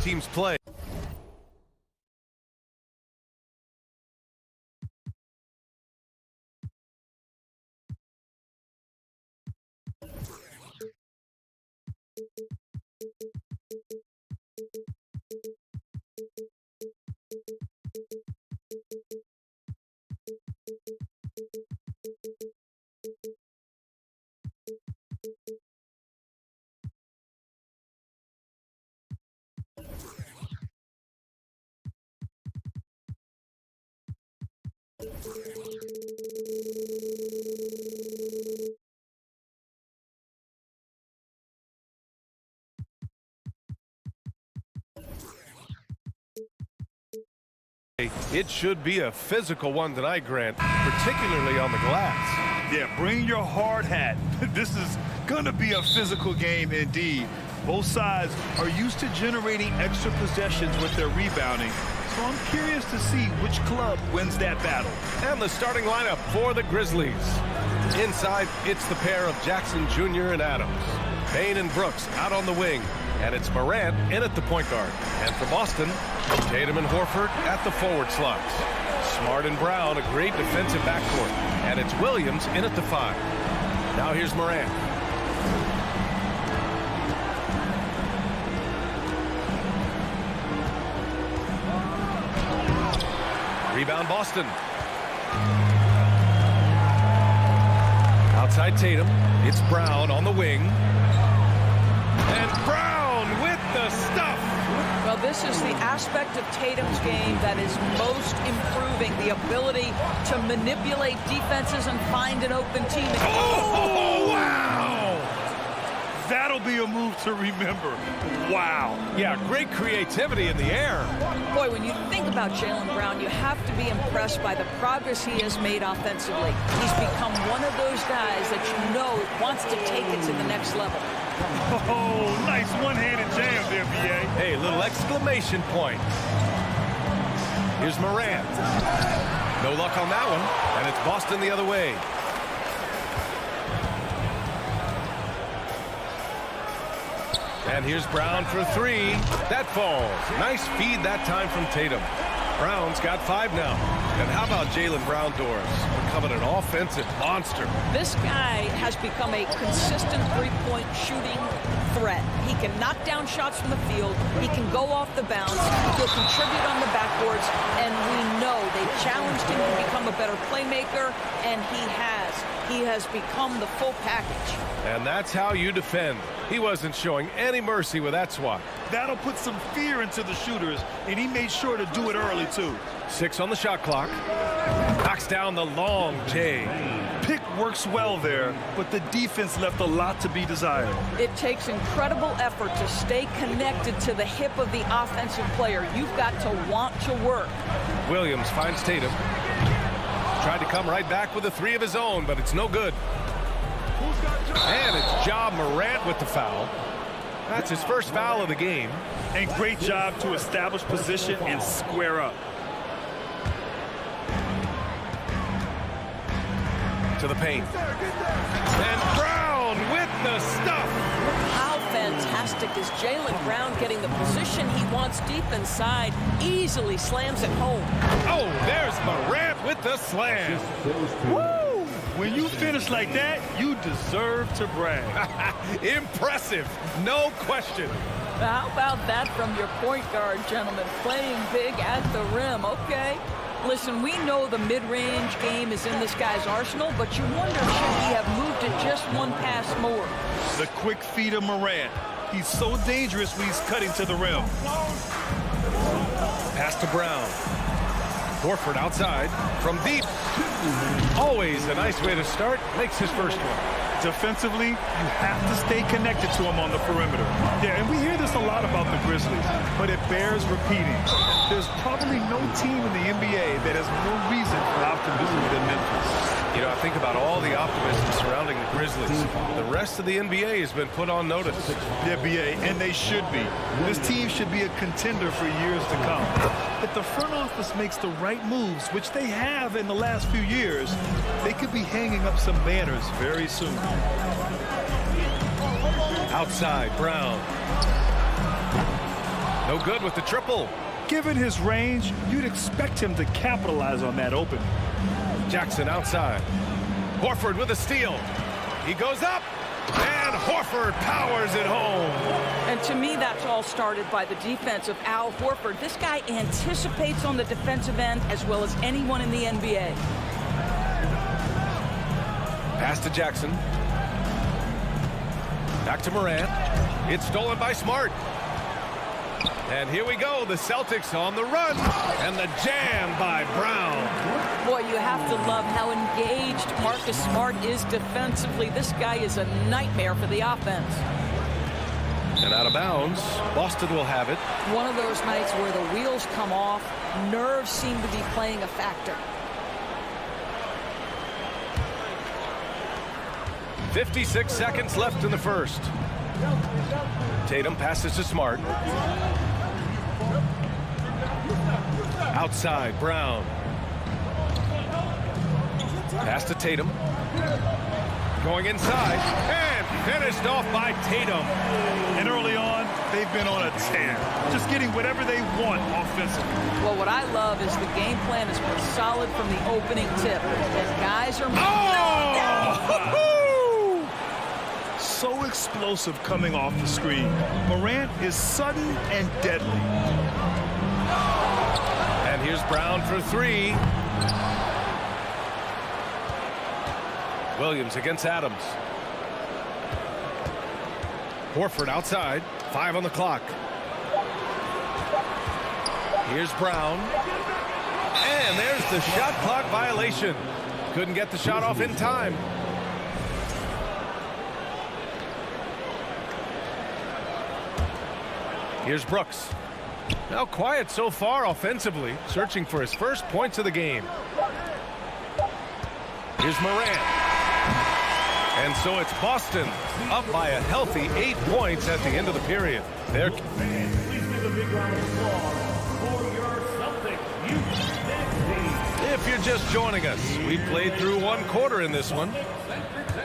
Teams play. It should be a physical one tonight, Grant, particularly on the glass. Yeah, bring your hard hat. This is going to be a physical game indeed. Both sides are used to generating extra possessions with their rebounding. So I'm curious to see which club wins that battle. And the starting lineup for the Grizzlies. Inside, it's the pair of Jackson Jr. and Adams. Payne and Brooks out on the wing. And it's Morant in at the point guard. And for Boston, Tatum and Horford at the forward slots. Smart and Brown, a great defensive backcourt. And it's Williams in at the 5. Now here's Morant. Rebound Boston. Outside Tatum. It's Brown on the wing. And Brown with the stuff. Well, this is the aspect of Tatum's game that is most improving, the ability to manipulate defenses and find an open teammate. Oh, wow! That'll be a move to remember. Wow. Yeah, great creativity in the air. Boy, when you think about Jaylen Brown, you have to be impressed by the progress he has made offensively. He's become one of those guys that you know wants to take it to the next level. Oh, nice one-handed jam there, BA. Hey, little exclamation point. Here's Morant. No luck on that one, and it's Boston the other way. And here's Brown for 3. That falls. Nice feed that time from Tatum. Brown's got 5 now. And how about Jaylen Brown, Doris? Becoming an offensive monster. This guy has become a consistent three-point shooting threat. He can knock down shots from the field. He can go off the bounce. He'll contribute on the backboards. And we know they've challenged him to become a better playmaker, and he has. He has become the full package. And that's how you defend. He wasn't showing any mercy with that swat. That'll put some fear into the shooters, and he made sure to do it early, too. 6 on the shot clock. Knocks down the long J. Pick works well there, but the defense left a lot to be desired. It takes incredible effort to stay connected to the hip of the offensive player. You've got to want to work. Williams finds Tatum. Tried to come right back with a 3 of his own, but it's no good. And it's Ja Morant with the foul. That's his first foul of the game. And great job to establish position and square up. To the paint. And Brown with the stuff. How fantastic is Jaylen Brown getting the position he wants deep inside, easily slams it home. Oh, there's Morant with the slam. Woo! When you finish like that, you deserve to brag. Impressive, no question. How about that from your point guard, gentlemen? Playing big at the rim, okay. Listen, we know the mid-range game is in this guy's arsenal, but you wonder should he have moved it just one pass more. The quick feed of Morant. He's so dangerous when he's cutting to the rim. Pass to Brown. Horford outside from deep. Always a nice way to start. Makes his first one. Defensively, you have to stay connected to him on the perimeter. Yeah, and we hear this a lot about the Grizzlies, but it bears repeating. There's probably no team in the NBA that has more reason for optimism than Memphis. You know, I think about all the optimism surrounding the Grizzlies. The rest of the NBA has been put on notice. The NBA, and they should be. This team should be a contender for years to come. If the front office makes the right moves, which they have in the last few years, they could be hanging up some banners very soon. Outside, Brown. No good with the triple. Given his range, you'd expect him to capitalize on that opening. Jackson outside. Horford with a steal. He goes up, and Horford powers it home. And to me, that's all started by the defense of Al Horford. This guy anticipates on the defensive end as well as anyone in the NBA. Pass to Jackson. Back to Morant. It's stolen by Smart. And here we go, the Celtics on the run. And the jam by Brown. Boy, you have to love how engaged Marcus Smart is defensively. This guy is a nightmare for the offense. And out of bounds, Boston will have it. One of those nights where the wheels come off, nerves seem to be playing a factor. 56 seconds left in the first. Tatum passes to Smart. Outside, Brown. Pass to Tatum. Going inside, and finished off by Tatum. And early on, they've been on a tear. Just getting whatever they want offensively. Well, what I love is the game plan has been solid from the opening tip. And guys are... So explosive coming off the screen. Morant is sudden and deadly. And here's Brown for three. Williams against Adams. Horford outside. 5 on the clock. Here's Brown. And there's the shot clock violation. Couldn't get the shot off in time. Here's Brooks. Now quiet so far offensively, searching for his first points of the game. Here's Morant. And so it's Boston up by a healthy 8 points at the end of the period. There. If you're just joining us, we played through 1 quarter in this one.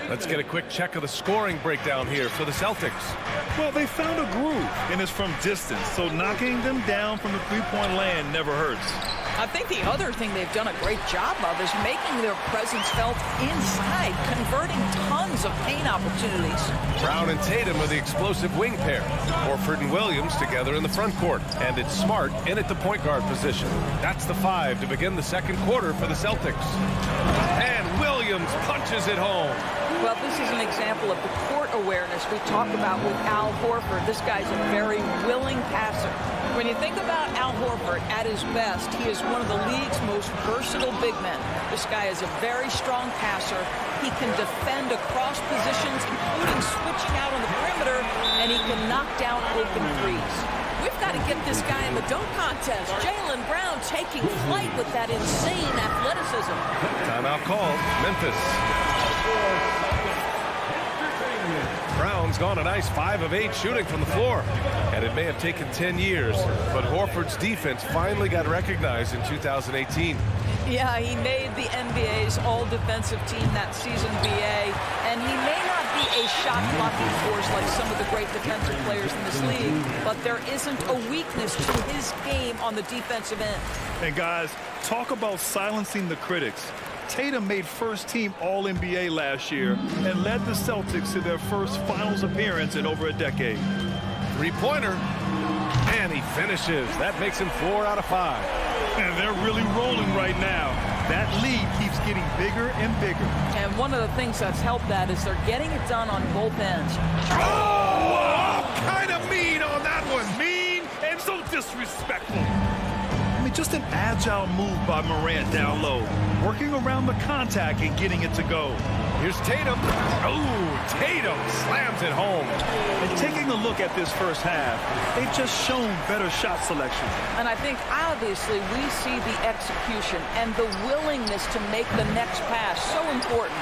Let's get a quick check of the scoring breakdown here for the Celtics. Well, they found a groove, and it's from distance, so knocking them down from the three-point land never hurts. I think the other thing they've done a great job of is making their presence felt inside, converting tons of paint opportunities. Brown and Tatum are the explosive wing pair. Horford and Williams together in the front court. And it's Smart in at the point guard position. That's the 5 to begin the second quarter for the Celtics. And Williams punches it home. Well, this is an example of the court awareness we talk about with Al Horford. This guy's a very willing passer. When you think about Al Horford at his best, he is one of the league's most versatile big men. This guy is a very strong passer. He can defend across positions, including switching out on the perimeter, and he can knock down open threes. We've got to get this guy in the dunk contest. Jaylen Brown taking flight with that insane athleticism. Timeout called. Memphis. Brown's gone a nice 5 of 8 shooting from the floor. And it may have taken 10 years, but Horford's defense finally got recognized in 2018. Yeah, he made the NBA's all-defensive team that season, BA. And he may not be a shot-blocking force like some of the great defensive players in this league, but there isn't a weakness to his game on the defensive end. And guys, talk about silencing the critics. Tatum made first-team All-NBA last year and led the Celtics to their first finals appearance in over a decade. Three-pointer, and he finishes. That makes him 4 out of 5. And they're really rolling right now. That lead keeps getting bigger and bigger. And one of the things that's helped that is they're getting it done on both ends. Oh! kind of mean on that one. Mean and so disrespectful. I mean, just an agile move by Morant down low, working around the contact and getting it to go. Here's Tatum. Oh, Tatum slams it home. And taking a look at this first half, they've just shown better shot selection. And I think obviously we see the execution and the willingness to make the next pass so important.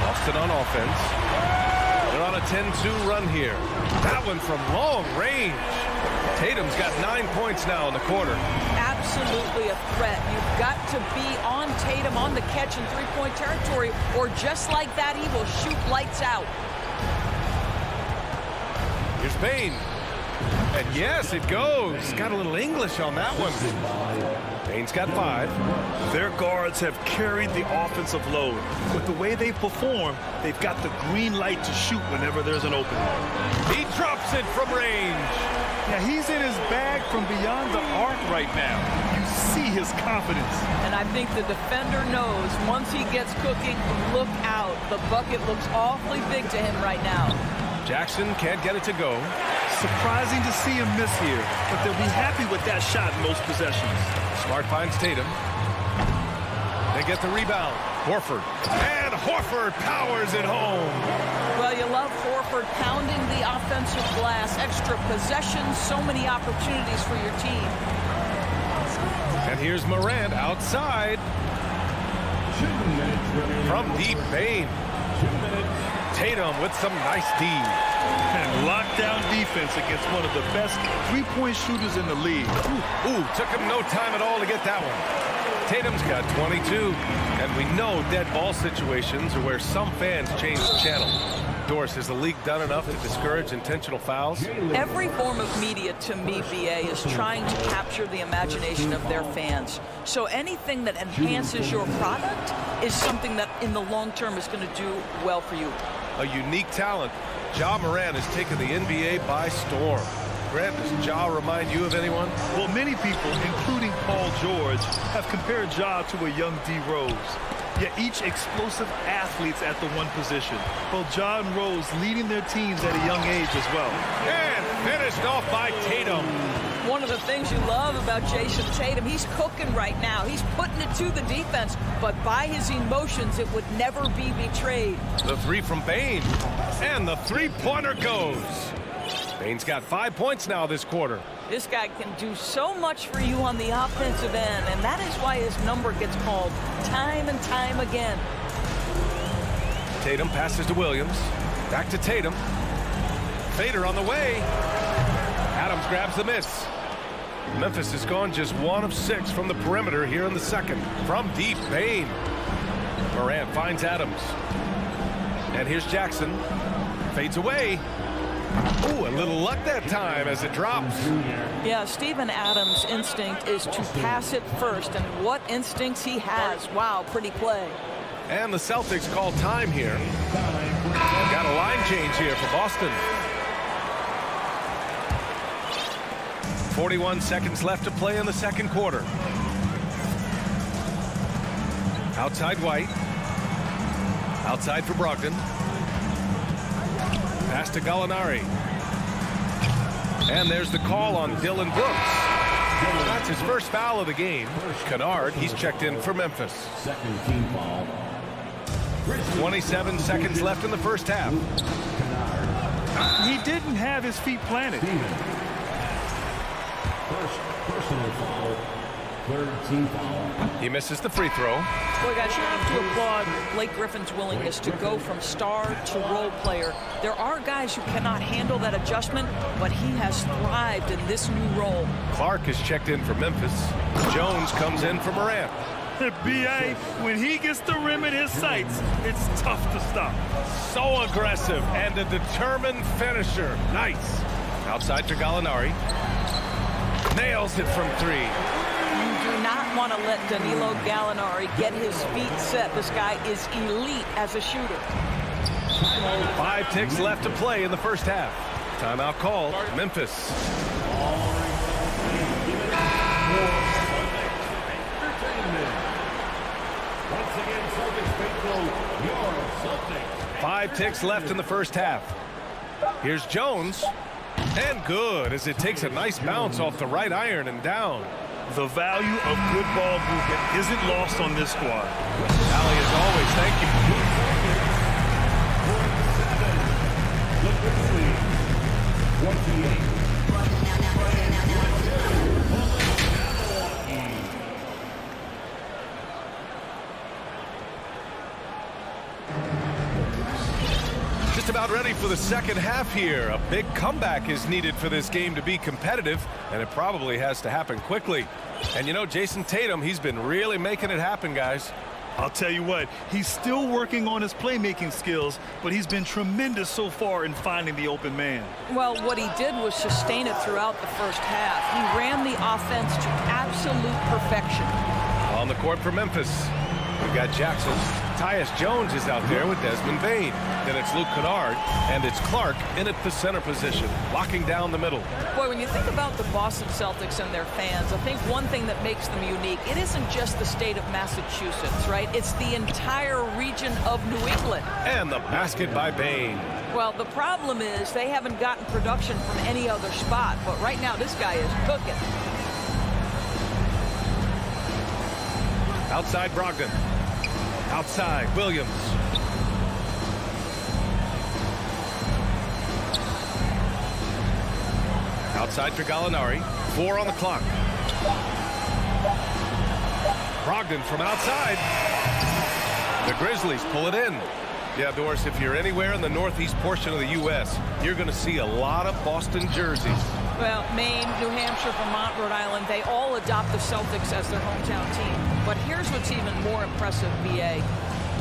Boston on offense. They're on a 10-2 run here. That one from long range. Tatum's got 9 points now in the quarter. Absolutely a threat. You've got to be on Tatum on the catch in three-point territory, or just like that, he will shoot lights out. Here's Bane. And yes, it goes. Got a little English on that one. Bane's got 5. Their guards have carried the offensive load. With the way they perform, they've got the green light to shoot whenever there's an opening. He drops it from range. Yeah, he's in his bag from beyond the arc right now. You see his confidence. And I think the defender knows once he gets cooking, look out. The bucket looks awfully big to him right now. Jackson can't get it to go. Surprising to see him miss here, but they'll be happy with that shot in most possessions. Smart finds Tatum. They get the rebound. Horford. And Horford powers it home. Well, you love Horford pounding the offensive glass. Extra possessions, so many opportunities for your team. And here's Morant outside. From deep, Bane. Tatum with some nice D. And lockdown defense against one of the best three-point shooters in the league. Ooh, took him no time at all to get that one. Tatum's got 22. And we know dead ball situations are where some fans change the channel. Doris, has the league done enough to discourage intentional fouls? Every form of media, to me, BA, is trying to capture the imagination of their fans. So anything that enhances your product is something that in the long term is going to do well for you. A unique talent. Ja Morant has taken the NBA by storm. Grant, does Ja remind you of anyone? Well, many people, including Paul George, have compared Ja to a young D. Rose. Yet each explosive athletes at the one position. Both Ja and Rose leading their teams at a young age as well. And finished off by Tatum. One of the things you love about Jason Tatum, he's cooking right now. He's putting it to the defense, but by his emotions, it would never be betrayed. The three from Bane. And the three-pointer goes. Bane's got 5 points now this quarter. This guy can do so much for you on the offensive end, and that is why his number gets called time and time again. Tatum passes to Williams. Back to Tatum. Fader on the way. Adams grabs the miss. Memphis has gone just 1 of 6 from the perimeter here in the second. From deep, Bane. Morant finds Adams. And here's Jackson. Fades away. Ooh, a little luck that time as it drops. Yeah, Steven Adams' instinct is to pass it first, and what instincts he has. Wow, pretty play. And the Celtics call time here. Got a line change here for Boston. 41 seconds left to play in the second quarter. Outside White. Outside for Brogdon. Pass to Gallinari. And there's the call on Dylan Brooks. That's his first foul of the game. Kennard, he's checked in for Memphis. Second team foul. 27 seconds left in the first half. He didn't have his feet planted. First personal foul. Third team foul. He misses the free throw. Boy, guys, you have to applaud Blake Griffin's willingness to go from star to role player. There are guys who cannot handle that adjustment, but he has thrived in this new role. Clark is checked in for Memphis. Jones comes in for Morant. B.A., when he gets the rim in his sights, it's tough to stop. So aggressive and a determined finisher. Nice. Outside to Gallinari. Nails it from 3. You do not want to let Danilo Gallinari get his feet set. This guy is elite as a shooter. 5 ticks left to play in the first half. Timeout called. Memphis. Once again, Celtics faithful, your Celtics. 5 ticks left in the first half. Here's Jones. And good, as it takes a nice bounce off the right iron and down. The value of good ball movement isn't lost on this squad. Allie, as always, thank you. Just about ready for the second half here. A big comeback is needed for this game to be competitive, and it probably has to happen quickly. And you know, Jason Tatum, he's been really making it happen, guys. I'll tell you what, he's still working on his playmaking skills, but he's been tremendous so far in finding the open man. Well, what he did was sustain it throughout the first half. He ran the offense to absolute perfection. On the court for Memphis, we've got Jackson. Tyus Jones is out there with Desmond Bane. Then it's Luke Kennard, and it's Clark in at the center position, locking down the middle. Boy, when you think about the Boston Celtics and their fans, I think one thing that makes them unique, it isn't just the state of Massachusetts, right? It's the entire region of New England. And the basket by Bane. Well, the problem is they haven't gotten production from any other spot, but right now this guy is cooking. Outside Brogdon. Outside Williams. Outside for Gallinari. 4 on the clock. Brogdon from outside. The Grizzlies pull it in. Yeah, Doris, if you're anywhere in the northeast portion of the U.S., you're going to see a lot of Boston jerseys. Well, Maine, New Hampshire, Vermont, Rhode Island, they all adopt the Celtics as their hometown team. But here's what's even more impressive, BA.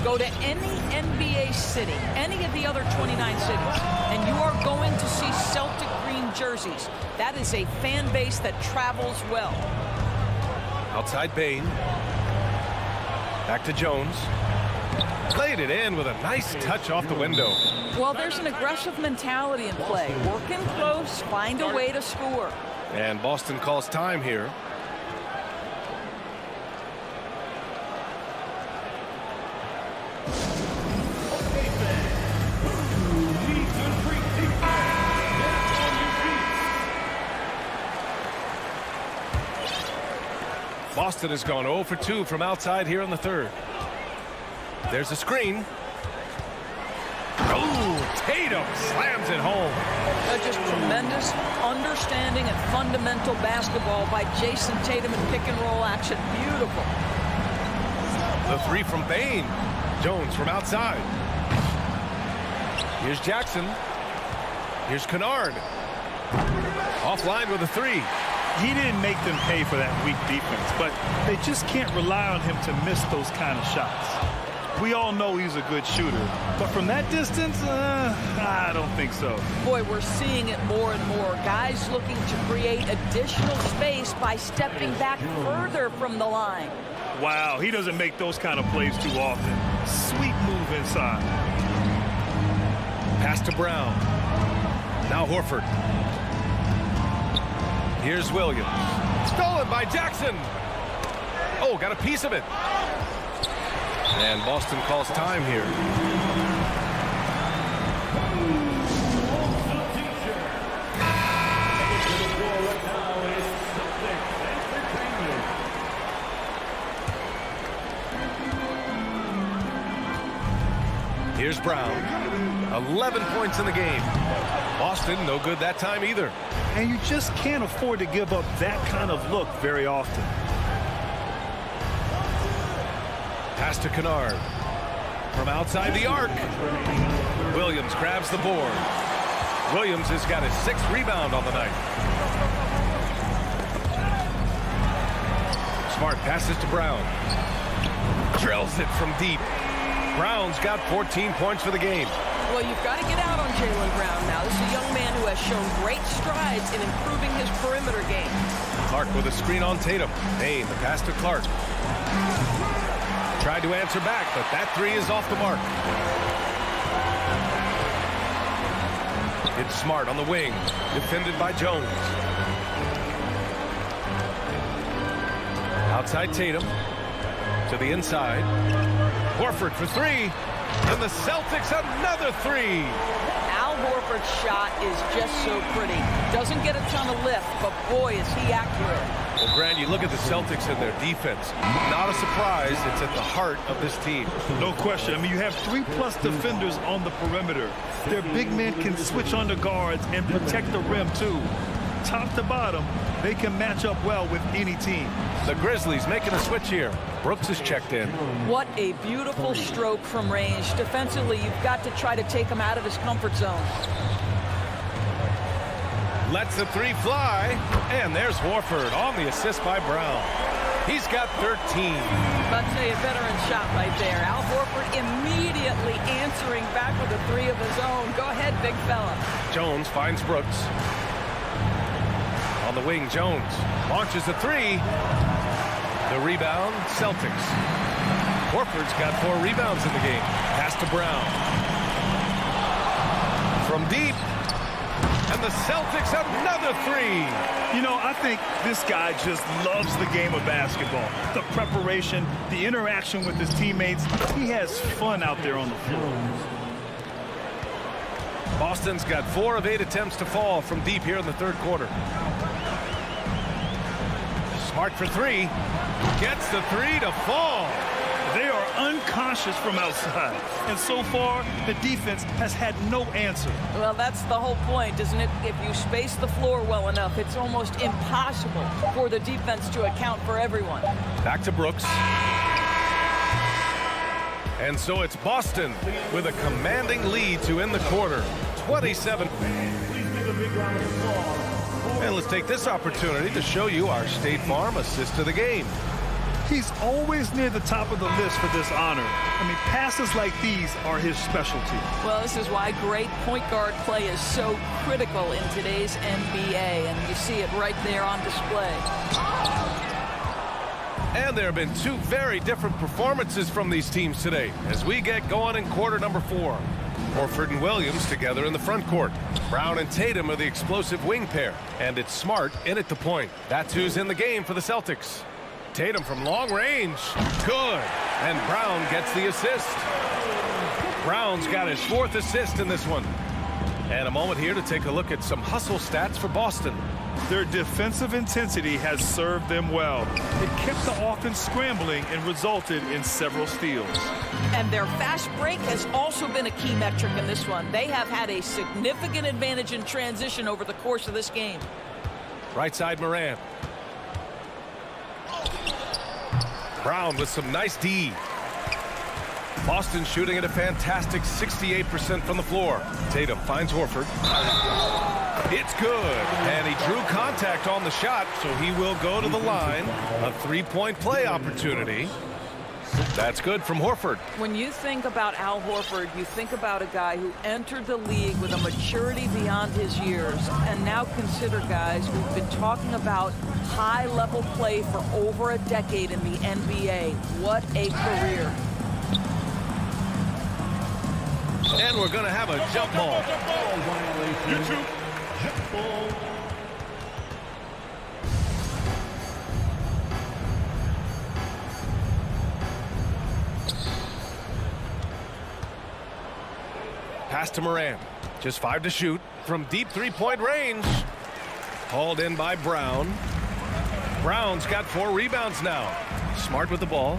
Go to any NBA city, any of the other 29 cities, and you are going to see Celtic green jerseys. That is a fan base that travels well. Outside Bane. Back to Jones. Played it in with a nice touch off the window. Well, there's an aggressive mentality in play. Work in close, find a way to score. And Boston calls time here. Boston has gone 0 for 2 from outside here in the third. There's a screen. Oh, Tatum slams it home. Just tremendous understanding and fundamental basketball by Jason Tatum in pick and roll action. Beautiful. The 3 from Bane. Jones from outside. Here's Jackson. Here's Kennard. Offline with a 3. He didn't make them pay for that weak defense, but they just can't rely on him to miss those kind of shots. We all know he's a good shooter, but from that distance, I don't think so. Boy, we're seeing it more and more. Guys looking to create additional space by stepping back further from the line. Wow, he doesn't make those kind of plays too often. Sweet move inside. Pass to Brown. Now Horford. Here's Williams. Stolen by Jackson. Oh, got a piece of it. And Boston calls time here. Here's Brown. 11 points in the game. Boston, no good that time either. And you just can't afford to give up that kind of look very often. Pass to Kennard. From outside the arc. Williams grabs the board. Williams has got his 6th rebound on the night. Smart passes to Brown. Drills it from deep. Brown's got 14 points for the game. Well, you've got to get out on Jaylen Brown now. This is a young man who has shown great strides in improving his perimeter game. Clark with a screen on Tatum. Bane, the pass to Clark. Tried to answer back, but that 3 is off the mark. It's Smart on the wing, defended by Jones. Outside Tatum. To the inside. Horford for 3. And the Celtics another 3. Al Horford's shot is just so pretty. Doesn't get a ton of lift, but boy, is he accurate. Well, Grant, you look at the Celtics and their defense. Not a surprise. It's at the heart of this team. No question. I mean, you have 3+ defenders on the perimeter. Their big men can switch on the guards and protect the rim, too. Top to bottom, they can match up well with any team. The Grizzlies making a switch here. Brooks is checked in. What a beautiful stroke from range. Defensively, you've got to try to take him out of his comfort zone. Lets the three fly, and there's Horford on the assist by Brown. He's got 13. I'd say a veteran shot right there. Al Horford immediately answering back with a three of his own. Go ahead, big fella. Jones finds Brooks. On the wing, Jones launches a three. The rebound, Celtics. Horford's got 4 rebounds in the game. Pass to Brown. From deep. And the Celtics another three. You know, I think this guy just loves the game of basketball. The preparation, the interaction with his teammates. He has fun out there on the floor. Boston's got 4 of 8 attempts to fall from deep here in the third quarter. Smart for 3. Gets the 3 to fall. They are unconscious from outside. And so far, the defense has had no answer. Well, that's the whole point, isn't it? If you space the floor well enough, it's almost impossible for the defense to account for everyone. Back to Brooks. And so it's Boston with a commanding lead to end the quarter. 27. And let's take this opportunity to show you our State Farm assist to the game. He's always near the top of the list for this honor. I mean, passes like these are his specialty. Well, this is why great point guard play is so critical in today's NBA, and you see it right there on display. And there have been 2 very different performances from these teams today as we get going in quarter number 4. Horford and Williams together in the front court. Brown and Tatum are the explosive wing pair, and it's Smart in at the point. That's who's in the game for the Celtics. Tatum from long range. Good. And Brown gets the assist. Brown's got his 4th assist in this one. And a moment here to take a look at some hustle stats for Boston. Their defensive intensity has served them well. It kept the offense scrambling and resulted in several steals. And their fast break has also been a key metric in this one. They have had a significant advantage in transition over the course of this game. Right side, Morant. Brown with some nice D. Boston shooting at a fantastic 68% from the floor. Tatum finds Horford. It's good. And he drew contact on the shot, so he will go to the line. A 3-point play opportunity. That's good from Horford. When you think about Al Horford, you think about a guy who entered the league with a maturity beyond his years. And now consider, guys, we've been talking about high-level play for over a decade in the NBA. What a career. And we're going to have a jump ball. Pass to Morant. Just 5 to shoot from deep 3-point range. Hauled in by Brown. Brown's got 4 rebounds now. Smart with the ball.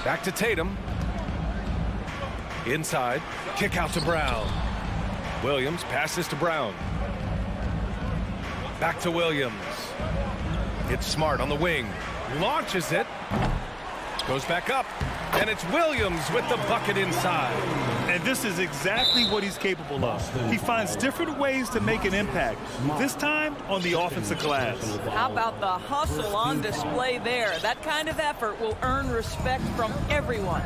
Back to Tatum. Inside. Kick out to Brown. Williams passes to Brown. Back to Williams. It's Smart on the wing. Launches it. Goes back up. And it's Williams with the bucket inside. And this is exactly what he's capable of. He finds different ways to make an impact. This time on the offensive glass. How about the hustle on display there? That kind of effort will earn respect from everyone.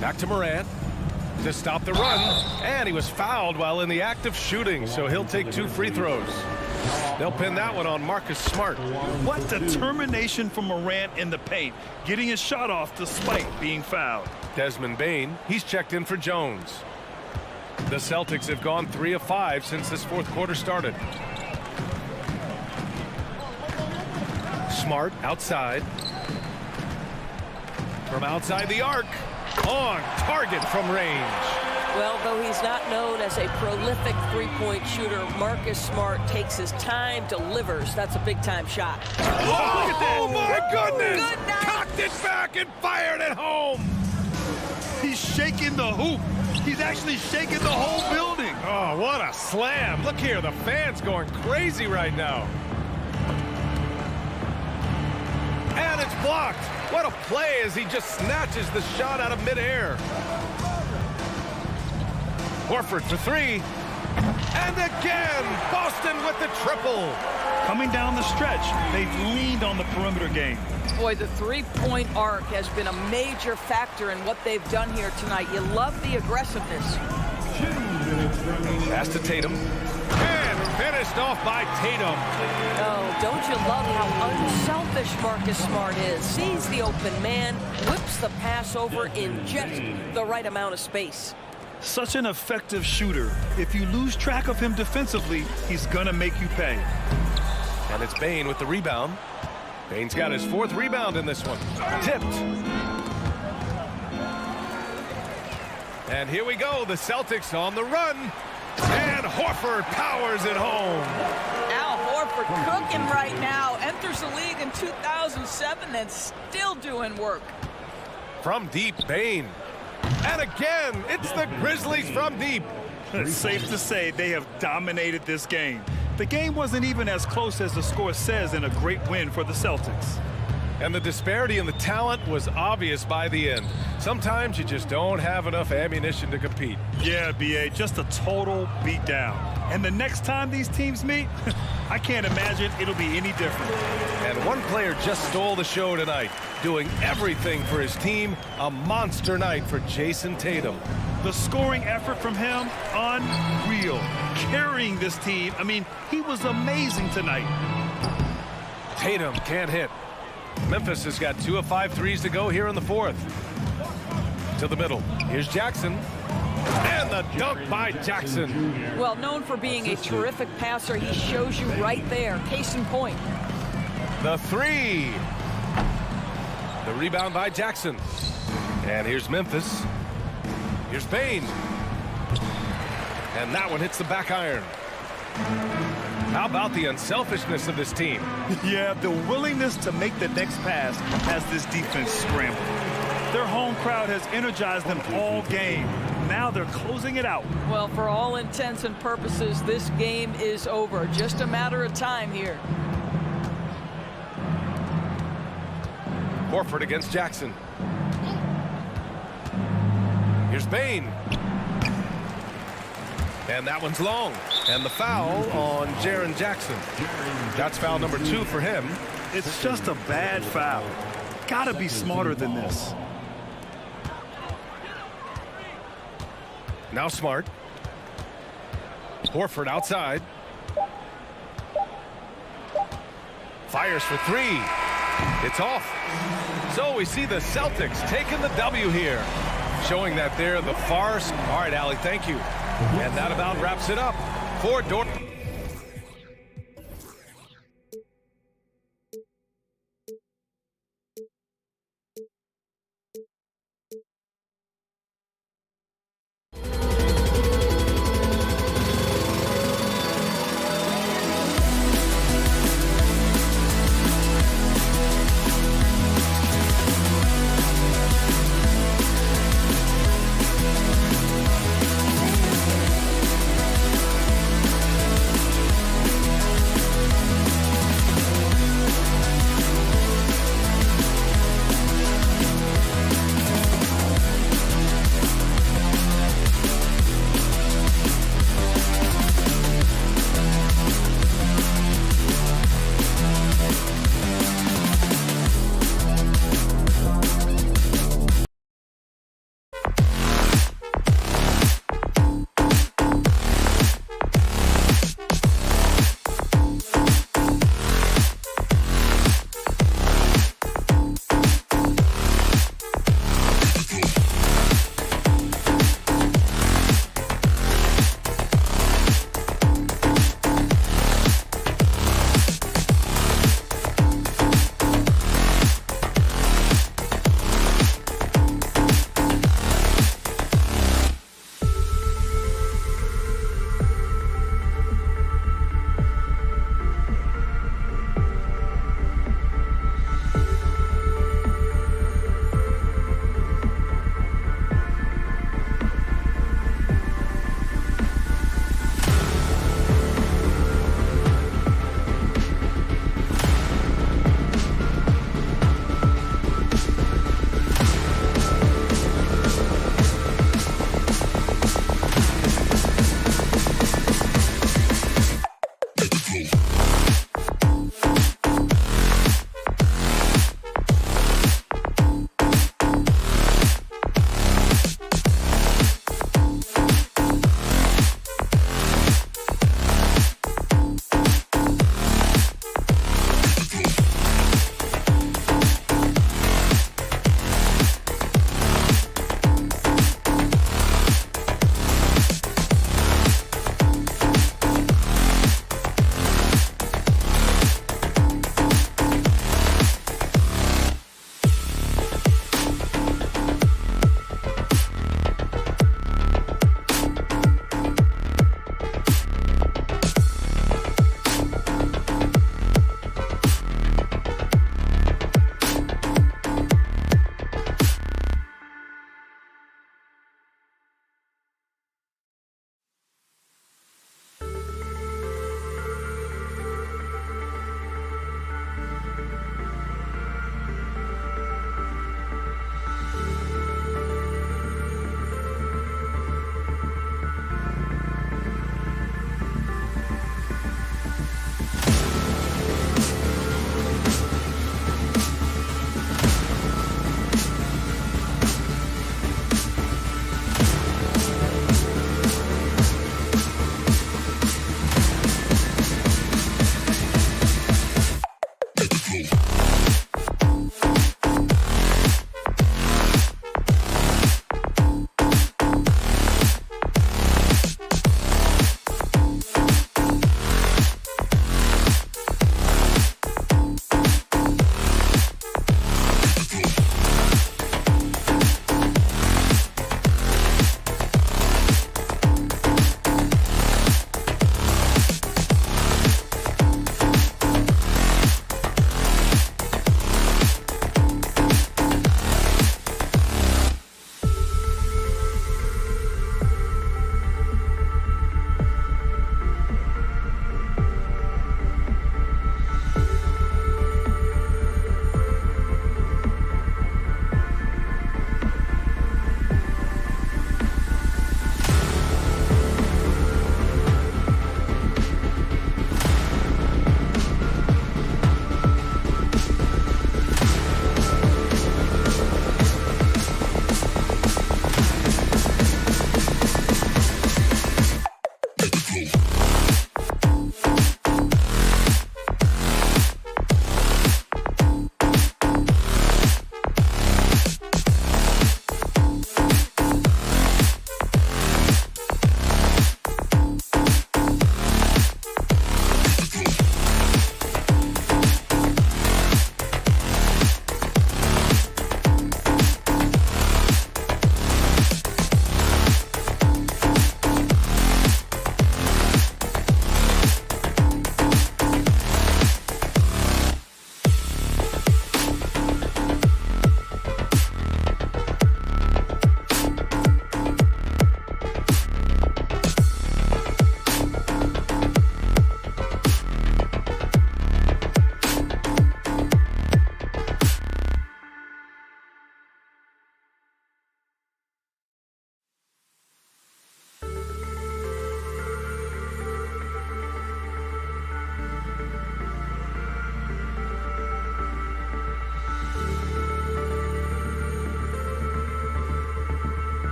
Back to Morant to stop the run. And he was fouled while in the act of shooting, so he'll take 2 free throws. They'll pin that one on Marcus Smart. What determination from Morant in the paint, getting his shot off despite being fouled. Desmond Bane, he's checked in for Jones. The Celtics have gone 3 of 5 since this 4th quarter started. Smart outside. From outside the arc. On target from range. Well, though he's not known as a prolific three-point shooter, Marcus Smart takes his time, delivers. That's a big-time shot. Oh, look at that. Oh, my goodness. Good night. Cocked it back and fired it home. He's shaking the hoop. He's actually shaking the whole building. Oh, what a slam. Look here, the fans going crazy right now. And it's blocked. What a play as he just snatches the shot out of midair. Horford for three. And again, Boston with the triple. Coming down the stretch, they've leaned on the perimeter game. Boy, the three-point arc has been a major factor in what they've done here tonight. You love the aggressiveness. Pass to Tatum. And finished off by Tatum. Oh, don't you love how unselfish Marcus Smart is? Sees the open man, whips the pass over in just the right amount of space. Such an effective shooter. If you lose track of him defensively, he's gonna make you pay. And it's Bane with the rebound. Bane's got his fourth rebound in this one. Tipped. And here we go, the Celtics on the run. And Horford powers it home. Al Horford cooking right now. Enters the league in 2007 and still doing work. From deep, Bane. And again, it's the Grizzlies from deep. It's safe to say they have dominated this game. The game wasn't even as close as the score says in a great win for the Celtics. And the disparity in the talent was obvious by the end. Sometimes you just don't have enough ammunition to compete. Yeah, BA, just a total beatdown. And the next time these teams meet, I can't imagine it'll be any different. And one player just stole the show tonight, doing everything for his team. A monster night for Jason Tatum. The scoring effort from him, unreal. Carrying this team, I mean, he was amazing tonight. Tatum can't hit. Memphis has got 2 of 5 threes to go here in the fourth. To the middle. Here's Jackson. And the dunk by Jackson. Well, known for being a terrific passer, he shows you right there. Case in point. The three. The rebound by Jackson. And here's Memphis. Here's Bane. And that one hits the back iron. How about the unselfishness of this team? Yeah, the willingness to make the next pass has this defense scrambled. Their home crowd has energized them all game. Now they're closing it out. Well, for all intents and purposes, this game is over. Just a matter of time here. Horford against Jackson. Here's Bane. And that one's long. And the foul on Jaren Jackson. That's foul number 2 for him. It's just a bad foul. Gotta be smarter than this. Now Smart. Horford outside. Fires for 3. It's off. So we see the Celtics taking the W here. Showing that they're the far... All right, Allie, thank you. And that about wraps it up for Dort.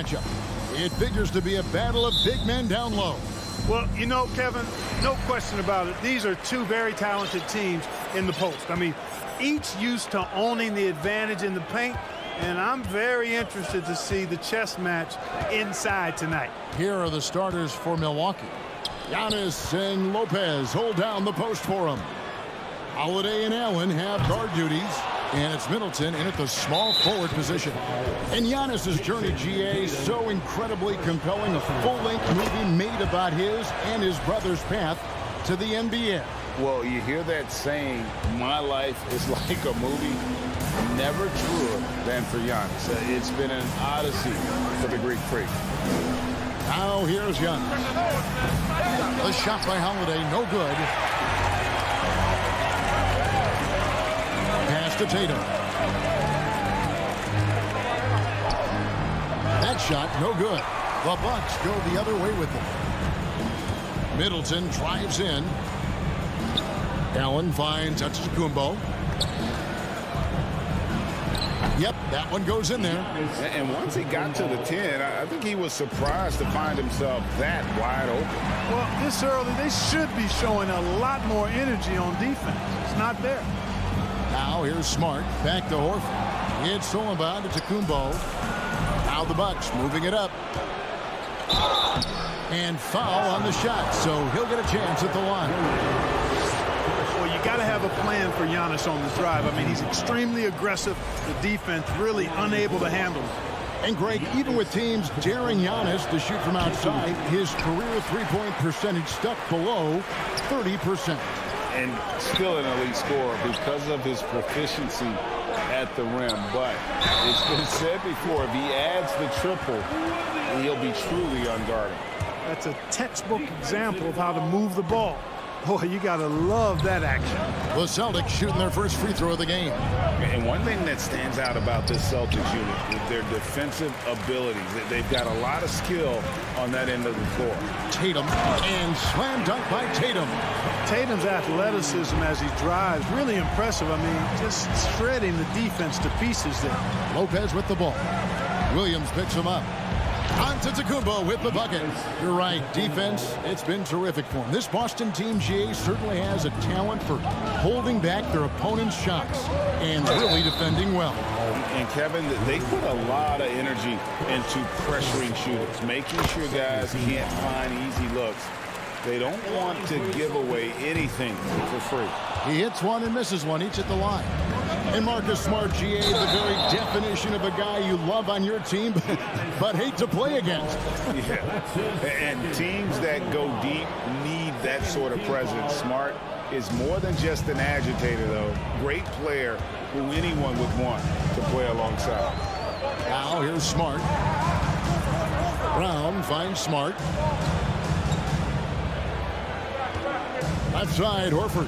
matchup. It figures to be a battle of big men down low. Well, you know, Kevin, no question about it. These are two very talented teams in the post. I mean, each used to owning the advantage in the paint, and I'm very interested to see the chess match inside tonight. Here are the starters for Milwaukee. Giannis and Lopez hold down the post for him. Holiday and Allen have guard duties, and it's Middleton in at the small forward position. And Giannis's journey, GA, so incredibly compelling. A full-length movie made about his and his brother's path to the NBA. Well, you hear that saying, my life is like a movie. Never truer than for Giannis. It's been an odyssey for the Greek freak. Now here's Giannis. The shot by Holiday, no good. Pass to Tatum. That shot, no good. The Bucks go the other way with it. Middleton drives in. Allen finds Antetokounmpo. Yep, that one goes in there. And once he got to the 10, I think he was surprised to find himself that wide open. Well, this early, they should be showing a lot more energy on defense. It's not there. Now here's Smart. Back to Horford. It's stolen by Antetokounmpo. Now the Bucks moving it up. And foul on the shot, so he'll get a chance at the line. Well, you got to have a plan for Giannis on the drive. I mean, he's extremely aggressive. The defense really unable to handle him. And, Greg, even with teams daring Giannis to shoot from outside, his career three-point percentage stuck below 30%. And still an elite scorer because of his proficiency at the rim. But it's been said before, if he adds the triple, he'll be truly unguarded. That's a textbook example of how to move the ball. Boy, you got to love that action. The Celtics shooting their first free throw of the game. And one thing that stands out about this Celtics unit is their defensive abilities. They've got a lot of skill on that end of the floor. Tatum, and slam dunk by Tatum. Tatum's athleticism as he drives, really impressive. I mean, just shredding the defense to pieces there. Lopez with the ball. Williams picks him up. Antetokounmpo with the bucket. You're right, defense, it's been terrific for him. This Boston team, GA, certainly has a talent for holding back their opponent's shots and really defending well. And Kevin, they put a lot of energy into pressuring shooters, making sure guys can't find easy looks. They don't want to give away anything for free. He hits one and misses one, each at the line. And Marcus Smart, GA, the very definition of a guy you love on your team, but hate to play against. Yeah, and teams that go deep need that sort of presence. Smart is more than just an agitator, though. Great player who anyone would want to play alongside. Now here's Smart. Brown finds Smart. Left side, Horford.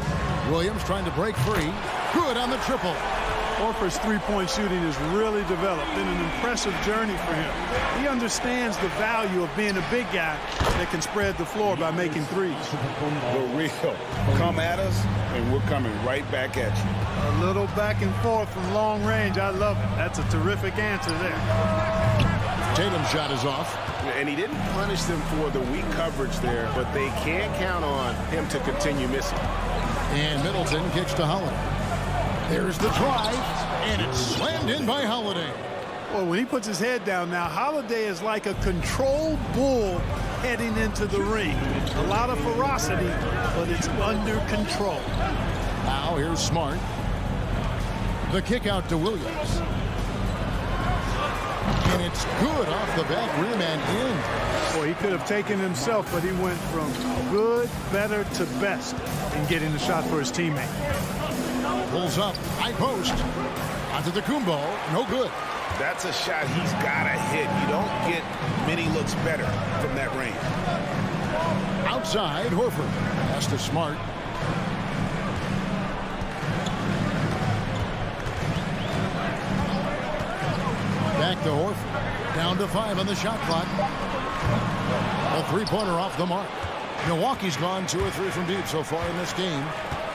Williams trying to break free. Good on the triple. Horford's three-point shooting has really developed. Been an impressive journey for him. He understands the value of being a big guy that can spread the floor by making threes. The real. Come at us, and we're coming right back at you. A little back and forth from long range. I love it. That's a terrific answer there. Tatum's shot is off. And he didn't punish them for the weak coverage there, but they can't count on him to continue missing. And Middleton kicks to Holiday. There's the drive, and it's slammed in by Holiday. Well, when he puts his head down now, Holiday is like a controlled bull heading into the ring. A lot of ferocity, but it's under control. Now here's Smart. The kick out to Williams. And it's good off the back rim and in. Boy, he could have taken himself, but he went from good, better to best in getting the shot for his teammate. Pulls up, high post. Antetokounmpo, no good. That's a shot he's got to hit. You don't get many looks better from that range. Outside, Horford. Pass to Smart. Back to Horford. Down to 5 on the shot clock. A three-pointer off the mark. Milwaukee's gone 2 or 3 from deep so far in this game.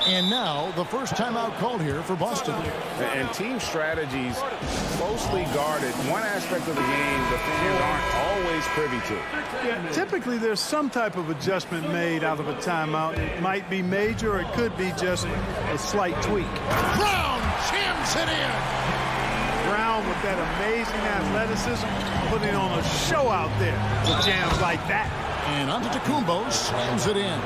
And now the first timeout called here for Boston. And team strategies closely guarded. One aspect of the game the fans aren't always privy to. Yeah, typically there's some type of adjustment made out of a timeout. It might be major or it could be just a slight tweak. Brown jams it in. Brown with that amazing athleticism, putting on a show out there with jams like that. And Antetokounmpo slams it in.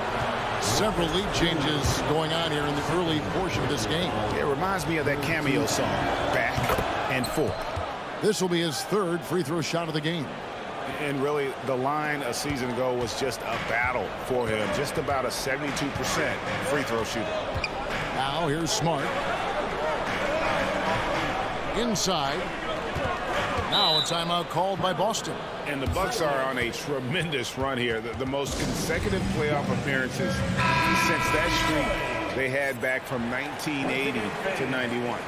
Several lead changes going on here in the early portion of this game. It reminds me of that cameo song, Back and Forth. This will be his third free throw shot of the game. And really, the line a season ago was just a battle for him. Just about a 72% free throw shooter. Now here's Smart. Inside. Now a timeout called by Boston. And the Bucks are on a tremendous run here. The most consecutive playoff appearances since that streak they had back from 1980 to 91.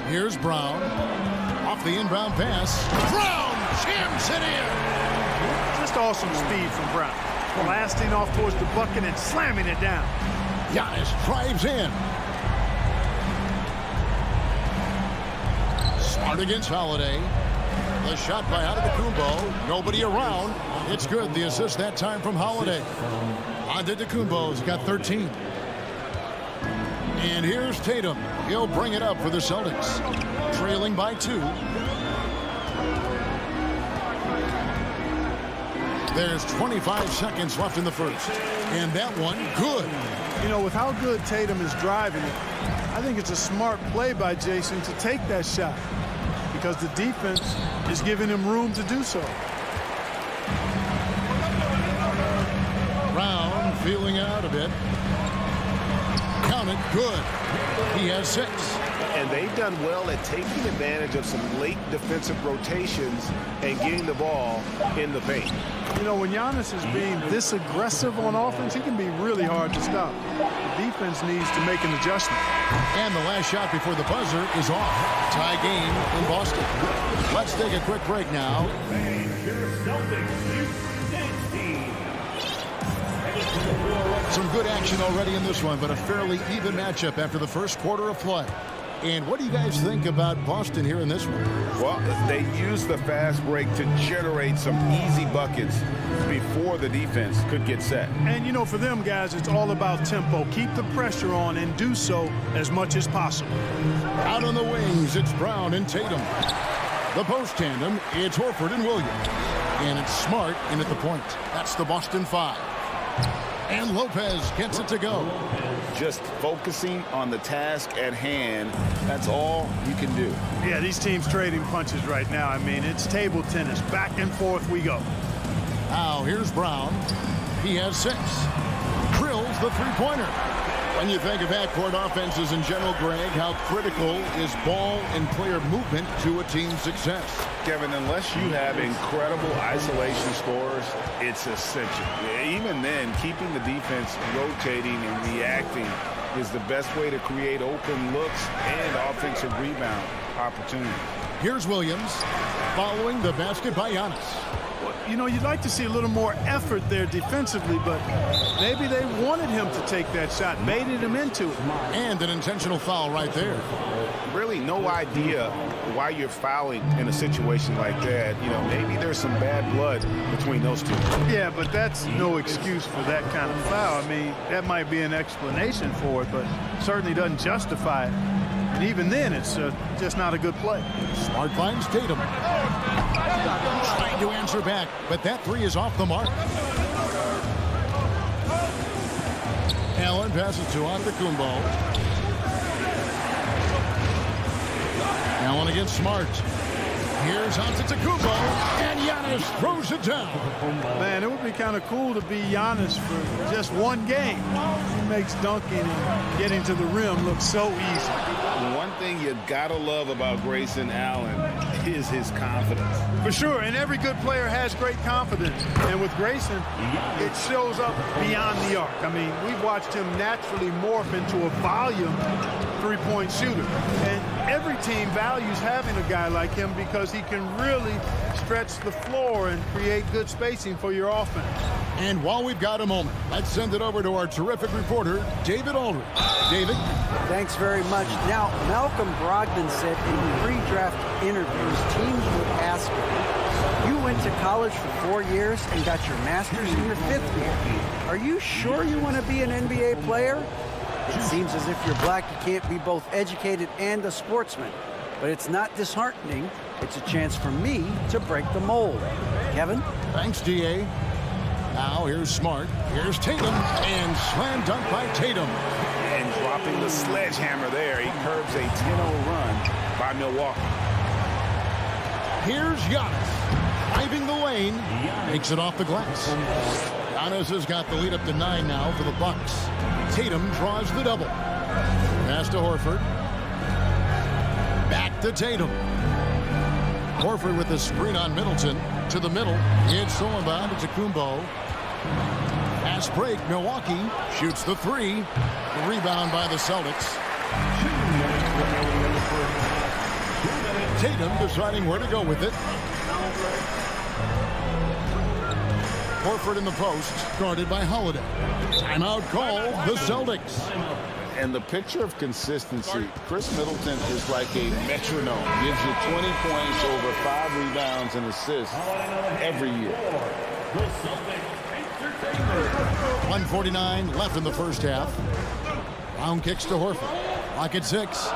Here's Brown. Off the inbound pass. Brown jams it in. Just awesome speed from Brown. Blasting off towards the bucket and slamming it down. Giannis drives in. Smart against Holiday. The shot by Antetokounmpo. Nobody around. It's good. The assist that time from Holiday. Antetokounmpo's got 13. And here's Tatum. He'll bring it up for the Celtics. Trailing by 2. There's 25 seconds left in the first. And that one, good. You know, with how good Tatum is driving it, I think it's a smart play by Jason to take that shot because the defense is giving him room to do so. Brown feeling out a bit. Count it, good. He has 6. And they've done well at taking advantage of some late defensive rotations and getting the ball in the paint. You know, when Giannis is being this aggressive on offense, he can be really hard to stop. The defense needs to make an adjustment. And the last shot before the buzzer is off. Tie game in Boston. Let's take a quick break now. Some good action already in this one, but a fairly even matchup after the first quarter of play. And what do you guys think about Boston here in this one? Well, they used the fast break to generate some easy buckets before the defense could get set. And, you know, for them guys, it's all about tempo. Keep the pressure on and do so as much as possible. Out on the wings, it's Brown and Tatum. The post tandem, it's Horford and Williams. And it's Smart in at the point. That's the Boston 5. And Lopez gets it to go. Just focusing on the task at hand, that's all you can do. Yeah, these teams trading punches right now. I mean, it's table tennis. Back and forth we go. Now, here's Brown. He has 6. Drills the three-pointer. When you think of backcourt offenses in general, Greg, how critical is ball and player movement to a team's success? Kevin, unless you have incredible isolation scores, it's essential. Even then, keeping the defense rotating and reacting is the best way to create open looks and offensive rebound opportunities. Here's Williams following the basket by Giannis. You know, you'd like to see a little more effort there defensively, but maybe they wanted him to take that shot, baited him into it. And an intentional foul right there. Really no idea why you're fouling in a situation like that. You know, maybe there's some bad blood between those two. Yeah, but that's no excuse for that kind of foul. I mean, that might be an explanation for it, but certainly doesn't justify it. And even then, it's just not a good play. Smart finds Tatum. Trying to answer back, but that 3 is off the mark. Allen passes to Antetokounmpo. Allen against Smart. Here's Antetokounmpo, and Giannis throws it down. Man, it would be kind of cool to be Giannis for just one game. He makes dunking and getting to the rim look so easy. One thing you gotta love about Grayson Allen is his confidence. For sure, and every good player has great confidence. And with Grayson, it shows up beyond the arc. I mean, we've watched him naturally morph into a volume three-point shooter. And every team values having a guy like him because he can really stretch the floor and create good spacing for your offense. And while we've got a moment, let's send it over to our terrific reporter, David Aldridge. David? Thanks very much. Now, Malcolm Brogdon said in pre-draft interviews, teams would ask him, you went to college for 4 years and got your master's in your 5th year. Are you sure you want to be an NBA player? It seems as if you're black, you can't be both educated and a sportsman. But it's not disheartening. It's a chance for me to break the mold. Kevin? Thanks, D.A. Now here's Smart. Here's Tatum. And slam dunk by Tatum. And dropping the sledgehammer there. He curbs a 10-0 run by Milwaukee. Here's Giannis. Driving the lane. Makes it off the glass. Giannis has got the lead up to 9 now for the Bucks. Tatum draws the double. Pass to Horford. Back to Tatum. Horford with the screen on Middleton. To the middle. It's Sullivan to Kumbo. Pass break. Milwaukee shoots the 3. The rebound by the Celtics. Tatum deciding where to go with it. Horford in the post, guarded by Holiday. Timeout call, the Celtics. And the picture of consistency, Chris Middleton is like a metronome. Gives you 20 points, over 5 rebounds and assists every year. 1:49 left in the first half. Brown kicks to Horford. Lock at 6.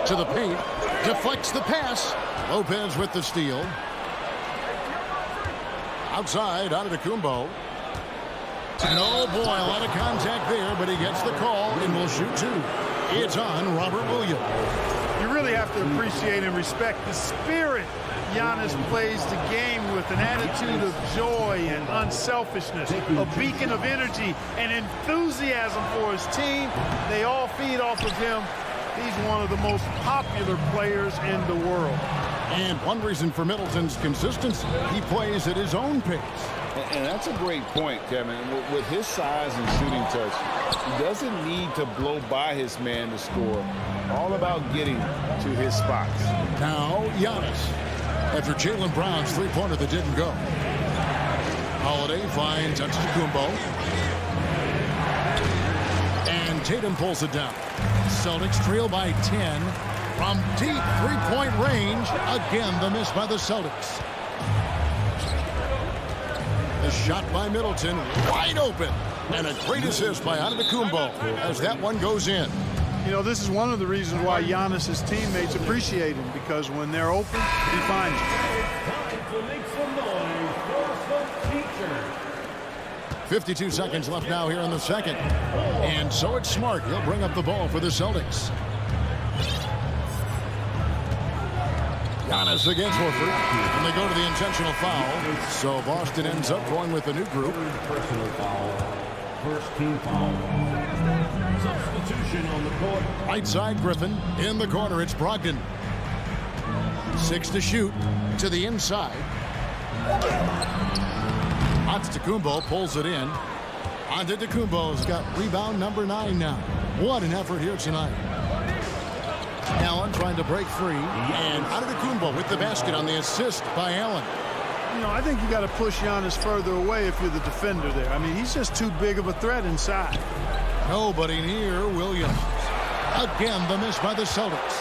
To the paint. Deflects the pass. Lopez with the steal. Outside, Antetokounmpo. No, boy, a lot of contact there, but he gets the call and will shoot 2. It's on Robert Williams. You really have to appreciate and respect the spirit Giannis plays the game with, an attitude of joy and unselfishness, a beacon of energy and enthusiasm for his team. They all feed off of him. He's one of the most popular players in the world. And one reason for Middleton's consistency, he plays at his own pace. And that's a great point, Kevin. With his size and shooting touch, he doesn't need to blow by his man to score. All about getting to his spots. Now, Giannis. After Jaylen Brown's three-pointer that didn't go. Holiday finds Antetokounmpo. And Tatum pulls it down. Celtics trail by 10. From deep three-point range. Again, the miss by the Celtics. The shot by Middleton, wide open. And a great assist by Antetokounmpo as that one goes in. You know, this is one of the reasons why Giannis' teammates appreciate him, because when they're open, he finds them. 52 seconds left now here in the second. And so it's Smart. He'll bring up the ball for the Celtics. Giannis against Horford. And they go to the intentional foul. So Boston ends up going with a new group. Personal foul. First team foul. Substitution on the court. Right side, Griffin. In the corner, it's Brogdon. 6 to shoot. To the inside. Antetokounmpo pulls it in. Antetokounmpo's got rebound number 9 now. What an effort here tonight. Allen trying to break free. And Antetokounmpo with the basket on the assist by Allen. You know, I think you got to push Giannis further away if you're the defender there. I mean, he's just too big of a threat inside. Nobody near Williams. Again, the miss by the Celtics.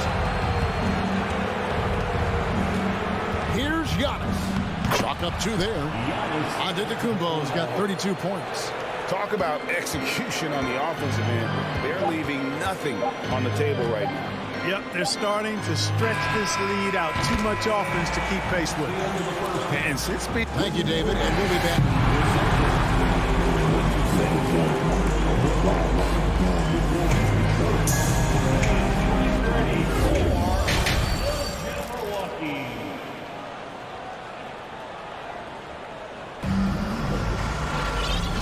Here's Giannis. Chalk up 2 there. Antetokounmpo's got 32 points. Talk about execution on the offensive end. They're leaving nothing on the table right now. Yep, they're starting to stretch this lead out. Too much offense to keep pace with. And 6 feet. Thank you, David, and we'll be back.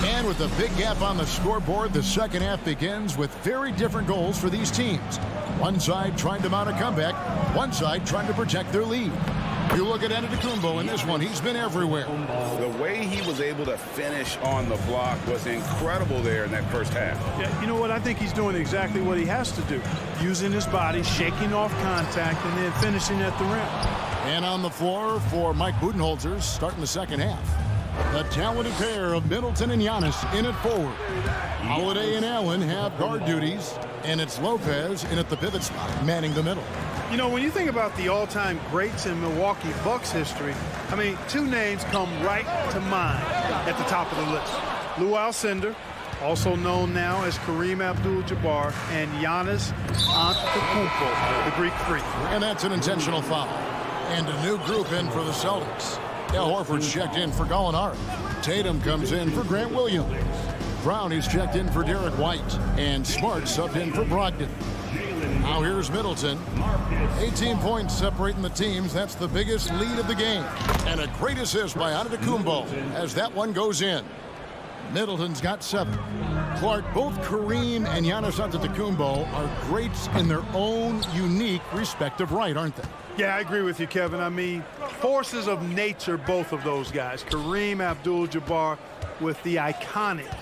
And with a big gap on the scoreboard, the second half begins with very different goals for these teams. One side trying to mount a comeback, one side trying to protect their lead. You look at Antetokounmpo in this one. He's been everywhere. The way he was able to finish on the block was incredible there in that first half. Yeah, you know what? I think he's doing exactly what he has to do. Using his body, shaking off contact, and then finishing at the rim. And on the floor for Mike Budenholzer starting the second half. The talented pair of Middleton and Giannis in at forward. Holiday and Allen have guard duties, and it's Lopez in at the pivot spot, manning the middle. You know, when you think about the all-time greats in Milwaukee Bucks history, I mean, two names come right to mind at the top of the list. Lou Alcindor, also known now as Kareem Abdul-Jabbar, and Giannis Antetokounmpo, the Greek Freak. And that's an intentional foul. And a new group in for the Celtics. Al Horford's checked in for Gallinari. Tatum comes in for Grant Williams. Brown is checked in for Derek White. And Smart subbed in for Brogdon. Now here's Middleton. 18 points separating the teams. That's the biggest lead of the game. And a great assist by Antetokounmpo as that one goes in. Middleton's got 7. Clark, both Kareem and Giannis Antetokounmpo are greats in their own unique respective right, aren't they? Yeah, I agree with you, Kevin. I mean, forces of nature, both of those guys. Kareem Abdul-Jabbar with the iconic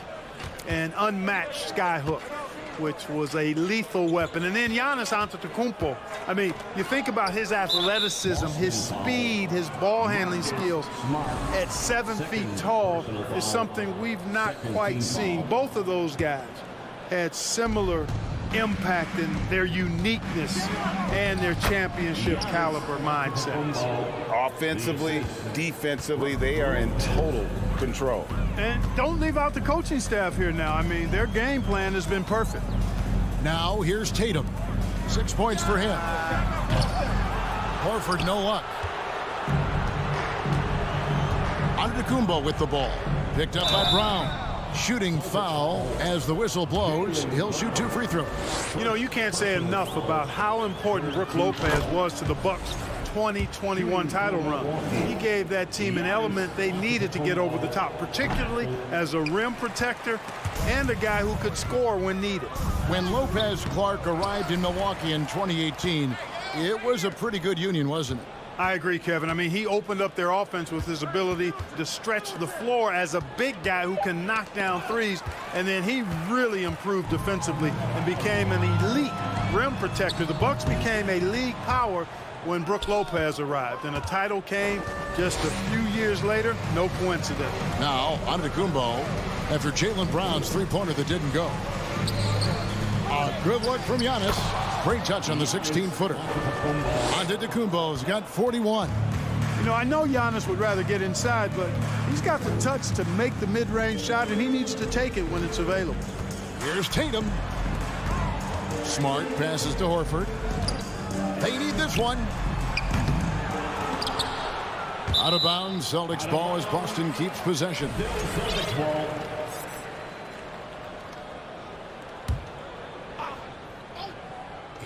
and unmatched skyhook, which was a lethal weapon. And then Giannis Antetokounmpo. I mean, you think about his athleticism, his speed, his ball handling skills at 7 feet tall is something we've not quite seen. Both of those guys had similar impact in their uniqueness and their championship caliber mindsets. Offensively, defensively, they are in total control. And don't leave out the coaching staff here now. I mean, their game plan has been perfect. Now here's Tatum. 6 points for him. Horford, no luck. Antetokounmpo with the ball. Picked up by Brown. Shooting foul as the whistle blows. He'll shoot 2 free throws. You know, you can't say enough about how important Brook Lopez was to the Bucks' 2021 title run. He gave that team an element they needed to get over the top, particularly as a rim protector and a guy who could score when needed. When Lopez Clark arrived in Milwaukee in 2018, it was a pretty good union, wasn't it? I agree, Kevin. I mean, he opened up their offense with his ability to stretch the floor as a big guy who can knock down threes, and then he really improved defensively and became an elite rim protector. The Bucks became a league power when Brook Lopez arrived, and a title came just a few years later. No coincidence. Now, Antetokounmpo after Jaylen Brown's three-pointer that didn't go. Good look from Giannis. Great touch on the 16-footer. Antetokounmpo's got 41. You know, I know Giannis would rather get inside, but he's got the touch to make the mid-range shot, and he needs to take it when it's available. Here's Tatum. Smart passes to Horford. They need this one. Out of bounds, Celtics ball as Boston keeps possession. Celtics ball.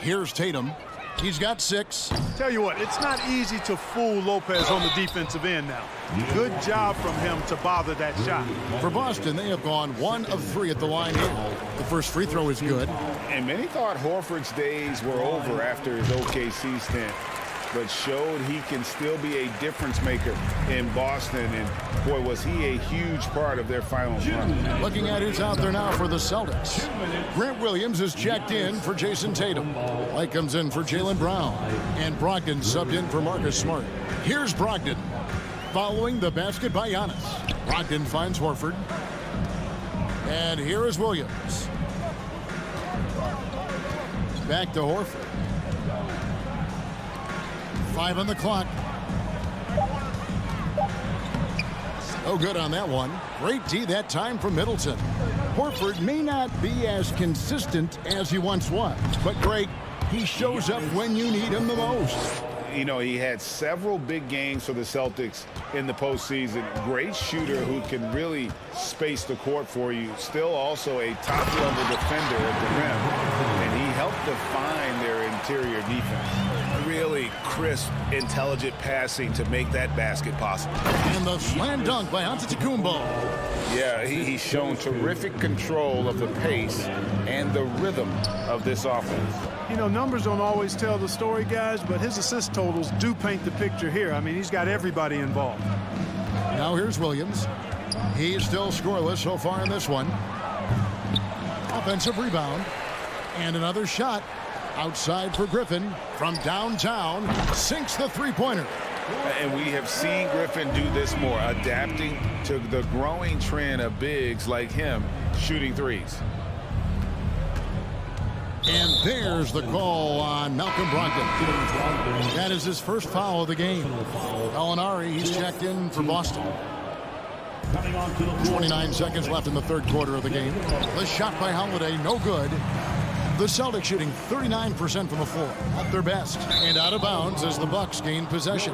Here's Tatum. He's got 6. Tell you what, it's not easy to fool Lopez on the defensive end now. Good job from him to bother that shot. For Boston, they have gone 1 of 3 at the line here. The first free throw is good. And many thought Horford's days were over after his OKC stint, but showed he can still be a difference maker in Boston. And boy, was he a huge part of their final run. Looking at who's out there now for the Celtics. Grant Williams is checked in for Jason Tatum. White comes in for Jaylen Brown. And Brogdon subbed in for Marcus Smart. Here's Brogdon. Following the basket by Giannis. Brogdon finds Horford. And here is Williams. Back to Horford. 5 on the clock. Oh, good on that one. Great D that time from Middleton. Horford may not be as consistent as he once was, but Greg, he shows up when you need him the most. You know, he had several big games for the Celtics in the postseason. Great shooter who can really space the court for you. Still also a top-level defender at the rim. And he helped define their interior defense. Really crisp, intelligent passing to make that basket possible. And the slam dunk by Antetokounmpo. Yeah, he's shown terrific control of the pace and the rhythm of this offense. You know, numbers don't always tell the story, guys, but his assist totals do paint the picture here. I mean, he's got everybody involved. Now here's Williams. He's still scoreless so far in this one. Offensive rebound. And another shot outside for Griffin from downtown. Sinks the three-pointer. And we have seen Griffin do this more, adapting to the growing trend of bigs like him shooting threes. And there's the call on Malcolm Brogdon. That is his first foul of the game. Gallinari, he's checked in for Boston. 29 seconds left in the third quarter of the game. The shot by Holiday, no good. The Celtics shooting 39% from the floor, at their best. And out of bounds as the Bucks gain possession.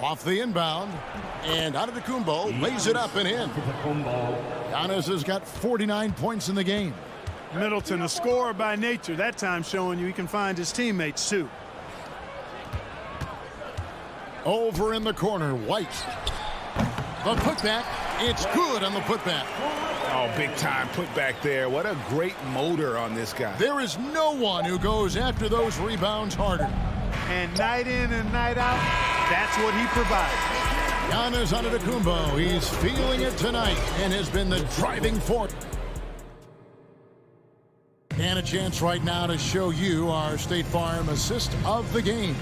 Off the inbound, and Antetokounmpo lays it up and in. Giannis has got 49 points in the game. Middleton, a scorer by nature, that time showing you he can find his teammates too. Over in the corner, White. The putback, it's good on the putback. Oh, big time putback there. What a great motor on this guy. There is no one who goes after those rebounds harder. And night in and night out, that's what he provides. Giannis Antetokounmpo, he's feeling it tonight and has been the driving force. And a chance right now to show you our State Farm assist of the game.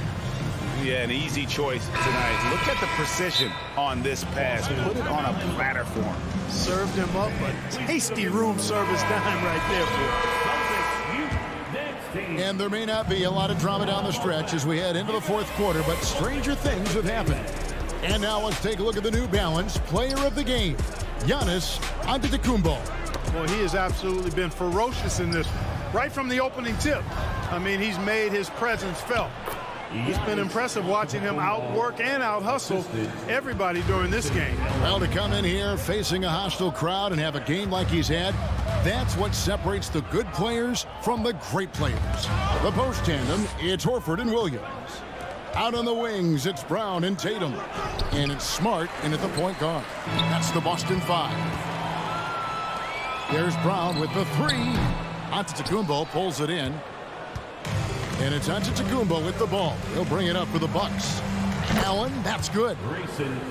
Yeah, an easy choice tonight. Look at the precision on this pass. Put it on a platter for him. Served him up a tasty room service dime right there for him. And there may not be a lot of drama down the stretch as we head into the fourth quarter, but stranger things have happened. And now let's take a look at the New Balance player of the game, Giannis Antetokounmpo. Well, he has absolutely been ferocious in this, right from the opening tip. I mean, he's made his presence felt. It's been impressive watching him outwork and out-hustle everybody during this game. Well, to come in here facing a hostile crowd and have a game like he's had, that's what separates the good players from the great players. The post tandem, it's Horford and Williams. Out on the wings, it's Brown and Tatum. And it's Smart in at the point guard. That's the Boston Five. There's Brown with the three. Antetokounmpo pulls it in. And it's Antetokounmpo with the ball. He'll bring it up for the Bucks. Allen, that's good.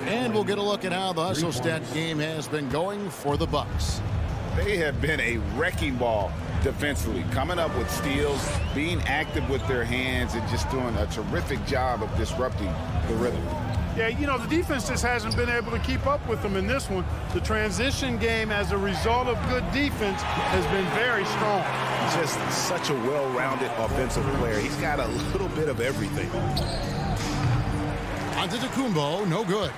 And we'll get a look at how the hustle stat game has been going for the Bucks. They have been a wrecking ball defensively, coming up with steals, being active with their hands, and just doing a terrific job of disrupting the rhythm. Yeah, you know, the defense just hasn't been able to keep up with them in this one. The transition game, as a result of good defense, has been very strong. Just such a well-rounded offensive player. He's got a little bit of everything. Antetokounmpo, no good.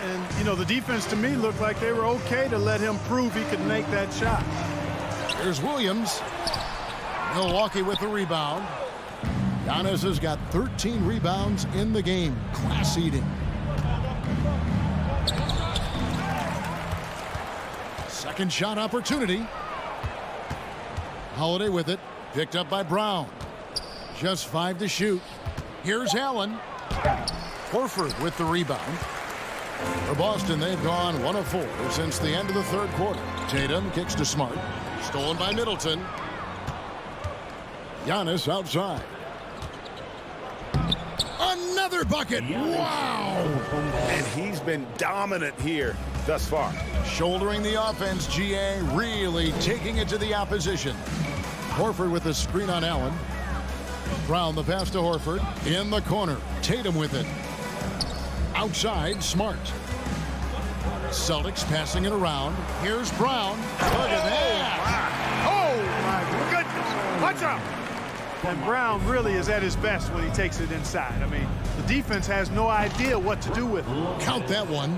And, you know, the defense to me looked like they were okay to let him prove he could make that shot. There's Williams. Milwaukee with the rebound. Giannis has got 13 rebounds in the game. Class eating. Second shot opportunity. Holiday with it. Picked up by Brown. Just 5 to shoot. Here's Allen. Horford with the rebound. For Boston, they've gone 1 of 4 since the end of the third quarter. Tatum kicks to Smart. Stolen by Middleton. Giannis outside. Another bucket. Wow. And he's been dominant here thus far. Shouldering the offense, GA really taking it to the opposition. Horford with the screen on Allen. Brown the pass to Horford. In the corner. Tatum with it. Outside, Smart. Celtics passing it around. Here's Brown. Look at that. Oh, my goodness. Watch out. And Brown really is at his best when he takes it inside. I mean, the defense has no idea what to do with it. Count that one.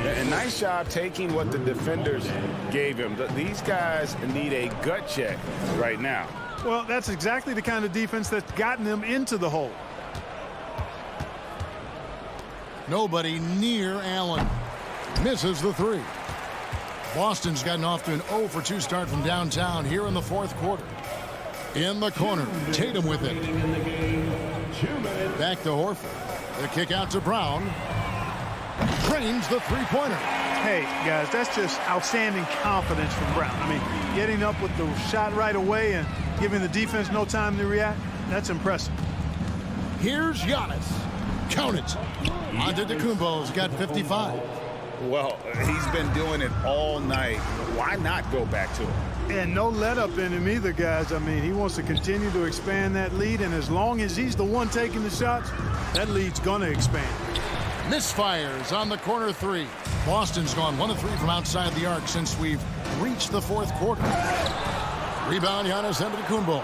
And nice job taking what the defenders gave him. These guys need a gut check right now. Well, that's exactly the kind of defense that's gotten them into the hole. Nobody near Allen. Misses the three. Boston's gotten off to an 0 for 2 start from downtown here in the fourth quarter. In the corner, Tatum with it. Back to Horford. The kick out to Brown. Drains the three-pointer. Hey, guys, that's just outstanding confidence from Brown. I mean, getting up with the shot right away and giving the defense no time to react, that's impressive. Here's Giannis. Count it. Antetokounmpo's got 55. Well, he's been doing it all night. Why not go back to it? And no let-up in him either, guys. I mean, he wants to continue to expand that lead, and as long as he's the one taking the shots, that lead's going to expand. Misfires on the corner three. Boston's gone 1 of 3 from outside the arc since we've reached the fourth quarter. Rebound, Giannis Antetokounmpo.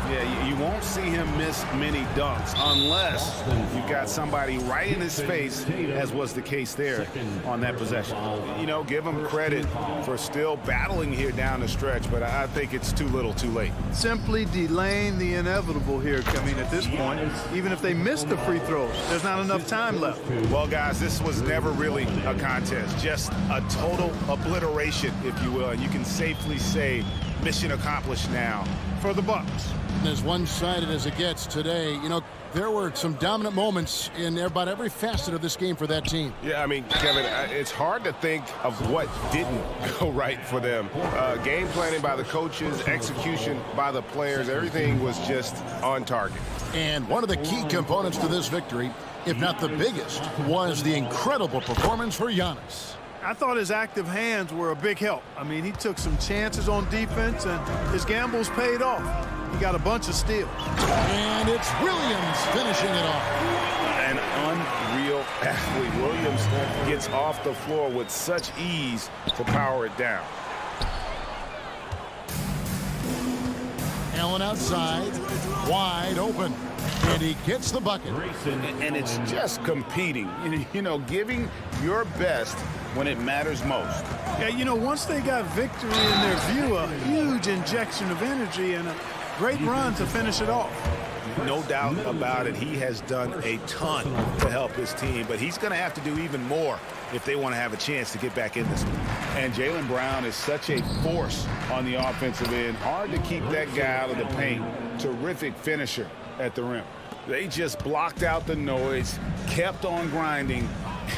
Yeah, you won't see him miss many dunks unless you've got somebody right in his face, as was the case there on that possession. You know, give him credit for still battling here down the stretch, but I think it's too little too late. Simply delaying the inevitable here. I mean, at this point, even if they miss the free throws, there's not enough time left. Well, guys, this was never really a contest, just a total obliteration, if you will. And you can safely say mission accomplished now for the Bucks. As one-sided as it gets today, you know, there were some dominant moments in about every facet of this game for that team. Yeah, I mean, Kevin, it's hard to think of what didn't go right for them. Game planning by the coaches, execution by the players, everything was just on target. And one of the key components to this victory, if not the biggest, was the incredible performance for Giannis. I thought his active hands were a big help. I mean, he took some chances on defense, and his gambles paid off. He got a bunch of steals. And it's Williams finishing it off. An unreal athlete. Williams gets off the floor with such ease to power it down. Allen outside, wide open, and he gets the bucket. And it's just competing, you know, giving your best when it matters most. Yeah, you know, once they got victory in their view, a huge injection of energy and a great run to finish it off. No doubt about it. He has done a ton to help his team, but he's going to have to do even more if they want to have a chance to get back in this one. And Jaylen Brown is such a force on the offensive end. Hard to keep that guy out of the paint. Terrific finisher at the rim. They just blocked out the noise, kept on grinding,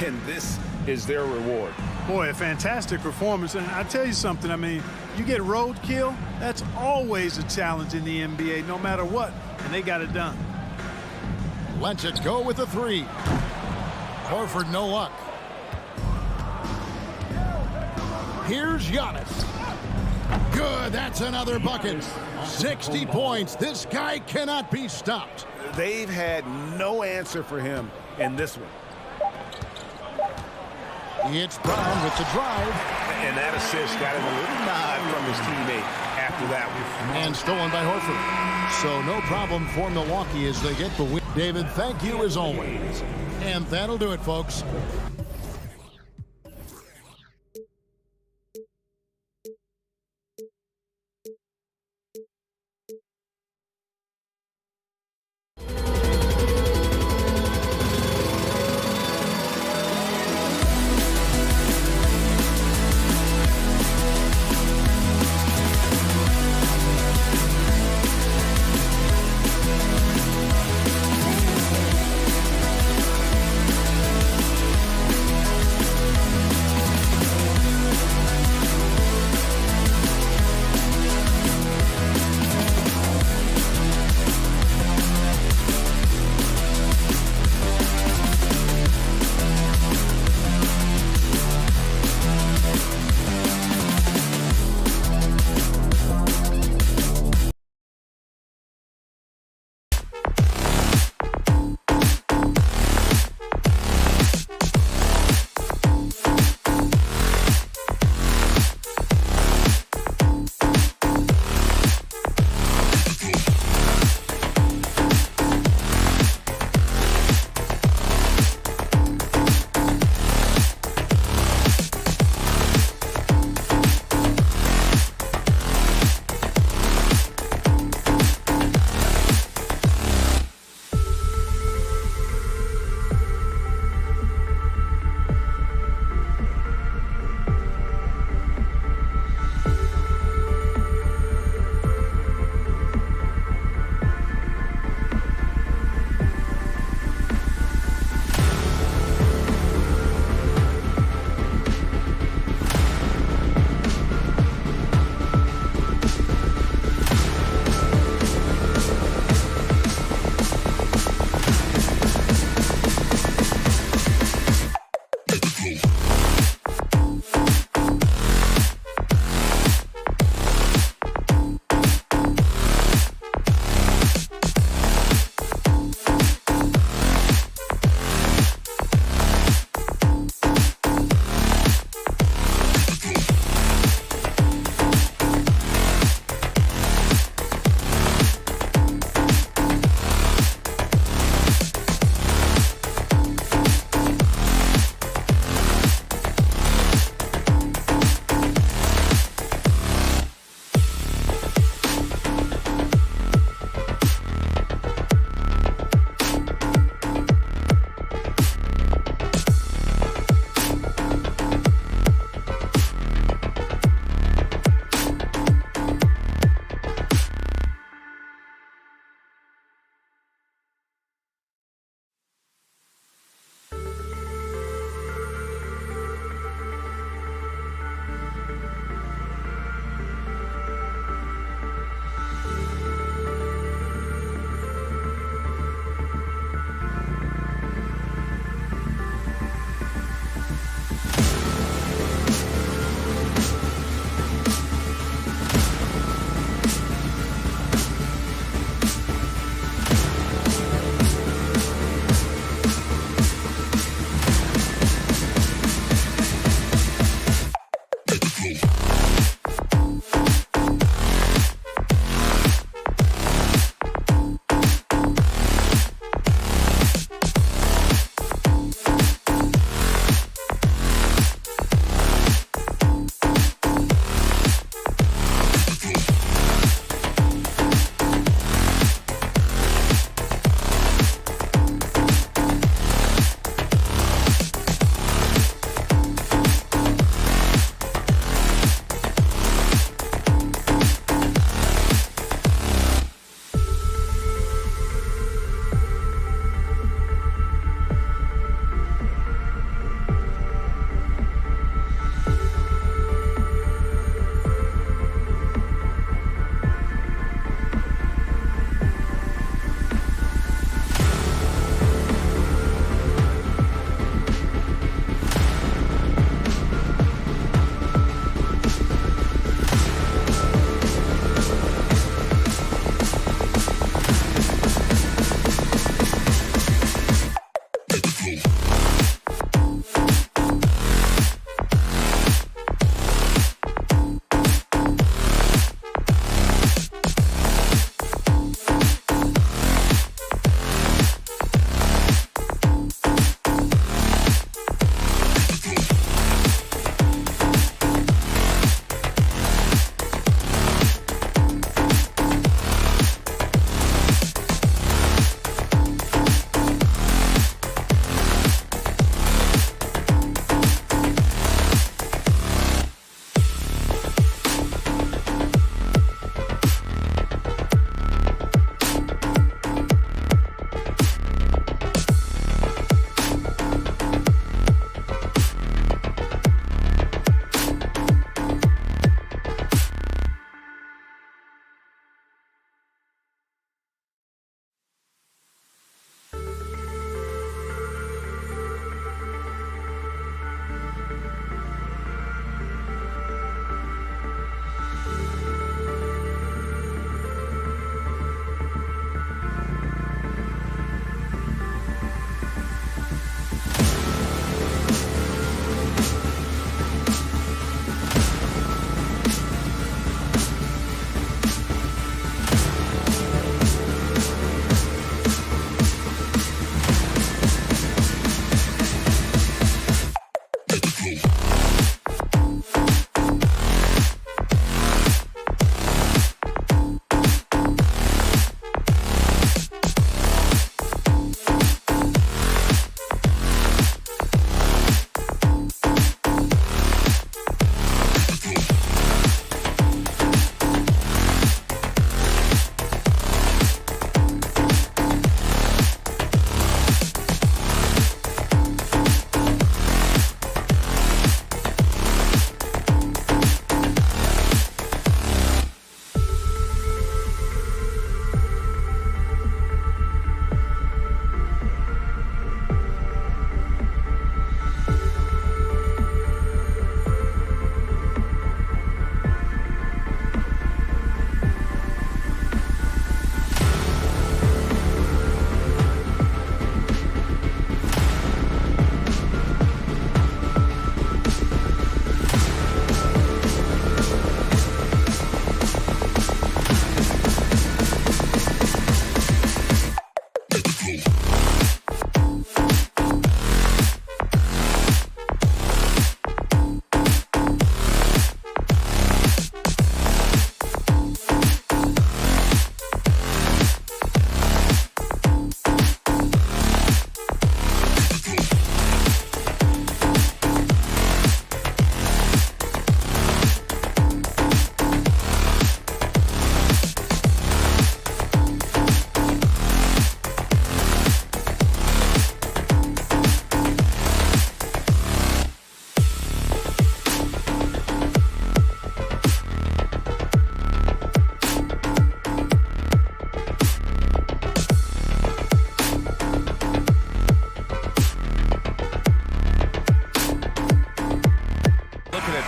and this is their reward. Boy, a fantastic performance. And I tell you something, I mean, you get roadkill, that's always a challenge in the NBA, no matter what, and they got it done. Lets it go with the three. Horford, no luck. Here's Giannis. Good, that's another bucket. 60 points. This guy cannot be stopped. They've had no answer for him in this one. It's Brown with the drive. And that assist got him a little nod from his teammate after that one. And stolen by Horford. So no problem for Milwaukee as they get the win. David, thank you as always. And that'll do it, folks.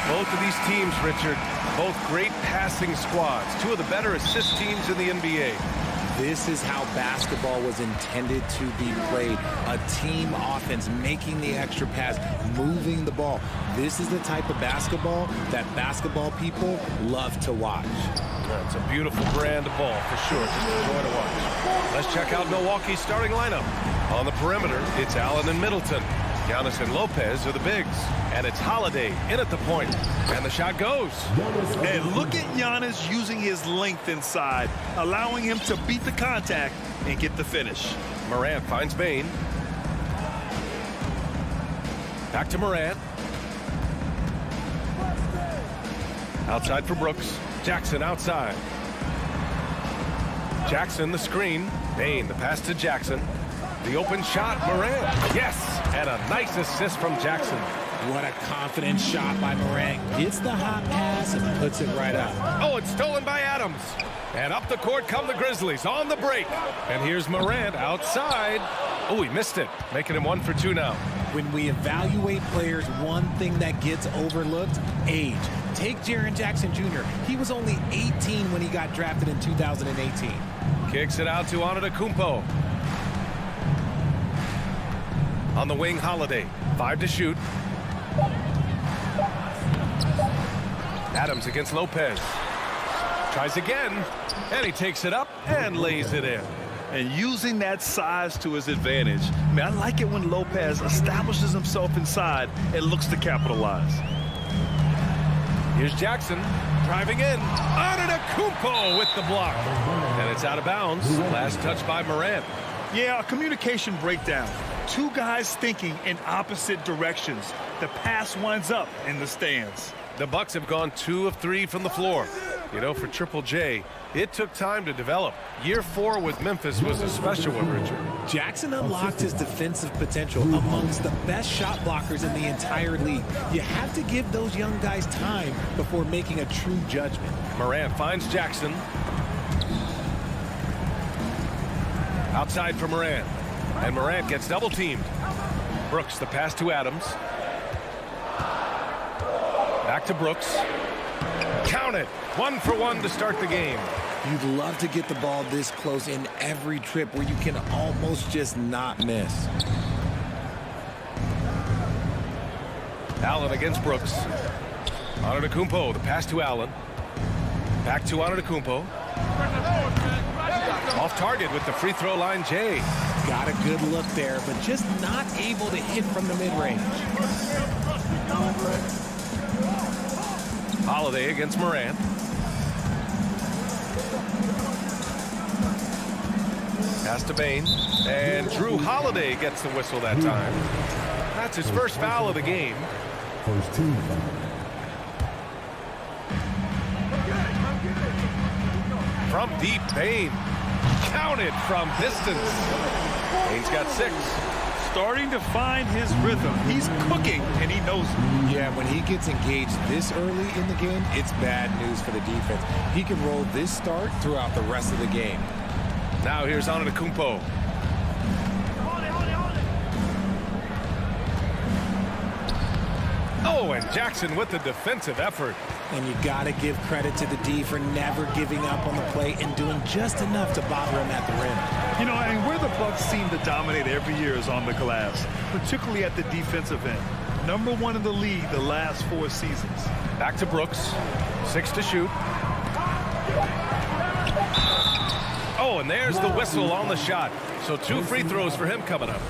Both of these teams, Richard, both great passing squads. Two of the better assist teams in the NBA. This is how basketball was intended to be played. A team offense, making the extra pass, moving the ball. This is the type of basketball that basketball people love to watch. It's a beautiful brand of ball, for sure. Just a joy to watch. Let's check out Milwaukee's starting lineup. On the perimeter, it's Allen and Middleton. Giannis and Lopez are the bigs. And it's Holiday in at the point. And the shot goes. And look at Giannis using his length inside, allowing him to beat the contact and get the finish. Morant finds Bane. Back to Morant. Outside for Brooks. Jackson outside. Jackson the screen. Bane the pass to Jackson. The open shot, Morant. Yes! And a nice assist from Jackson. What a confident shot by Morant. Gets the hot pass and puts it right out. Oh, it's stolen by Adams. And up the court come the Grizzlies on the break. And here's Morant outside. Oh, he missed it. Making him 1 for 2 now. When we evaluate players, one thing that gets overlooked, age. Take Jaren Jackson Jr. He was only 18 when he got drafted in 2018. Kicks it out to Antetokounmpo. On the wing, Holiday. 5 to shoot. Adams against Lopez. Tries again. And he takes it up and lays it in. And using that size to his advantage. I mean, I like it when Lopez establishes himself inside and looks to capitalize. Here's Jackson driving in. Antetokounmpo with the block. And it's out of bounds. Last touch by Morant. Yeah, a communication breakdown. Two guys thinking in opposite directions. The pass winds up in the stands. The Bucks have gone 2 of 3 from the floor. You know, for Triple J, it took time to develop. Year 4 with Memphis was a special one, Richard. Jackson unlocked his defensive potential amongst the best shot blockers in the entire league. You have to give those young guys time before making a true judgment. Morant finds Jackson. Outside for Morant. And Morant gets double teamed. Brooks, the pass to Adams. Back to Brooks. Count it. 1 for 1 to start the game. You'd love to get the ball this close in every trip where you can almost just not miss. Allen against Brooks. Antetokounmpo, the pass to Allen. Back to Antetokounmpo. Off target with the free throw line, Jay. Got a good look there, but just not able to hit from the mid-range. Holiday against Morant. Pass to Bain. And Drew Holiday gets the whistle that time. That's his first foul of the game. First team foul. From deep, Bain. Counted from distance. Bain's got 6. Starting to find his rhythm. He's cooking, and he knows it. Yeah, when he gets engaged this early in the game, it's bad news for the defense. He can roll this start throughout the rest of the game. Now here's Antetokounmpo. Oh, and Jackson with the defensive effort. And you got to give credit to the D for never giving up on the play and doing just enough to bother him at the rim. You know, and where the Bucks seem to dominate every year is on the glass, particularly at the defensive end. #1 in the league the last 4 seasons. Back to Brooks. 6 to shoot. Oh, and there's the whistle on the shot. So 2 free throws for him coming up.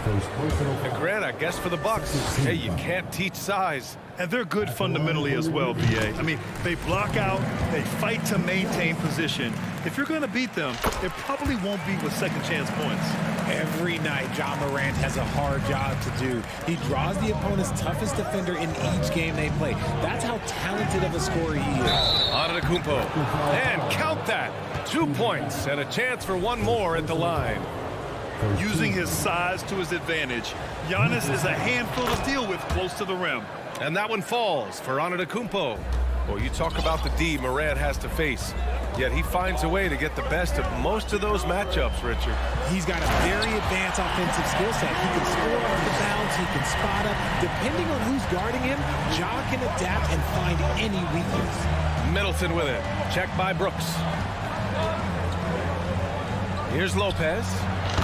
And Grant, I guess for the Bucks, hey, you can't teach size. And they're good fundamentally as well, B.A. I mean, they block out, they fight to maintain position. If you're going to beat them, it probably won't be with second chance points. Every night, John Morant has a hard job to do. He draws the opponent's toughest defender in each game they play. That's how talented of a scorer he is. Antetokounmpo. And count that. 2 points and a chance for one more at the line. Using his size to his advantage, Giannis is a handful to deal with close to the rim. And that one falls for Antetokounmpo. Well, you talk about the D Morant has to face. Yet he finds a way to get the best of most of those matchups, Richard. He's got a very advanced offensive skill set. He can score off the bounce. He can spot up. Depending on who's guarding him, Ja can adapt and find any weakness. Middleton with it. Checked by Brooks. Here's Lopez.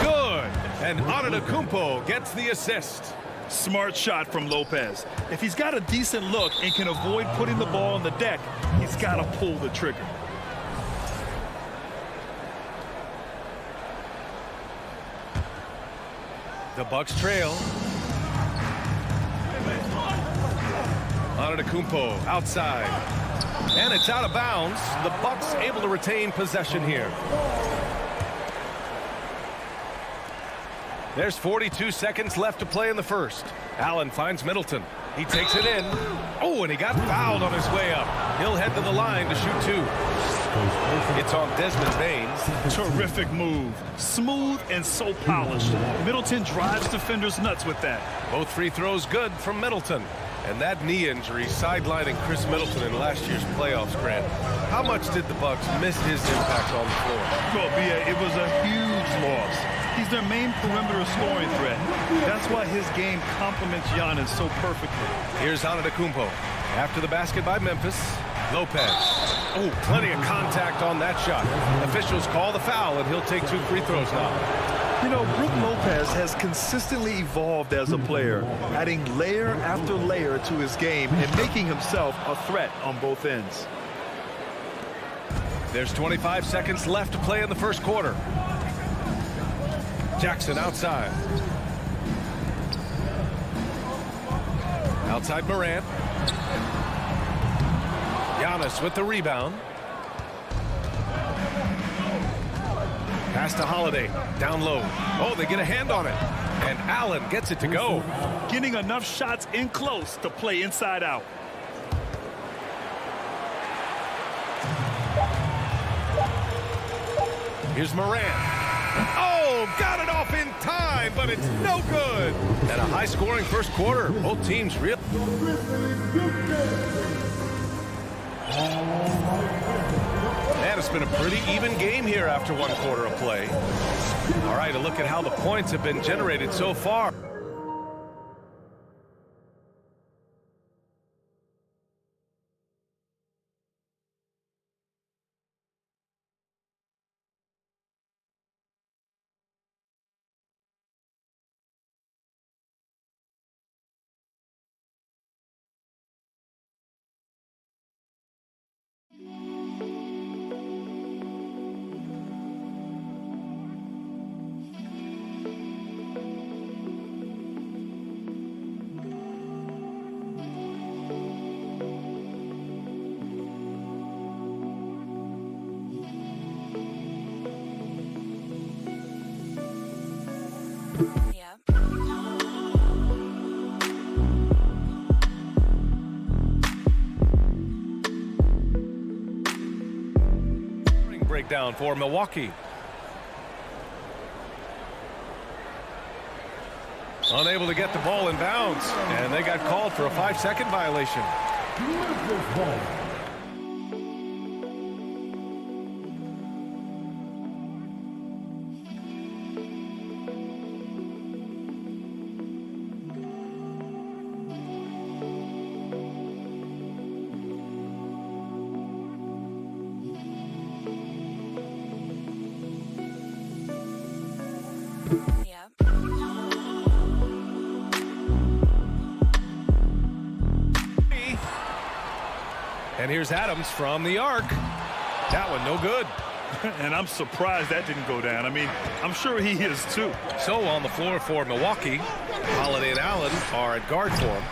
Good. And Antetokounmpo gets the assist. Smart shot from Lopez. If he's got a decent look and can avoid putting the ball on the deck, he's got to pull the trigger. The Bucks trail. Antetokounmpo outside. And it's out of bounds. The Bucks able to retain possession here. There's 42 seconds left to play in the first. Allen finds Middleton. He takes it in. Oh, and he got fouled on his way up. He'll head to the line to shoot 2. It's on Desmond Bain. Terrific move. Smooth and so polished. Middleton drives defenders nuts with that. Both free throws good from Middleton. And that knee injury sidelining Chris Middleton in last year's playoffs, Grant. How much did the Bucks miss his impact on the floor? Well, B.A., it was a huge loss. He's their main perimeter scoring threat. That's why his game complements Giannis so perfectly. Here's Antetokounmpo. After the basket by Memphis, Lopez. Oh, plenty of contact on that shot. Officials call the foul, and he'll take 2 free throws now. You know, Brook Lopez has consistently evolved as a player, adding layer after layer to his game and making himself a threat on both ends. There's 25 seconds left to play in the first quarter. Jackson outside. Outside Morant. Giannis with the rebound. Pass to Holiday. Down low. Oh, they get a hand on it. And Allen gets it to go. Getting enough shots in close to play inside out. Here's Morant. Oh, got it off in time, but it's no good. And a high-scoring first quarter. Both teams real. Man, it's been a pretty even game here after 1 quarter of play. All right, a look at how the points have been generated so far. takedown for Milwaukee. Unable to get the ball in bounds, and they got called for a 5-second violation. And here's Adams from the arc. That one no good. And I'm surprised that didn't go down. I mean, I'm sure he is too. So on the floor for Milwaukee, Holiday and Allen are at guard for him.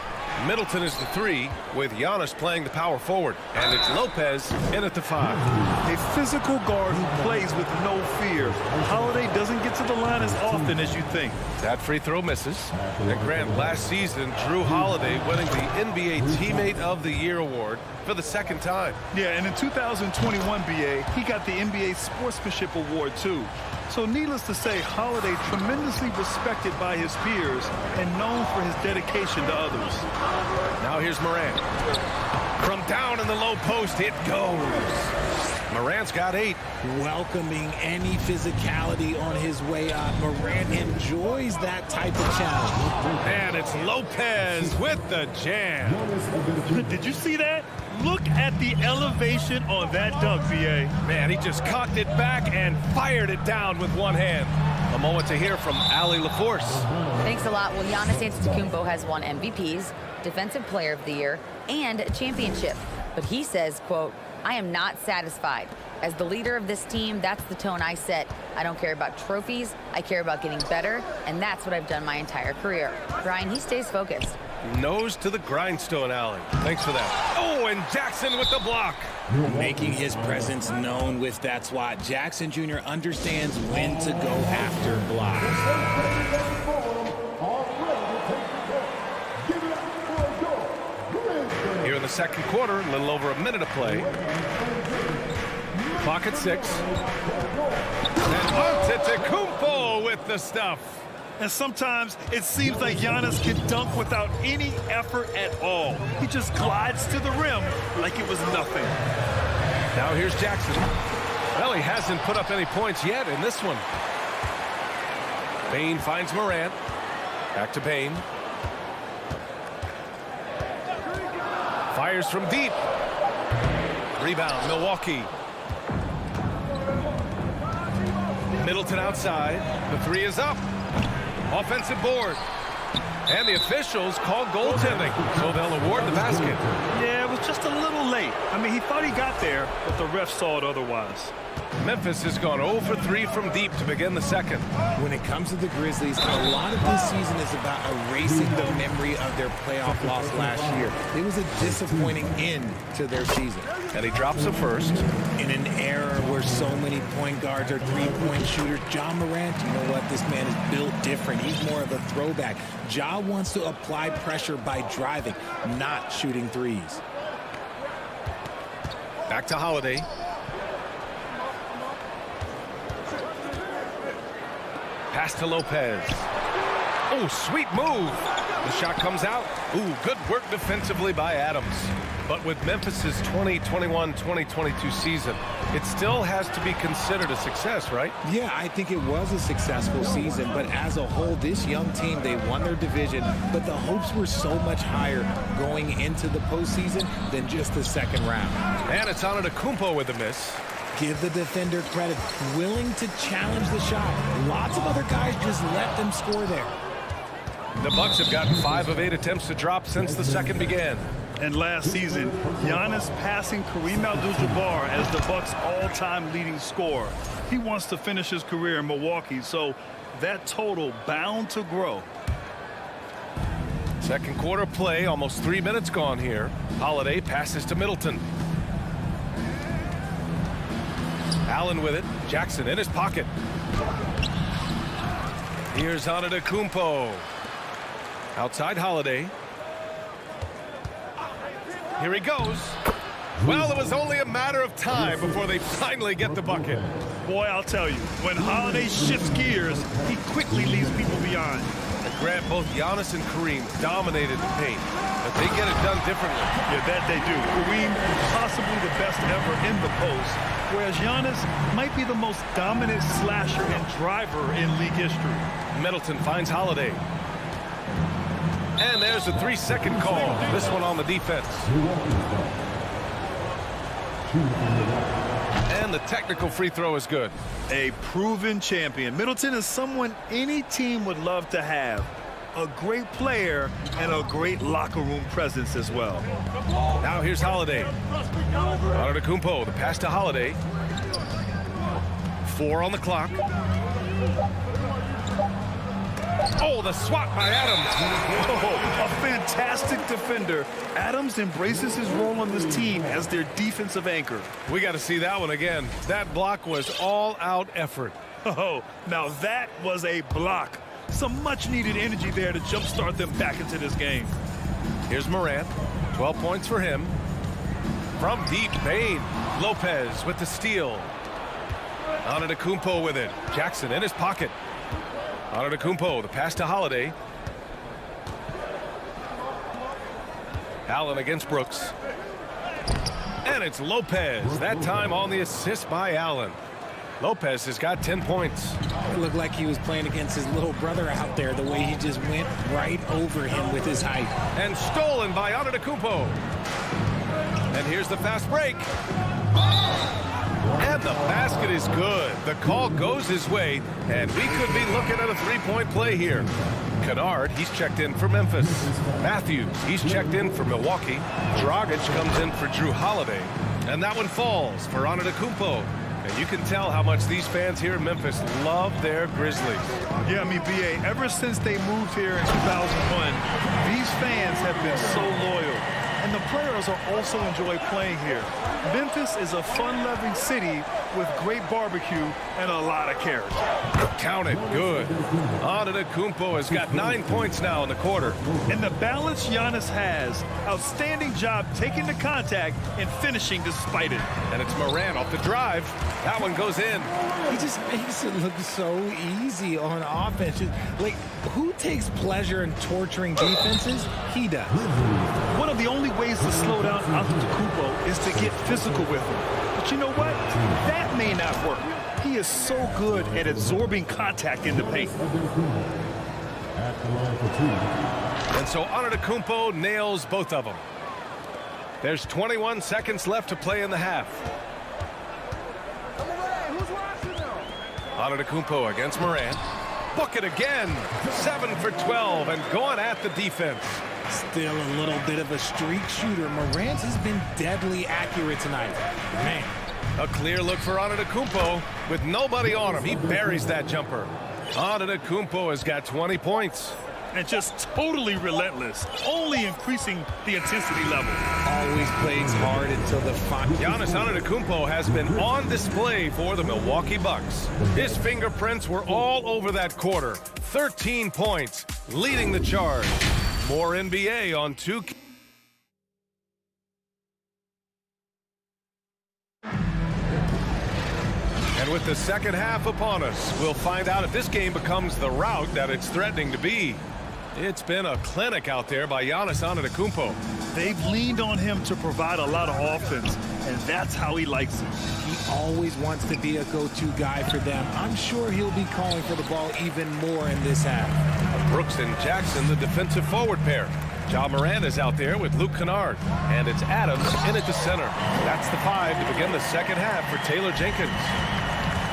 Middleton is the 3, with Giannis playing the power forward. And it's Lopez in at the 5. A physical guard who plays with no fear. Holiday doesn't get to the line as often as you think. That free throw misses. And Grant, last season, Drew Holiday winning the NBA Teammate of the Year award for the 2nd time. Yeah, and in 2021, BA, he got the NBA Sportsmanship Award too. So needless to say, Holiday tremendously respected by his peers and known for his dedication to others. Now here's Morant. From down in the low post, it goes. Morant's got 8. Welcoming any physicality on his way up. Morant enjoys that type of challenge. And it's Lopez with the jam. Did you see that? Look at the elevation on that dunk, BA. Man, he just cocked it back and fired it down with one hand. A moment to hear from Allie LaForce. Thanks a lot. Well, Giannis Antetokounmpo has won MVPs, Defensive Player of the Year, and a championship. But he says, quote, I am not satisfied. As the leader of this team, that's the tone I set. I don't care about trophies. I care about getting better, and that's what I've done my entire career. Brian, he stays focused. Nose to the grindstone, Allie. Thanks for that. Oh, and Jackson with the block. Making his presence known with that swat. Jackson Jr. understands when to go after blocks. Here in the second quarter, a little over a minute of play. Clock at 6. And Antetokounmpo with the stuff. And sometimes it seems like Giannis can dunk without any effort at all. He just glides to the rim like it was nothing. Now here's Jackson. Well, he hasn't put up any points yet in this one. Bane finds Morant. Back to Bane. Fires from deep. Rebound, Milwaukee. Middleton outside. The 3 is up. Offensive board. And the officials call goaltending, so they'll award the basket. Yeah, it was just a little late. I mean, he thought he got there, but the ref saw it otherwise. Memphis has gone 0 for 3 from deep to begin the second. When it comes to the Grizzlies, a lot of this season is about erasing the memory of their playoff loss last year. It was a disappointing end to their season. And he drops the first. In an era where so many point guards are three-point shooters, Ja Morant, you know what? This man is built different. He's more of a throwback. Ja wants to apply pressure by driving, not shooting threes. Back to Holiday. Pass to Lopez. Oh, sweet move. The shot comes out. Ooh, good work defensively by Adams. But with Memphis's 2021-2022 season, it still has to be considered a success, right? Yeah, I think it was a successful season, but as a whole, this young team, they won their division, but the hopes were so much higher going into the postseason than just the second round. And it's Antetokounmpo with a miss. Give the defender credit, willing to challenge the shot. Lots of other guys just let them score there. The Bucks have gotten 5 of 8 attempts to drop since the second began. And last season, Giannis passing Kareem Abdul-Jabbar as the Bucks' all-time leading scorer. He wants to finish his career in Milwaukee, so that total bound to grow. Second quarter play, almost 3 minutes gone here. Holiday passes to Middleton. Allen with it. Jackson in his pocket. Here's Antetokounmpo. Outside Holiday. Here he goes. Well, it was only a matter of time before they finally get the bucket. Boy, I'll tell you, when Holiday shifts gears, he quickly leaves people beyond. And Grant, both Giannis and Kareem dominated the paint, but they get it done differently. Yeah, that they do. Kareem, possibly the best ever in the post, whereas Giannis might be the most dominant slasher and driver in league history. Middleton finds Holiday. And there's a 3-second call. This one on the defense. And the technical free throw is good. A proven champion. Middleton is someone any team would love to have. A great player and a great locker room presence as well. Now here's Holiday. Antetokounmpo, the pass to Holiday. 4 on the clock. Oh, the swat by Adams. Oh, a fantastic defender. Adams embraces his role on this team as their defensive anchor. We got to see that one again. That block was all-out effort. Oh, now that was a block. Some much-needed energy there to jumpstart them back into this game. Here's Morant. 12 points for him. From deep, Bane. Lopez with the steal. Antetokounmpo with it. Jackson in his pocket. Antetokounmpo, the pass to Holiday. Allen against Brooks. And it's Lopez. That time on the assist by Allen. Lopez has got 10 points. It looked like he was playing against his little brother out there, the way he just went right over him with his height. And stolen by Antetokounmpo. And here's the fast break. And the basket is good. The call goes his way, and we could be looking at a three-point play here. Kennard, he's checked in for Memphis. Matthews, he's checked in for Milwaukee. Dragic comes in for Drew Holiday. And that one falls for Antetokounmpo. And you can tell how much these fans here in Memphis love their Grizzlies. Yeah, I mean, B.A., ever since they moved here in 2001, these fans have been so loyal. And the players are also enjoy playing here. Memphis is a fun-loving city with great barbecue and a lot of character. Count it, good. Antetokounmpo has got 9 points now in the quarter. And the balance Giannis has, outstanding job taking the contact and finishing despite it. And it's Morant off the drive. That one goes in. He just makes it look so easy on offense. Like, who takes pleasure in torturing defenses? He does. One of the only ways to slow down Antetokounmpo is to get physical with him. But you know what? That may not work. He is so good at absorbing contact in the paint. And so Antetokounmpo nails both of them. There's 21 seconds left to play in the half. Antetokounmpo against Morant. Book it again. 7 for 12 and going at the defense. Still a little bit of a streak shooter. Morant has been deadly accurate tonight. Man. A clear look for Antetokounmpo with nobody on him. He buries that jumper. Antetokounmpo has got 20 points. And just totally relentless, only increasing the intensity level. Always plays hard until the final. Giannis Antetokounmpo has been on display for the Milwaukee Bucks. His fingerprints were all over that quarter. 13 points, leading the charge. More NBA on 2K. And with the second half upon us, we'll find out if this game becomes the rout that it's threatening to be. It's been a clinic out there by Giannis Antetokounmpo. They've leaned on him to provide a lot of offense, and that's how he likes it. He always wants to be a go-to guy for them. I'm sure he'll be calling for the ball even more in this half. Brooks and Jackson, the defensive forward pair. Ja Morant is out there with Luke Kennard. And it's Adams in at the center. That's the 5 to begin the second half for Taylor Jenkins.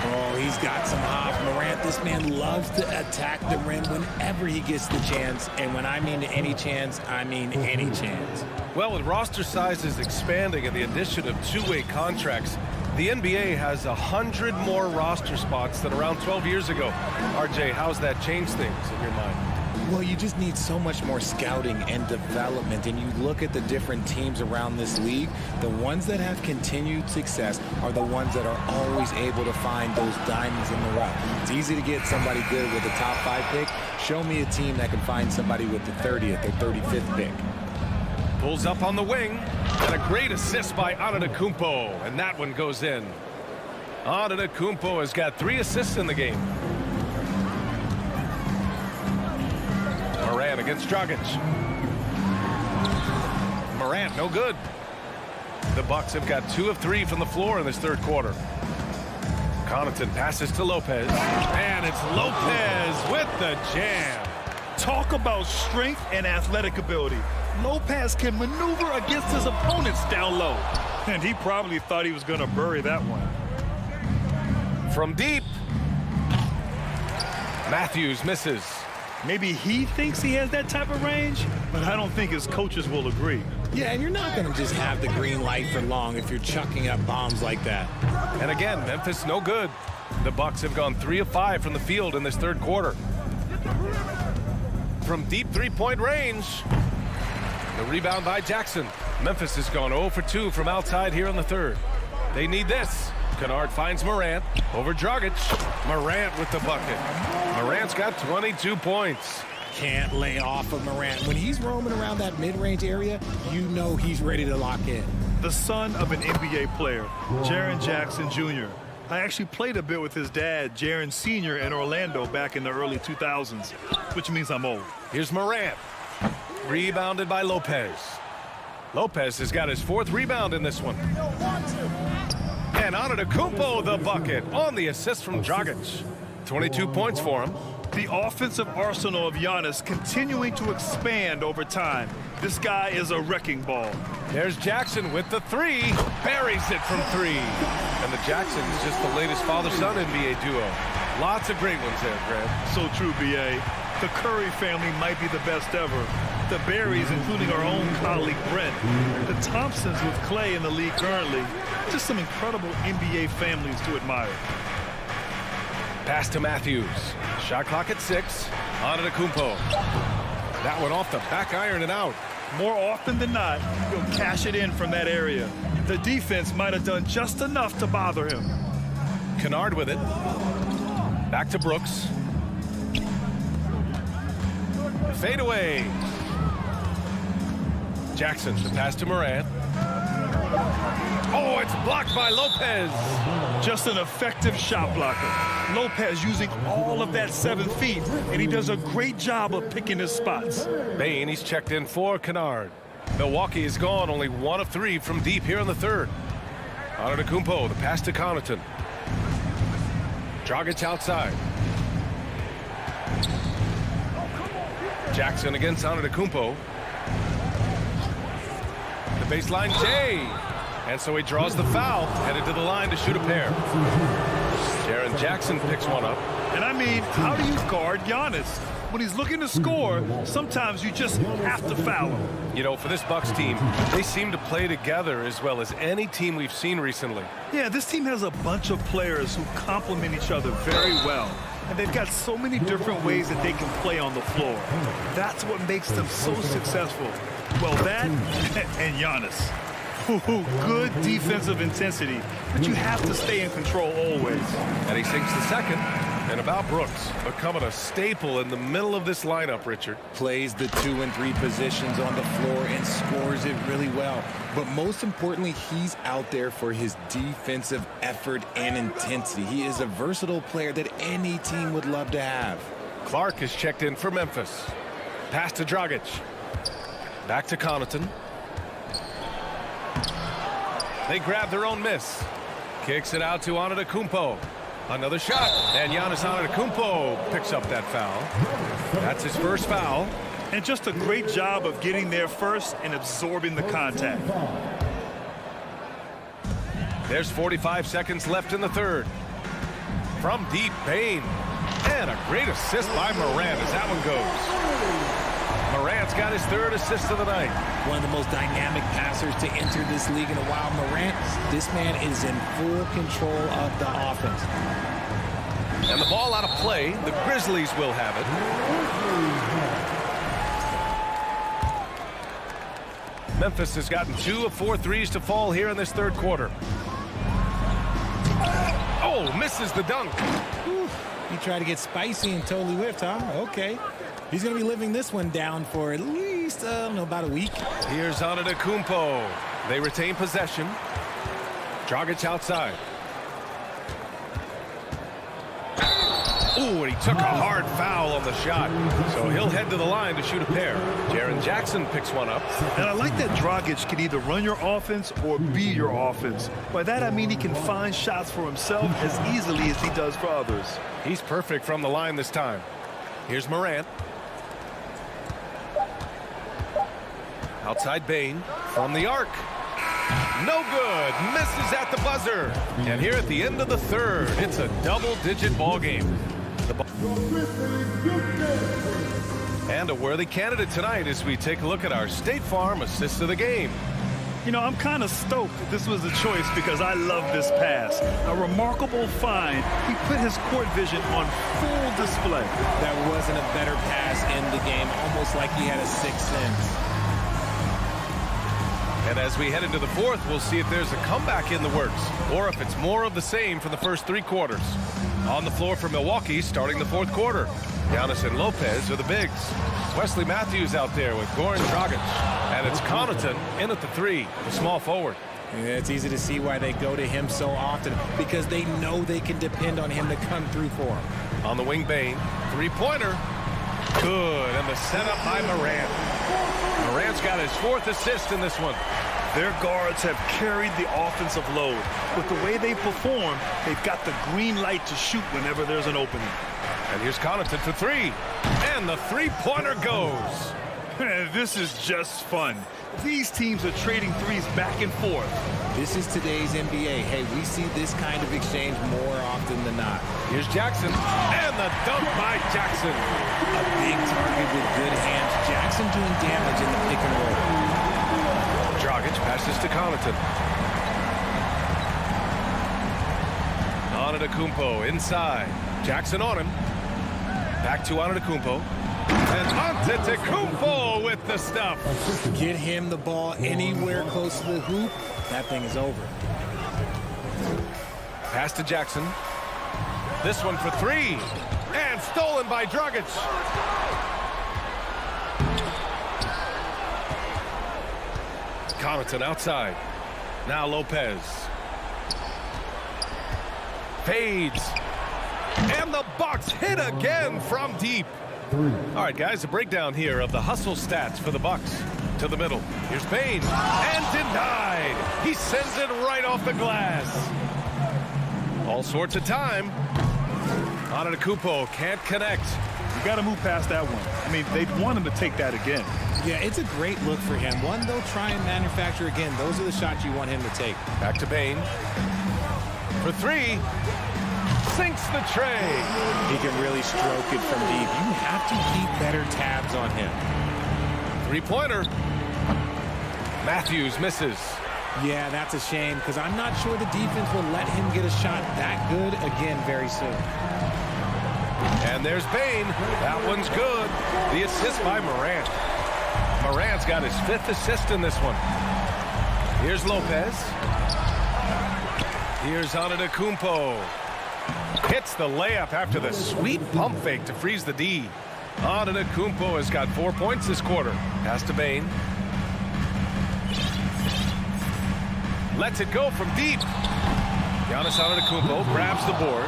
Oh, he's got some hop. Morant, this man loves to attack the rim whenever he gets the chance. And when I mean any chance, I mean any chance. Well, with roster sizes expanding and the addition of two-way contracts, the NBA has 100 more roster spots than around 12 years ago. RJ, how's that changed things in your mind? Well, you just need so much more scouting and development. And you look at the different teams around this league, the ones that have continued success are the ones that are always able to find those diamonds in the rough. It's easy to get somebody good with a top 5 pick. Show me a team that can find somebody with the 30th or 35th pick. Pulls up on the wing. And a great assist by Antetokounmpo, and that one goes in. Antetokounmpo has got 3 assists in the game. Morant against Dragic. Morant, no good. The Bucks have got 2 of 3 from the floor in this third quarter. Connaughton passes to Lopez, and it's Lopez with the jam. Talk about strength and athletic ability. Lopez can maneuver against his opponents down low. And he probably thought he was going to bury that one. From deep. Matthews misses. Maybe he thinks he has that type of range, but I don't think his coaches will agree. Yeah, and you're not going to just have the green light for long if you're chucking up bombs like that. And again, Memphis no good. The Bucks have gone 3 of 5 from the field in this third quarter. From deep three-point range. The rebound by Jackson. Memphis has gone 0 for 2 from outside here in the third. They need this. Kennard finds Morant over Dragic. Morant with the bucket. Morant's got 22 points. Can't lay off of Morant. When he's roaming around that mid-range area, you know he's ready to lock in. The son of an NBA player, Jaren Jackson Jr. I actually played a bit with his dad, Jaren Sr. in Orlando back in the early 2000s, which means I'm old. Here's Morant. Rebounded by Lopez. Lopez has got his 4th rebound in this one. And Antetokounmpo the bucket on the assist from Dragic. 22 points for him. The offensive arsenal of Giannis continuing to expand over time. This guy is a wrecking ball. There's Jackson with the 3. Buries it from 3. And the Jackson is just the latest father-son NBA duo. Lots of great ones there, Grant. So true, B.A. The Curry family might be the best ever. The Berries, including our own colleague Brent. The Thompsons with Clay in the league currently. Just some incredible NBA families to admire. Pass to Matthews. Shot clock at 6. Antetokounmpo. That one off the back iron and out. More often than not, he'll cash it in from that area. The defense might have done just enough to bother him. Kennard with it. Back to Brooks. Fade away. Jackson, the pass to Morant. Oh, it's blocked by Lopez. Just an effective shot blocker. Lopez using all of that 7 feet, and he does a great job of picking his spots. Bane, he's checked in for Kennard. Milwaukee is gone only 1 of 3 from deep here in the third. Antetokounmpo, the pass to Connaughton. Dragic outside. Jackson against Antetokounmpo. The baseline J. And so he draws the foul, headed to the line to shoot a pair. Jaren Jackson picks one up. And I mean, how do you guard Giannis? When he's looking to score, sometimes you just have to foul him. You know, for this Bucks team, they seem to play together as well as any team we've seen recently. Yeah, this team has a bunch of players who complement each other very well. And they've got so many different ways that they can play on the floor. That's what makes them so successful. Well, that and Giannis. Good defensive intensity, but you have to stay in control always. And he sinks the second. And about Brooks, becoming a staple in the middle of this lineup, Richard. Plays the 2 and 3 positions on the floor and scores it really well. But most importantly, he's out there for his defensive effort and intensity. He is a versatile player that any team would love to have. Clark is checked in for Memphis. Pass to Dragic. Back to Connaughton. They grab their own miss. Kicks it out to Antetokounmpo. Another shot, and Giannis Antetokounmpo picks up that foul. That's his first foul. And just a great job of getting there first and absorbing the contact. There's 45 seconds left in the third. From deep, Bane. And a great assist by Morant as that one goes. Morant's got his 3rd assist of the night. One of the most dynamic passers to enter this league in a while. Morant, this man is in full control of the offense. And the ball out of play. The Grizzlies will have it. Memphis has gotten 2 of 4 threes to fall here in this third quarter. Oh, misses the dunk. Whew. He tried to get spicy and totally whiffed, huh? Okay. He's going to be living this one down for at least, I don't know, about a week. Here's Antetokounmpo. They retain possession. Dragic outside. Ooh, and he took a hard foul on the shot. So he'll head to the line to shoot a pair. Jaren Jackson picks one up. And I like that Dragic can either run your offense or be your offense. By that, I mean he can find shots for himself as easily as he does for others. He's perfect from the line this time. Here's Morant. Outside Bane from the arc. No good. Misses at the buzzer. And here at the end of the third, it's a double-digit ball game. And a worthy candidate tonight as we take a look at our State Farm assist of the game. You know, I'm kind of stoked that this was a choice because I love this pass. A remarkable find. He put his court vision on full display. That wasn't a better pass in the game, almost like he had a sixth sense. And as we head into the fourth, we'll see if there's a comeback in the works or if it's more of the same for the first three quarters. On the floor for Milwaukee starting the fourth quarter. Giannis and Lopez are the bigs. Wesley Matthews out there with Goran Dragic. And it's Connaughton in at the three, the small forward. Yeah, it's easy to see why they go to him so often, because they know they can depend on him to come through for them. On the wing, Bane. Three-pointer. Good. And the setup by Morant. Morant's got his fourth assist in this one. Their guards have carried the offensive load. With the way they perform, they've got the green light to shoot whenever there's an opening. And here's Connaughton for three. And the three-pointer goes. This is just fun. These teams are trading threes back and forth. This is today's NBA. Hey, we see this kind of exchange more often than not. Here's Jackson. And the dunk by Jackson. A big target with good hands. Jackson doing damage in the pick and roll. Dragic passes to Connaughton. Antetokounmpo inside. Jackson on him. Back to Antetokounmpo. And Antetokounmpo with the stuff. Get him the ball anywhere close to the hoop. That thing is over. Pass to Jackson. This one for three. And stolen by Dragic. Connaughton outside. Now Lopez. Fades. And the Bucks hit again from deep. All right, guys, a breakdown here of the hustle stats for the Bucks. To the middle. Here's Bane. And denied. He sends it right off the glass. All sorts of time. Antetokounmpo can't connect. You got to move past that one. I mean, they'd want him to take that again. Yeah, it's a great look for him. One they'll try and manufacture again. Those are the shots you want him to take. Back to Bane. For three. Sinks the tray. He can really stroke it from deep. You have to keep better tabs on him. Three-pointer. Matthews misses. Yeah, that's a shame because I'm not sure the defense will let him get a shot that good again very soon. And there's Bane. That one's good. The assist by Morant. Morant's got his fifth assist in this one. Here's Lopez. Here's Antetokounmpo. Hits the layup after the sweet pump fake to freeze the D. Antetokounmpo has got 4 points this quarter. Pass to Bane. Lets it go from deep. Giannis Antetokounmpo grabs the board.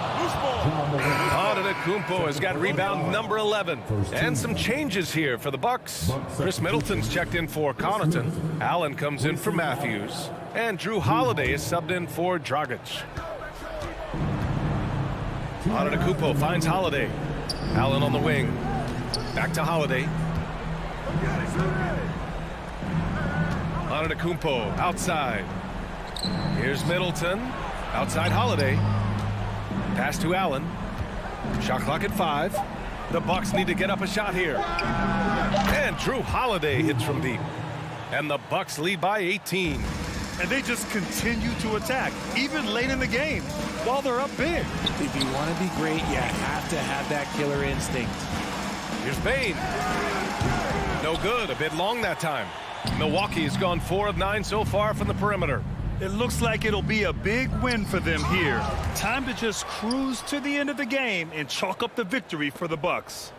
Antetokounmpo has got rebound number 11. And some changes here for the Bucks. Chris Middleton's checked in for Connaughton. Allen comes in for Matthews. And Drew Holiday is subbed in for Dragic. Antetokounmpo finds Holiday. Allen on the wing. Back to Holiday. Antetokounmpo outside. Here's Middleton. Outside Holiday. Pass to Allen. Shot clock at 5. The Bucks need to get up a shot here. And Drew Holiday hits from deep. And the Bucks lead by 18. And they just continue to attack, even late in the game, while they're up big. If you want to be great, you have to have that killer instinct. Here's Bane. No good. A bit long that time. Milwaukee has gone 4 of 9 so far from the perimeter. It looks like it'll be a big win for them here. Time to just cruise to the end of the game and chalk up the victory for the Bucks.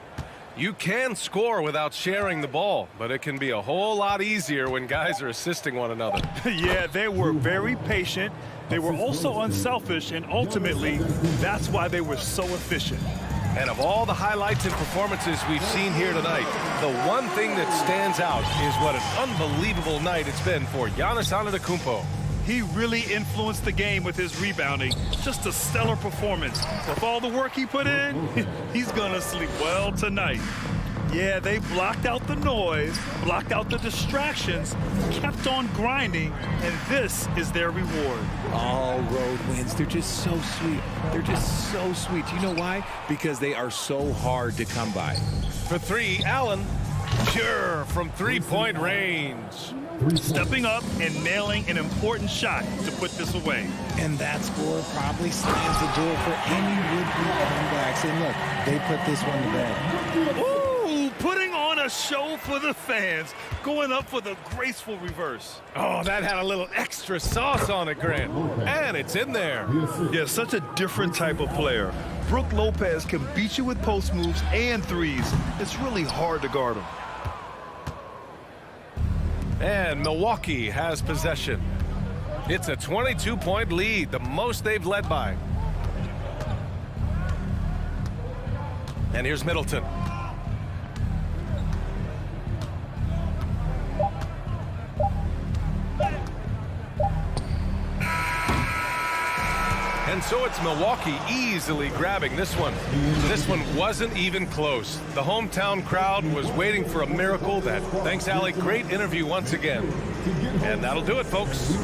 You can score without sharing the ball, but it can be a whole lot easier when guys are assisting one another. Yeah, they were very patient. They were also unselfish, and ultimately, that's why they were so efficient. And of all the highlights and performances we've seen here tonight, the one thing that stands out is what an unbelievable night it's been for Giannis Antetokounmpo. He really influenced the game with his rebounding. Just a stellar performance. With all the work he put in, he's gonna sleep well tonight. Yeah, they blocked out the noise, blocked out the distractions, kept on grinding, and this is their reward. All road wins. They're just so sweet. They're just so sweet. You know why? Because they are so hard to come by. For three, Allen, pure from three-point range. Stepping up and nailing an important shot to put this away. And that score probably slams the door for any would-be comebacks. And look, they put this one to bed. Ooh, putting on a show for the fans, going up for the graceful reverse. Oh, that had a little extra sauce on it, Grant. And it's in there. Yeah, such a different type of player. Brook Lopez can beat you with post moves and threes. It's really hard to guard him. And Milwaukee has possession. It's a 22-point lead, the most they've led by. And here's Middleton. And so it's Milwaukee easily grabbing this one. This one wasn't even close. The hometown crowd was waiting for a miracle that, thanks, Alec, great interview once again. And that'll do it, folks.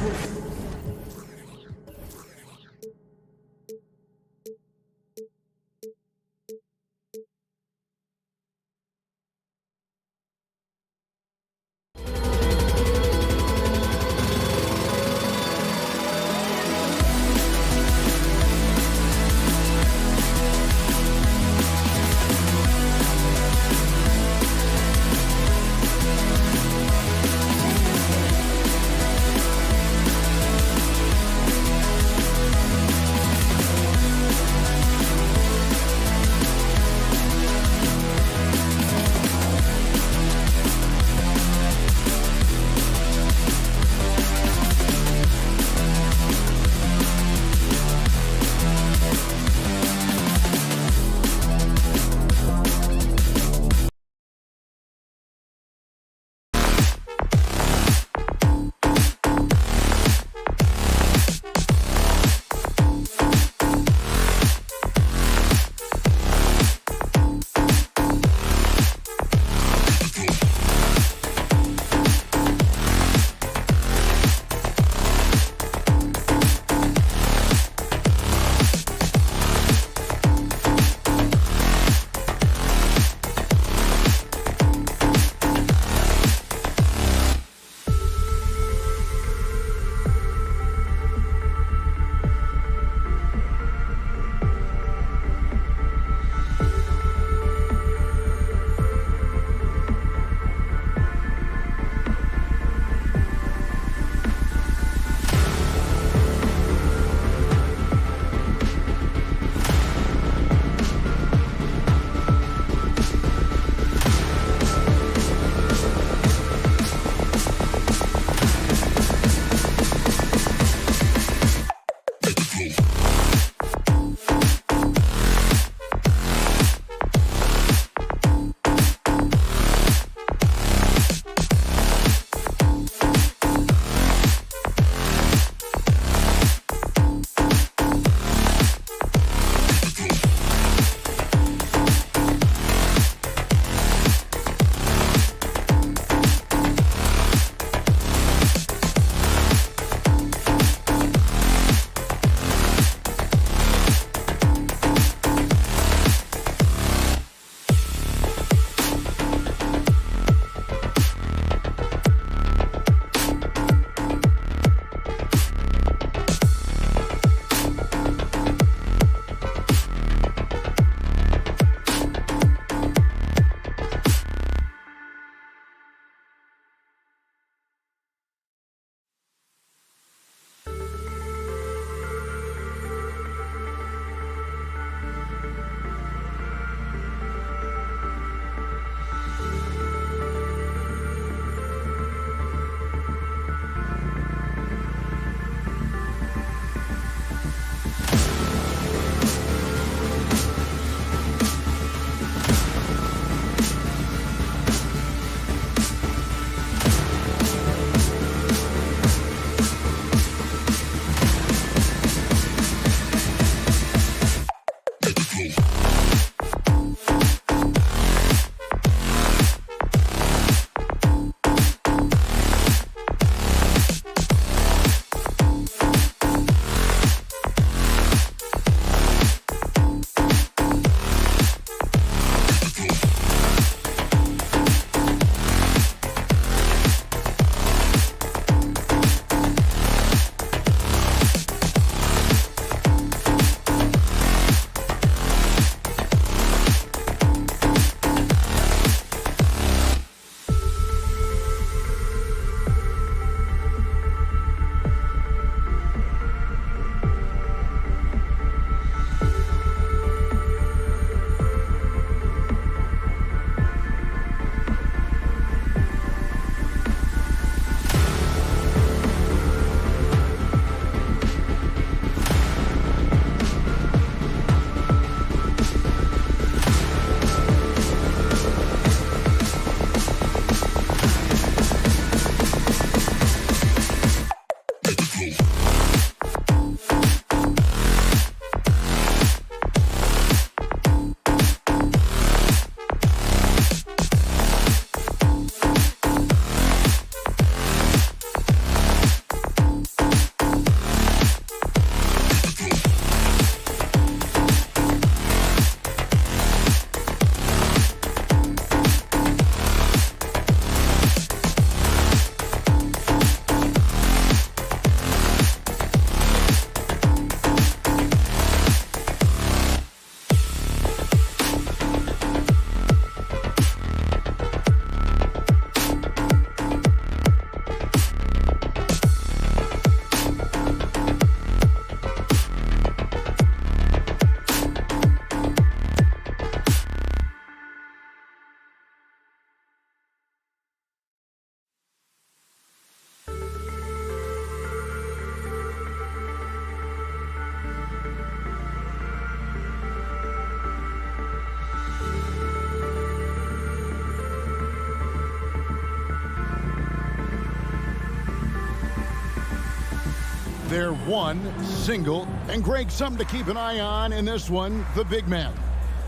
their one single. And Greg, something to keep an eye on in this one, the big man.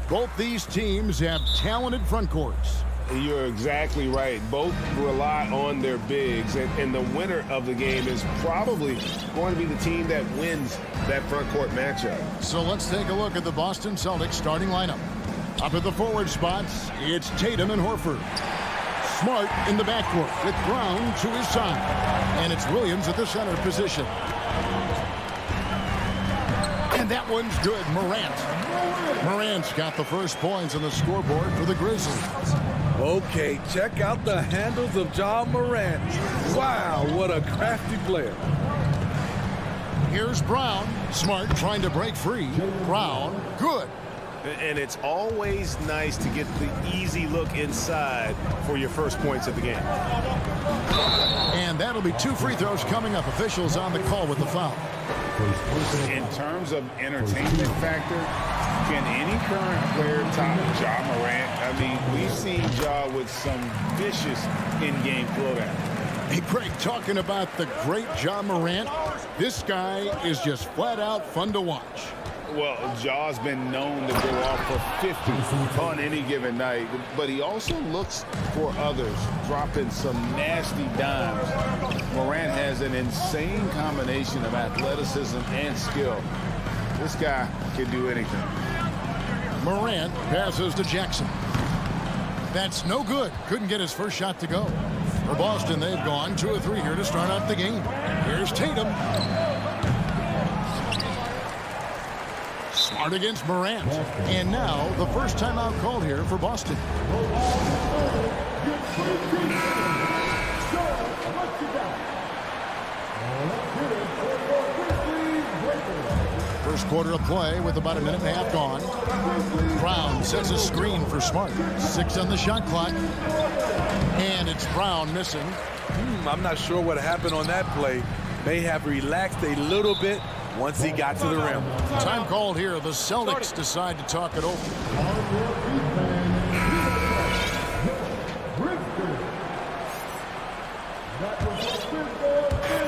Both these teams have talented front courts. You're exactly right. Both rely on their bigs, and the winner of the game is probably going to be the team that wins that front court matchup. So let's take a look at the Boston Celtics starting lineup. Up at the forward spots, it's Tatum and Horford. Smart in the backcourt with Brown to his side. And it's Williams at the center position. And that one's good. Morant's got the first points on the scoreboard for the Grizzlies. Okay, check out the handles of Ja Morant. Wow, what a crafty player. Here's Brown. Smart trying to break free. Brown, good. And it's always nice to get the easy look inside for your first points of the game. And that'll be 2 free throws coming up. Officials on the call with the foul. In terms of entertainment factor, can any current player top Ja Morant? I mean, we've seen Ja with some vicious in-game throwdown. Hey, Greg, talking about the great Ja Morant, this guy is just flat out fun to watch. Well, Ja's been known to go off for 50 on any given night, but he also looks for others, dropping some nasty dimes. Morant has an insane combination of athleticism and skill. This guy can do anything. Morant passes to Jackson. That's no good. Couldn't get his first shot to go. For Boston, they've gone 2 of 3 here to start out the game. Here's Tatum. Smart against Morant. And now the first timeout called here for Boston. First quarter of play with about a minute and a half gone. Brown sets a screen for Smart. 6 on the shot clock. And it's Brown missing. I'm not sure what happened on that play. May have relaxed a little bit once he got to the rim. Time called here. The Celtics decide to talk it over.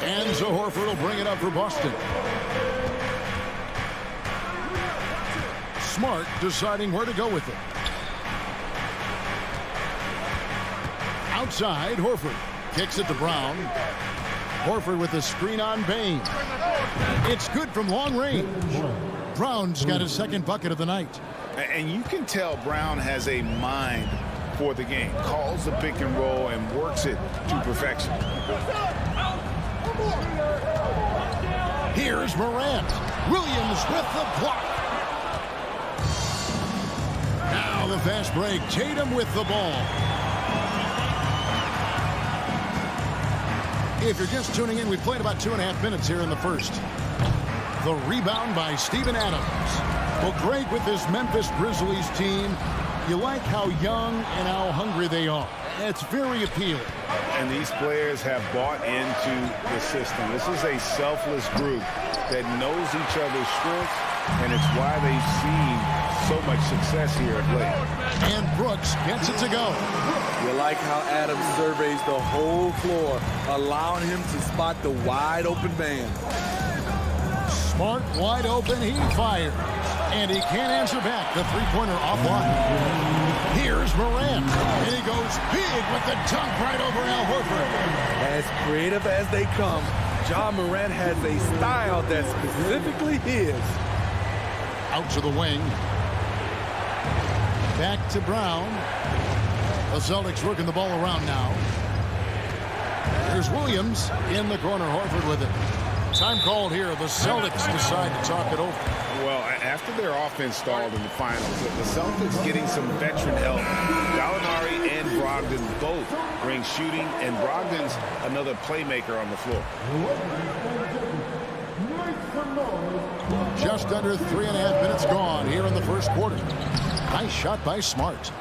And so Horford will bring it up for Boston. Smart deciding where to go with it. Outside, Horford kicks it to Brown. Horford with a screen on Bain. It's good from long range. Brown's got his second bucket of the night. And you can tell Brown has a mind for the game. Calls the pick and roll and works it to perfection. Here's Morant. Williams with the block. Now the fast break. Tatum with the ball. If you're just tuning in, we played about 2.5 minutes here in the first. The rebound by Steven Adams. Well, Greg, with this Memphis Grizzlies team, you like how young and how hungry they are. It's very appealing. And these players have bought into the system. This is a selfless group that knows each other's strengths, and it's why they've seen so much success here of late. And Brooks gets it to go. You like how Adams surveys the whole floor, allowing him to spot the wide open man. Smart, wide open, he fires. And he can't answer back. The three-pointer offline. Here's Morant. And he goes big with the dunk right over Al Horford. As creative as they come, Ja Morant has a style that's specifically his. Out to the wing. Back to Brown. The Celtics working the ball around now. There's Williams in the corner. Horford with it. Time called here. The Celtics decide to talk it over. Well, after their offense stalled in the finals, the Celtics getting some veteran help. Gallinari and Brogdon both bring shooting, and Brogdon's another playmaker on the floor. Just under 3.5 minutes gone here in the first quarter. Nice shot by Smart.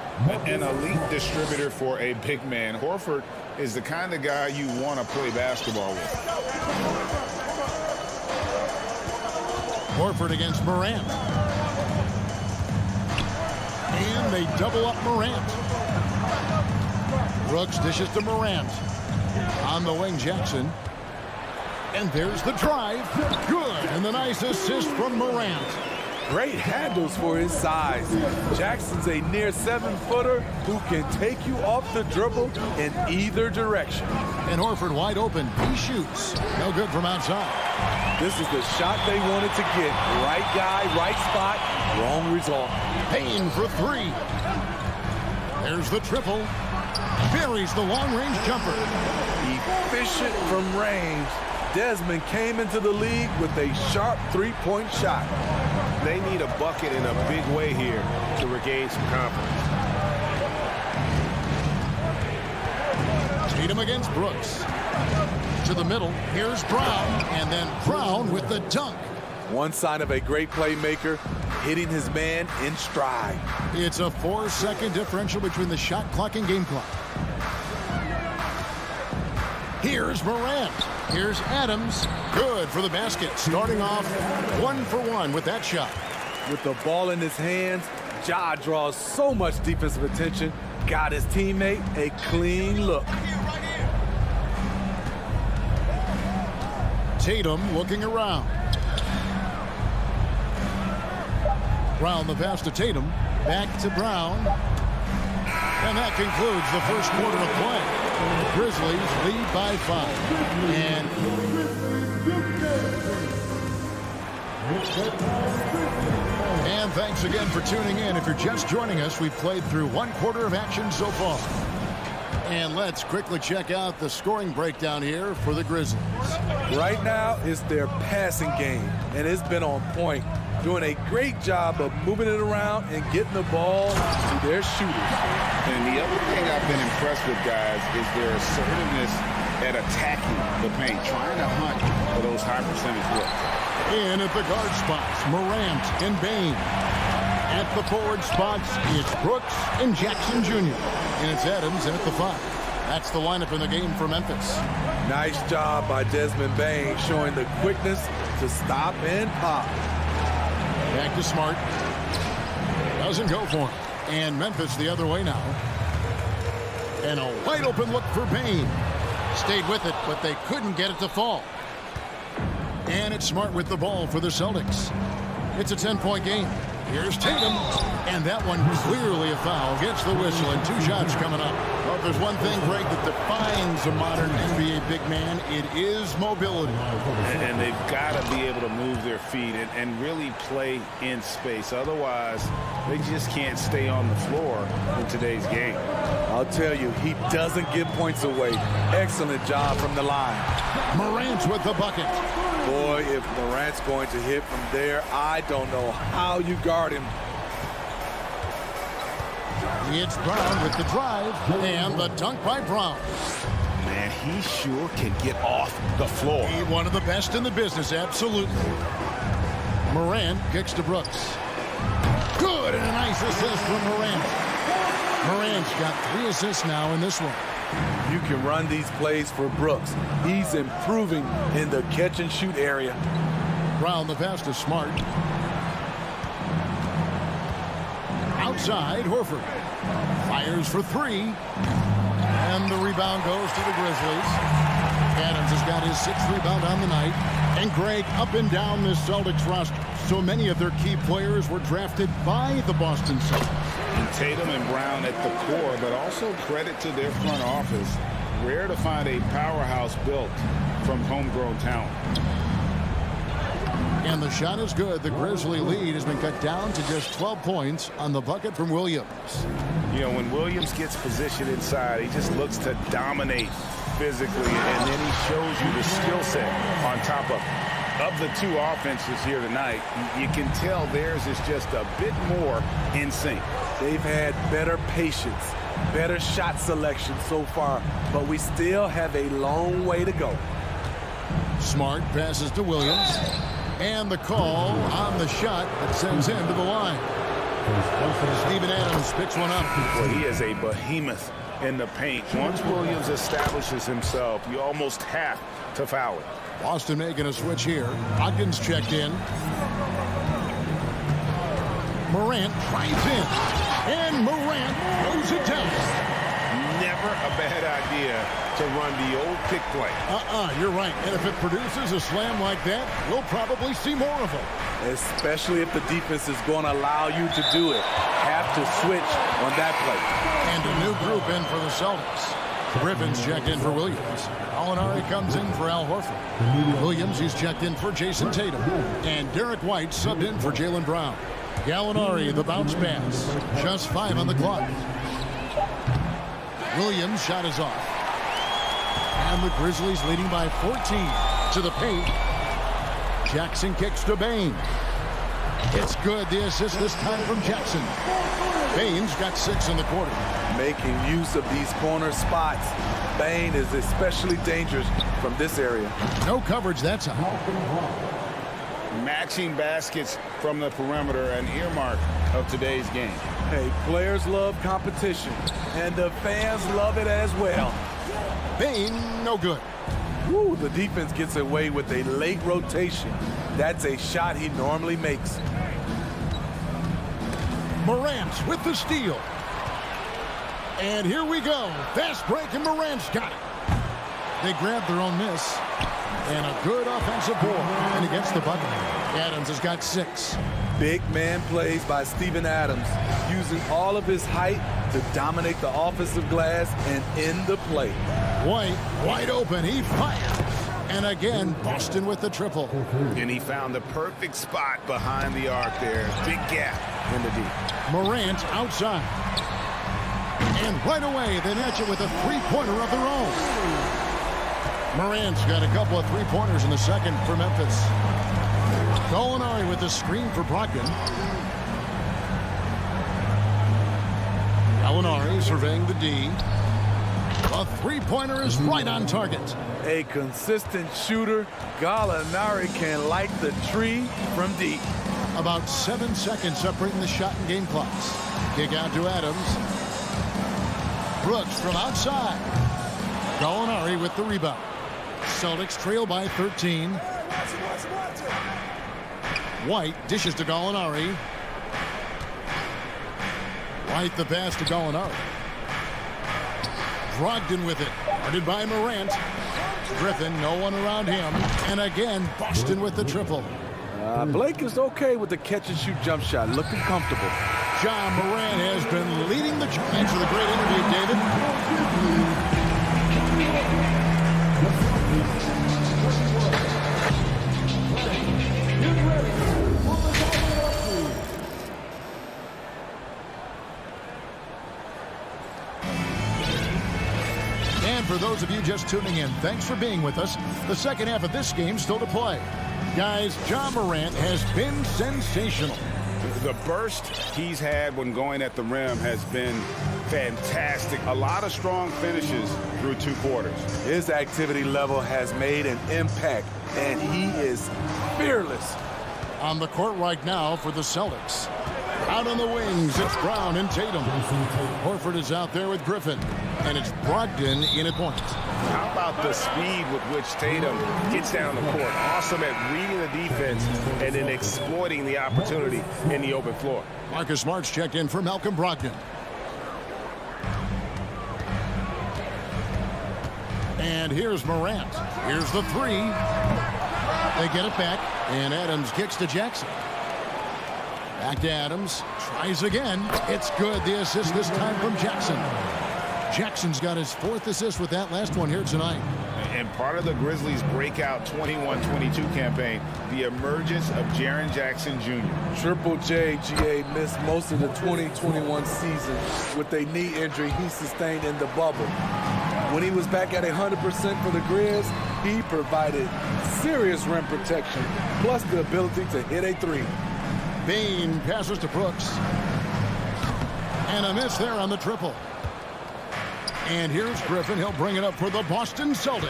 An elite distributor for a big man. Horford is the kind of guy you want to play basketball with. Horford against Morant. And they double up Morant. Brooks dishes to Morant. On the wing, Jackson. And there's the drive. Good. And the nice assist from Morant. Great handles for his size. Jackson's a near 7-footer who can take you off the dribble in either direction. And Horford wide open. He shoots. No good from outside. This is the shot they wanted to get. Right guy, right spot, wrong result. Payne for 3. There's the triple. Buries the long-range jumper. Efficient from range. Desmond came into the league with a sharp three-point shot. They need a bucket in a big way here to regain some confidence. Tatum against Brooks. To the middle. Here's Brown. And then Brown with the dunk. One sign of a great playmaker, hitting his man in stride. It's a 4-second differential between the shot clock and game clock. Here's Morant. Here's Adams. Good for the basket. Starting off 1 for 1 with that shot. With the ball in his hands, Ja draws so much defensive attention. Got his teammate a clean look. Tatum looking around. Brown the pass to Tatum. Back to Brown. And that concludes the first quarter of play. The Grizzlies lead by 5. And thanks again for tuning in. If you're just joining us, we've played through 1 quarter of action so far. And let's quickly check out the scoring breakdown here for the Grizzlies. Right now, it's their passing game, and it's been on point. Doing a great job of moving it around and getting the ball to their shooters. And the other thing I've been impressed with, guys, is their assertiveness at attacking the paint, trying to hunt for those high percentage looks. In at the guard spots, Morant and Bane. At the forward spots, it's Brooks and Jackson Jr. And it's Adams in at the 5. That's the lineup in the game for Memphis. Nice job by Desmond Bane, showing the quickness to stop and pop. Back to Smart. Doesn't go for him. And Memphis the other way now. And a wide open look for Bane. Stayed with it, but they couldn't get it to fall. And it's Smart with the ball for the Celtics. It's a 10-point game. Here's Tatum. And that one clearly a foul. Gets the whistle and 2 shots coming up. Well, if there's one thing, Greg, that defines a modern NBA big man, it is mobility. And they've got to be able to move their feet and really play in space. Otherwise, they just can't stay on the floor in today's game. I'll tell you, he doesn't give points away. Excellent job from the line. Morant's with the bucket. Boy, if Morant's going to hit from there, I don't know how you guard him. It's Brown with the drive and the dunk by Brown. Man, he sure can get off the floor. He's one of the best in the business, absolutely. Morant kicks to Brooks. Good, and a nice assist from Morant. Morant's got 3 assists now in this one. You can run these plays for Brooks. He's improving in the catch-and-shoot area. Brown the pass to Smart. Outside, Horford. Fires for 3. And the rebound goes to the Grizzlies. Adams has got his 6th rebound on the night. And Greg, up and down this Celtics roster, so many of their key players were drafted by the Boston Celtics. And Tatum and Brown at the core, but also credit to their front office. Rare to find a powerhouse built from homegrown talent. And the shot is good. The Grizzly lead has been cut down to just 12 points on the bucket from Williams. You know, when Williams gets positioned inside, he just looks to dominate physically, and then he shows you the skill set on top of it. Of the 2 offenses here tonight, you can tell theirs is just a bit more in sync. They've had better patience, better shot selection so far, but we still have a long way to go. Smart passes to Williams. And the call on the shot that sends him to the line. Steven Adams picks one up. Well, he is a behemoth in the paint. Once Williams establishes himself, you almost have to foul it. Boston making a switch here. Ogden's checked in. Morant drives in. And Morant throws it down. never a bad idea to run the old pick play. You're right. And if it produces a slam like that, we'll probably see more of them. Especially if the defense is going to allow you to do it. Have to switch on that play. And a new group in for the Celtics. Griffin's checked in for Williams. Gallinari comes in for Al Horford. Williams, he's checked in for Jason Tatum. And Derek White subbed in for Jaylen Brown. Gallinari, the bounce pass. Just 5 on the clock. Williams' shot is off. And the Grizzlies leading by 14 to the paint. Jackson kicks to Bane. It's good. The assist this time from Jackson. Bane's got 6 in the quarter. Making use of these corner spots. Bane is especially dangerous from this area. No coverage that time. Matching baskets from the perimeter, an earmark of today's game. Hey, players love competition, and the fans love it as well. Bane, no good. Woo, the defense gets away with a late rotation. That's a shot he normally makes. Morant with the steal. And here we go. Fast break, and Morant's got it. They grabbed their own miss. And a good offensive board. And against the bucket. Adams has got 6. Big man plays by Steven Adams, using all of his height to dominate the offensive glass and end the play. White, wide open. He fires. And again, Boston with the triple. And he found the perfect spot behind the arc there. Big gap in the D. Morant outside. And right away, they match it with a three-pointer of their own. Morant's got a couple of three-pointers in the second for Memphis. Gallinari with the screen for Brogdon. Gallinari surveying the D. A three-pointer is right on target. A consistent shooter, Gallinari can light the tree from deep. About 7 seconds separating the shot and game clocks. Kick out to Adams. Brooks from outside. Gallinari with the rebound. Celtics trail by 13. White dishes to Gallinari. White the pass to Gallinari. Brogdon with it. Guarded by Morant. Griffin, no one around him. And again, Boston with the triple. Blake is okay with the catch-and-shoot jump shot, looking comfortable. John Morant has been leading the charge. Thanks for the great interview, David. And for those of you just tuning in, thanks for being with us. The second half of this game still to play. Guys, John Morant has been sensational. The burst he's had when going at the rim has been fantastic. A lot of strong finishes through 2 quarters. His activity level has made an impact, and he is fearless. On the court right now for the Celtics. Out on the wings, it's Brown and Tatum. Horford is out there with Griffin. And it's Brogdon in at point. How about the speed with which Tatum gets down the court? Awesome at reading the defense and then exploiting the opportunity in the open floor. Marcus Smart's checked in for Malcolm Brogdon. And here's Morant. Here's the 3. They get it back, and Adams kicks to Jackson. Back to Adams. Tries again. It's good. The assist this time from Jackson. Jackson's got his 4th assist with that last one here tonight. And part of the Grizzlies' breakout 21-22 campaign, the emergence of Jaren Jackson Jr. Triple J, GA, missed most of the 2021 season with a knee injury he sustained in the bubble. When he was back at 100% for the Grizz, he provided serious rim protection, plus the ability to hit a 3. Bane passes to Brooks. And a miss there on the triple. And here's Griffin. He'll bring it up for the Boston Celtics.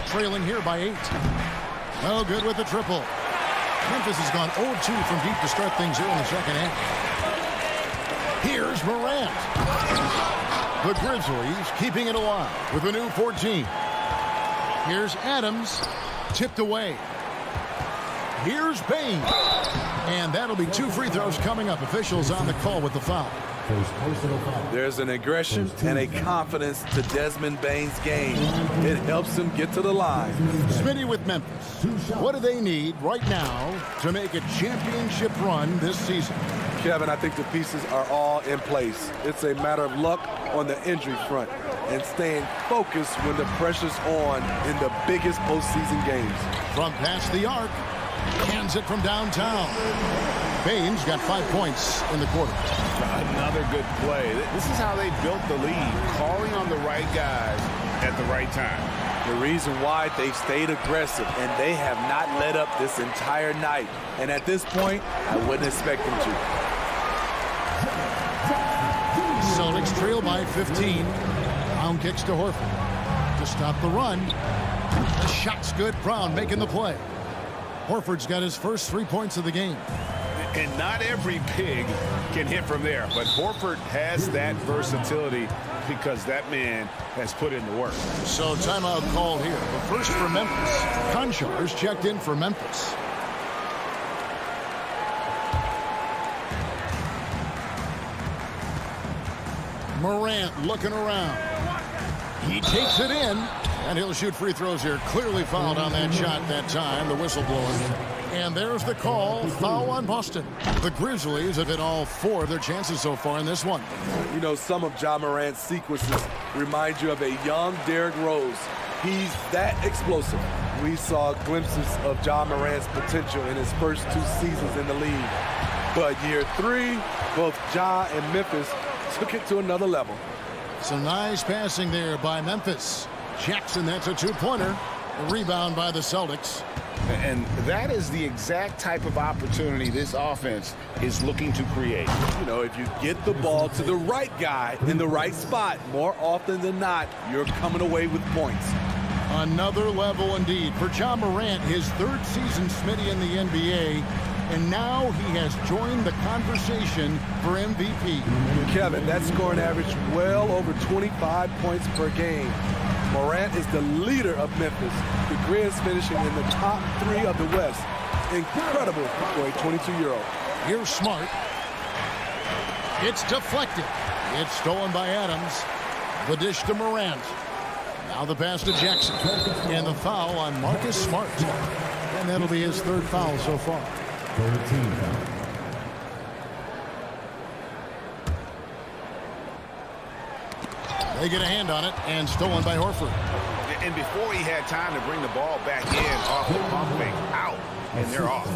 Trailing here by 8. No good with the triple. Memphis has gone 0-2 from deep to start things here in the second half. Here's Morant. The Grizzlies keeping it alive with a new 14. Here's Adams. Tipped away. Here's Bane. And that'll be 2 free throws coming up. Officials on the call with the foul. First personal foul. There's an aggression and a confidence to Desmond Bane's game. It helps him get to the line. Smitty with Memphis. What do they need right now to make a championship run this season? Kevin, I think the pieces are all in place. It's a matter of luck on the injury front and staying focused when the pressure's on in the biggest postseason games. From past the arc, hands it from downtown. Bane's got 5 points in the quarter. Another good play. This is how they built the lead, calling on the right guys at the right time. The reason why they've stayed aggressive and they have not let up this entire night. And at this point, I wouldn't expect them to. Celtics trail by 15. Brown kicks to Horford to stop the run. The shot's good. Brown making the play. Horford's got his first 3 points of the game. And not every pig can hit from there, but Horford has that versatility because that man has put in the work. So timeout called here. The first for Memphis. Konchar's checked in for Memphis. Morant looking around. He takes it in, and he'll shoot free throws here. Clearly fouled on that shot that time, the whistle blowing. And there's the call, foul on Boston. The Grizzlies have hit all 4 of their chances so far in this one. You know, some of Ja Morant's sequences remind you of a young Derrick Rose. He's that explosive. We saw glimpses of Ja Morant's potential in his first 2 seasons in the league. But year 3, both Ja and Memphis took it to another level. Some nice passing there by Memphis. Jackson, that's a 2-pointer. A rebound by the Celtics. And that is the exact type of opportunity this offense is looking to create. You know, if you get the ball to the right guy in the right spot, more often than not, you're coming away with points. Another level indeed for Ja Morant, his 3rd season Smitty in the NBA. And now he has joined the conversation for MVP. Kevin, that scoring average well over 25 points per game. Morant is the leader of Memphis. The Grizz finishing in the top 3 of the West. Incredible for a 22-year-old. Here's Smart. It's deflected. It's stolen by Adams. The dish to Morant. Now the pass to Jackson. And the foul on Marcus Smart. And that'll be his 3rd foul so far. 13 foul. They get a hand on it, and stolen by Horford. And before he had time to bring the ball back in off the pump fake, out, and they're off.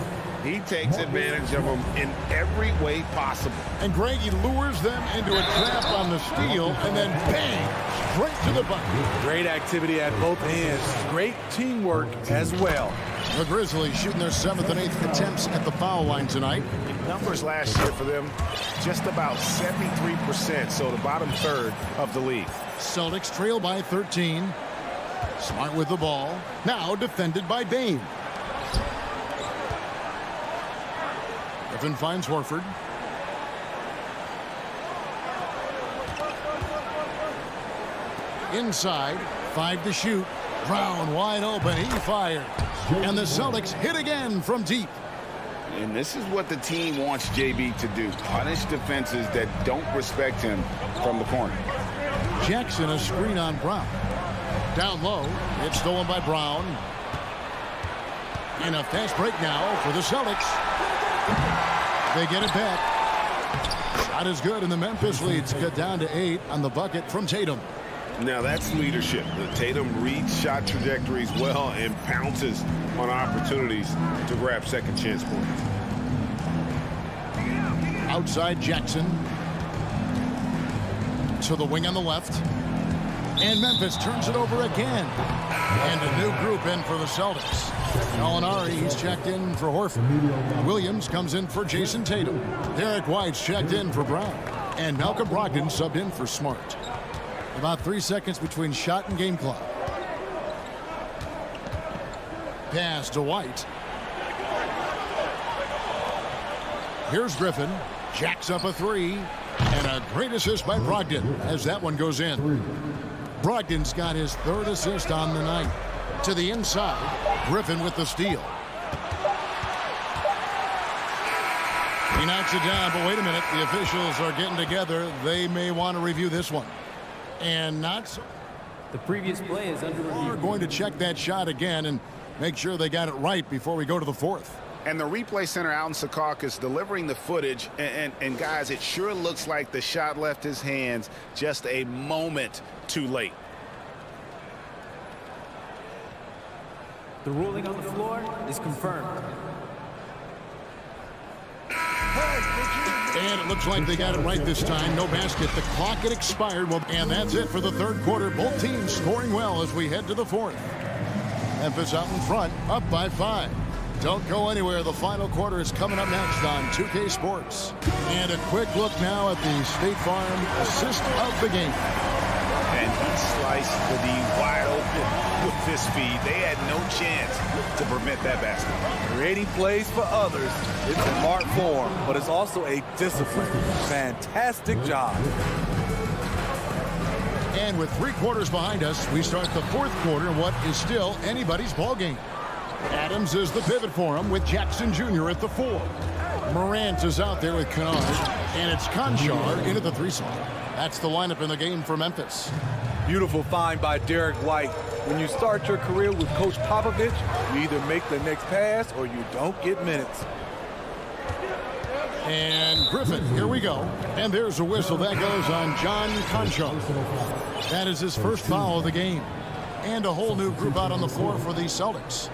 He takes advantage of them in every way possible. And Greg, he lures them into a trap on the steal, and then bang, straight to the bucket. Great activity at both ends. Great teamwork as well. The Grizzlies shooting their 7th and 8th attempts at the foul line tonight. Numbers last year for them, just about 73%, so the bottom 3rd of the league. Celtics trail by 13. Smart with the ball. Now defended by Bane. Griffin finds Horford. Inside, 5 to shoot. Brown wide open, he fired. And the Celtics hit again from deep. And this is what the team wants JB to do. Punish defenses that don't respect him from the corner. Jackson, a screen on Brown. Down low, it's stolen by Brown. And a fast break now for the Celtics. They get it back. Shot is good, and the Memphis leads cut down to 8 on the bucket from Tatum. Now that's leadership. Tatum reads shot trajectories well and pounces on opportunities to grab second chance points. Outside Jackson. To the wing on the left. And Memphis turns it over again. And a new group in for the Celtics. Gallinari, he's checked in for Horford. Williams comes in for Jason Tatum. Derek White's checked in for Brown. And Malcolm Brogdon subbed in for Smart. About 3 seconds between shot and game clock. Pass to White. Here's Griffin. Jacks up a 3. And a great assist by Brogdon as that one goes in. Brogdon's got his 3rd assist on the night. To the inside. Griffin with the steal. He knocks it down, but wait a minute. The officials are getting together. They may want to review this one. And not so. The previous play is under review. We're going to check that shot again and make sure they got it right before we go to the fourth. And the replay center out in Secaucus delivering the footage. And guys, it sure looks like the shot left his hands just a moment too late. The ruling on the floor is confirmed. And it looks like they got it right this time. No basket. The clock had expired. Well, and that's it for the third quarter. Both teams scoring well as we head to the fourth. Memphis out in front, up by 5. Don't go anywhere. The final quarter is coming up next on 2K Sports. And a quick look now at the State Farm assist of the game. And he sliced the D wide open with this speed. They had no chance to prevent that basket. Creating plays for others. It's an art form, but it's also a discipline. Fantastic job. And with 3 quarters behind us, we start the fourth quarter in what is still anybody's ball game. Adams is the pivot for him with Jackson Jr. at the 4. Morant is out there with Kennard, and it's Conchar into the 3 slot. That's the lineup in the game for Memphis. Beautiful find by Derek White. When you start your career with Coach Popovich, you either make the next pass or you don't get minutes. And Griffin, here we go. And there's a whistle that goes on John Conchar. That is his first foul of the game. And a whole new group out on the floor for the Celtics.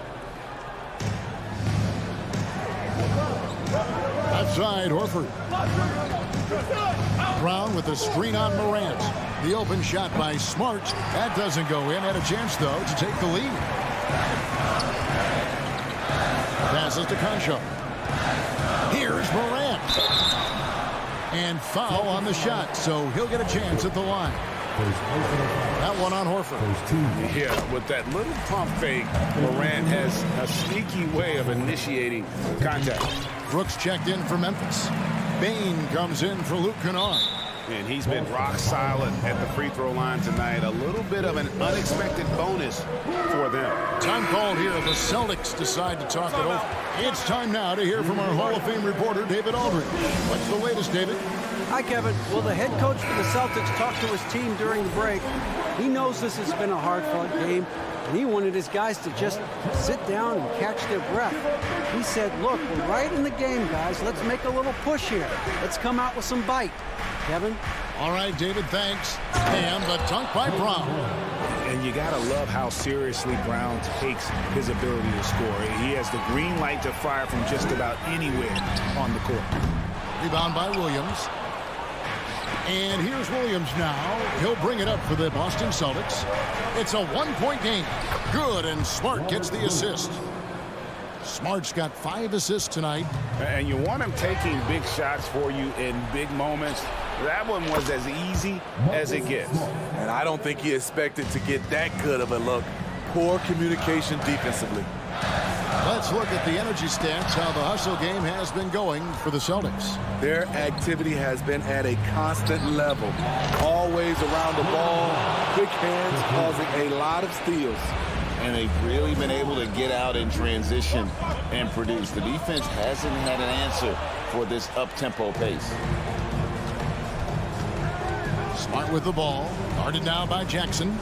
Outside, Horford. Brown with a screen on Morant. The open shot by Smart. That doesn't go in. Had a chance, though, to take the lead. Passes to Conchar. Here's Morant. And foul on the shot, so he'll get a chance at the line. That one on Horford. Yeah, with that little pump fake, Morant has a sneaky way of initiating contact. Brooks checked in for Memphis. Bain comes in for Luke Kennard. And he's been rock solid at the free throw line tonight. A little bit of an unexpected bonus for them. Time called here. The Celtics decide to talk it over. It's time now to hear from our Hall of Fame reporter, David Aldridge. What's the latest, David? Hi, Kevin. Well, the head coach for the Celtics talked to his team during the break. He knows this has been a hard-fought game, and he wanted his guys to just sit down and catch their breath. He said, look, we're right in the game, guys. Let's make a little push here. Let's come out with some bite. Kevin? All right, David, thanks. And the dunk by Brown. And you got to love how seriously Brown takes his ability to score. He has the green light to fire from just about anywhere on the court. Rebound by Williams. And here's Williams now. He'll bring it up for the Boston Celtics. It's a 1-point game. Good, and Smart gets the assist. Smart's got 5 assists tonight. And you want him taking big shots for you in big moments. That one was as easy as it gets. And I don't think he expected to get that good of a look. Poor communication defensively. Let's look at the energy stats, how the hustle game has been going for the Celtics. Their activity has been at a constant level. Always around the ball, quick hands causing a lot of steals. And they've really been able to get out in transition and produce. The defense hasn't had an answer for this up-tempo pace. Smart with the ball. Guarded now by Jackson.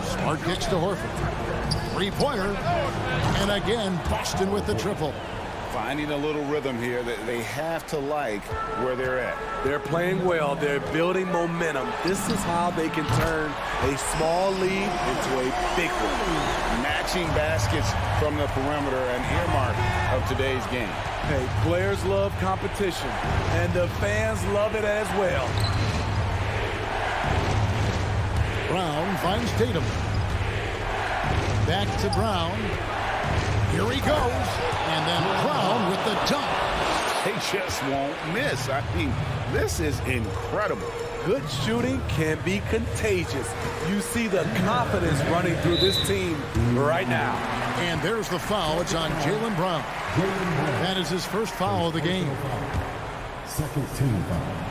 Smart kicks to Horford. Three-pointer. And again, Boston with the triple. Finding a little rhythm here that they have to like where they're at. They're playing well. They're building momentum. This is how they can turn a small lead into a big one. Matching baskets from the perimeter, an earmark of today's game. Hey, players love competition, and the fans love it as well. Brown finds Tatum. Back to Brown. Here he goes. And then Brown with the dunk. They just won't miss. I mean, this is incredible. Good shooting can be contagious. You see the confidence running through this team right now. And there's the foul. It's on Jaylen Brown. That is his first foul of the game. Second team foul.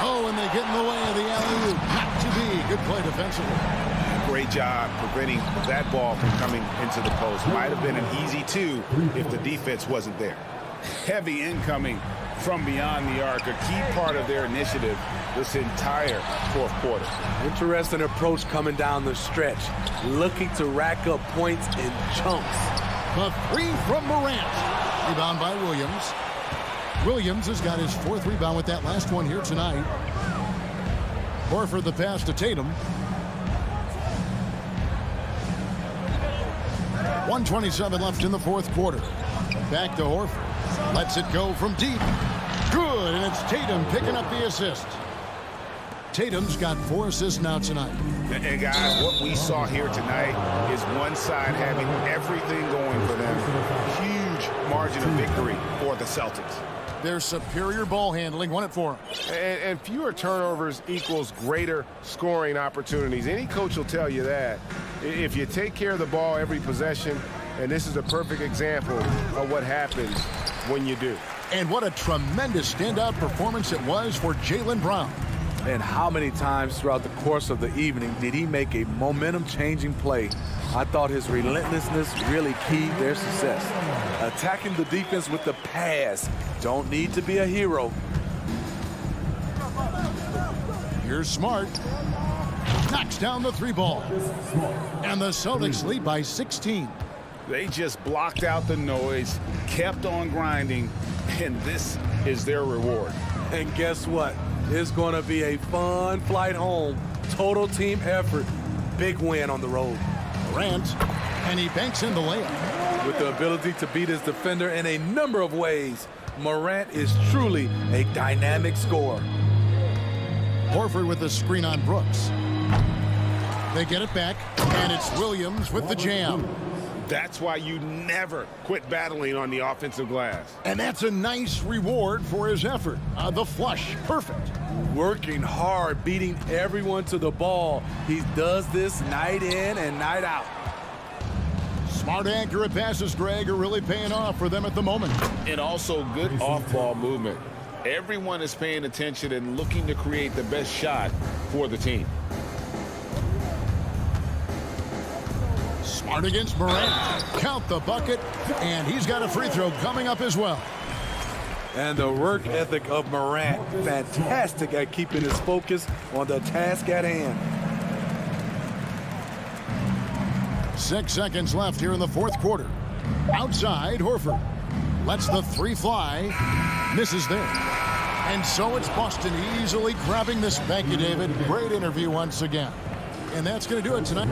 Oh, and they get in the way of the alley-oop. Not to be. Good play defensively. Great job preventing that ball from coming into the post. Might have been an easy 2 if the defense wasn't there. heavy incoming from beyond the arc, a key part of their initiative this entire fourth quarter. Interesting approach coming down the stretch, looking to rack up points in chunks. The three from Morant. Rebound by Williams. Williams has got his fourth rebound with that last one here tonight. Horford the pass to Tatum. 1:27 left in the fourth quarter. Back to Horford. Lets it go from deep. Good, and it's Tatum picking up the assist. Tatum's got 4 assists now tonight. And guys, what we saw here tonight is one side having everything going for them. Huge margin of victory for the Celtics. Their superior ball handling won it for them. And fewer turnovers equals greater scoring opportunities. Any coach will tell you that. If you take care of the ball every possession, and this is a perfect example of what happens when you do. And what a tremendous standout performance it was for Jaylen Brown. And how many times throughout the course of the evening did he make a momentum-changing play? I thought his relentlessness really keyed their success. Attacking the defense with the pass. Don't need to be a hero. Here's Smart. Knocks down the 3 ball. And the Celtics lead by 16. They just blocked out the noise, kept on grinding, and this is their reward. And guess what? It's going to be a fun flight home. Total team effort. Big win on the road. Durant, and he banks in the layup. With the ability to beat his defender in a number of ways, Morant is truly a dynamic scorer. Horford with the screen on Brooks. They get it back, and it's Williams with the jam. That's why you never quit battling on the offensive glass. And that's a nice reward for his effort. The flush, perfect. Working hard, beating everyone to the ball. He does this night in and night out. Smart, accurate passes, Greg, are really paying off for them at the moment. And also good off-ball movement. Everyone is paying attention and looking to create the best shot for the team. Smart against Morant. Count the bucket, and he's got a free throw coming up as well. And the work ethic of Morant, fantastic at keeping his focus on the task at hand. 6 seconds left here in the fourth quarter. Outside, Horford lets the 3 fly. Misses there. And so it's Boston easily grabbing this. Thank you, David. Great interview once again. And that's going to do it tonight.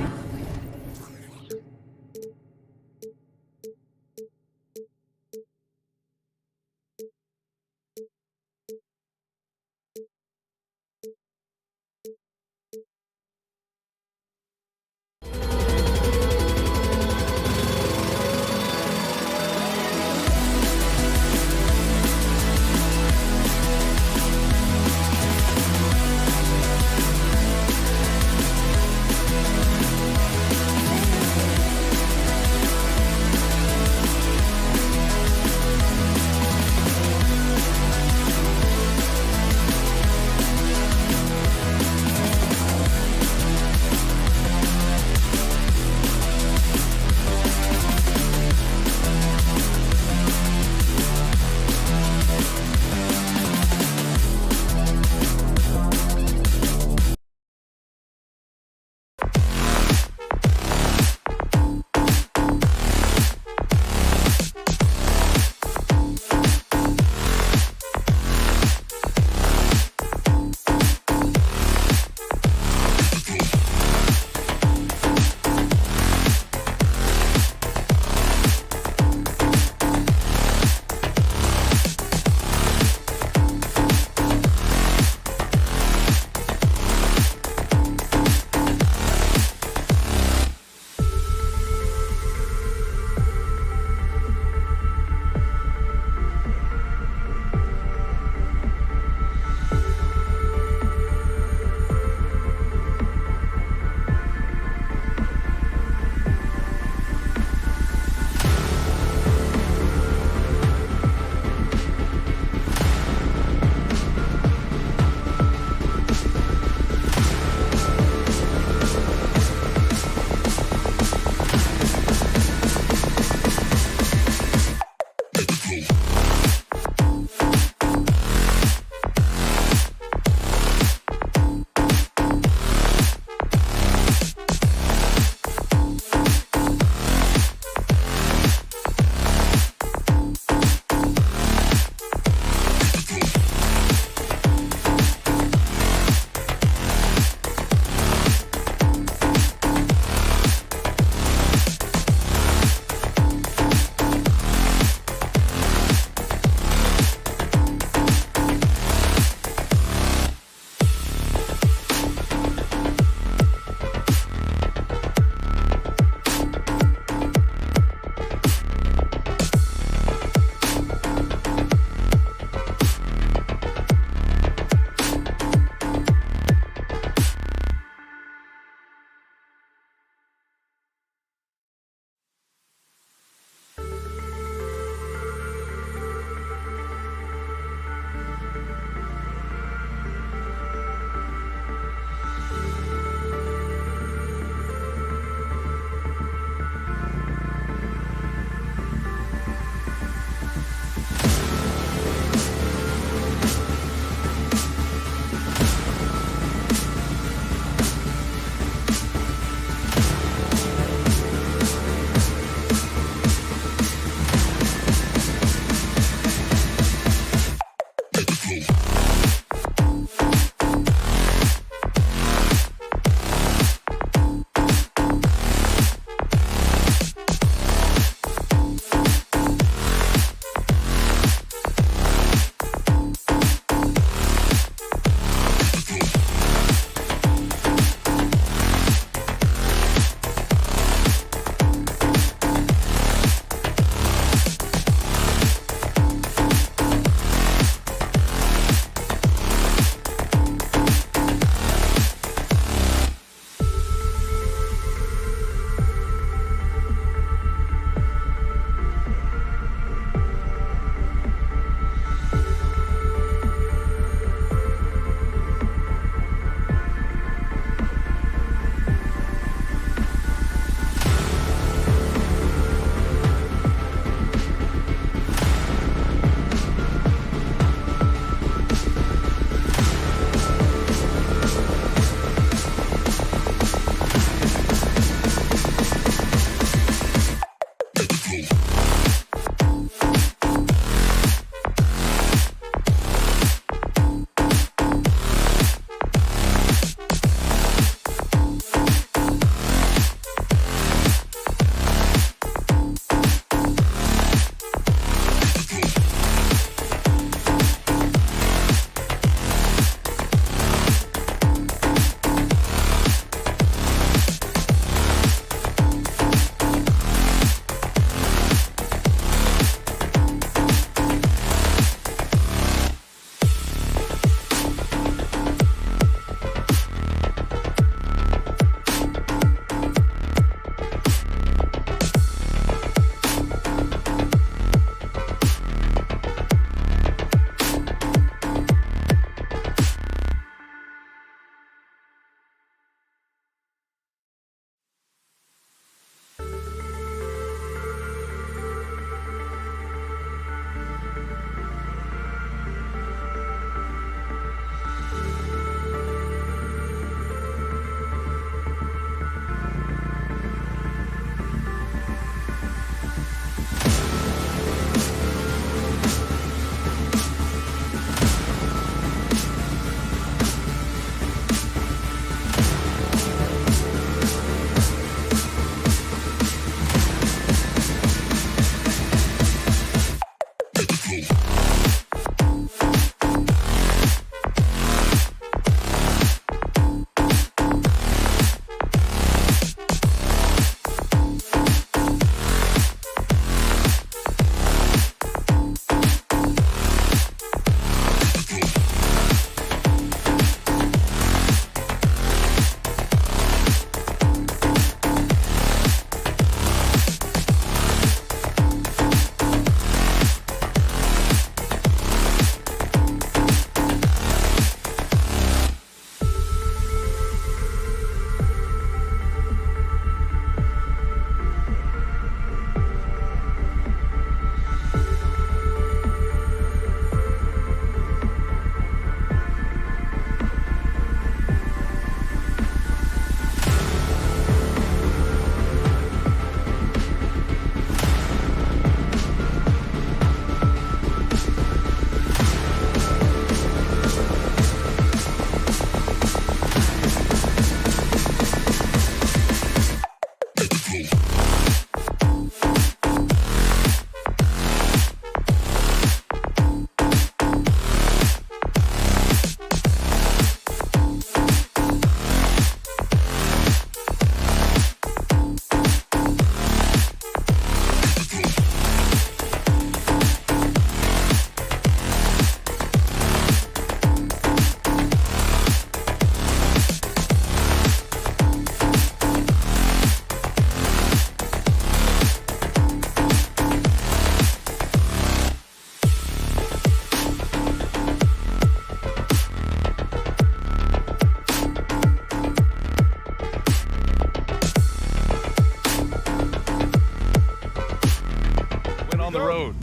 on the road.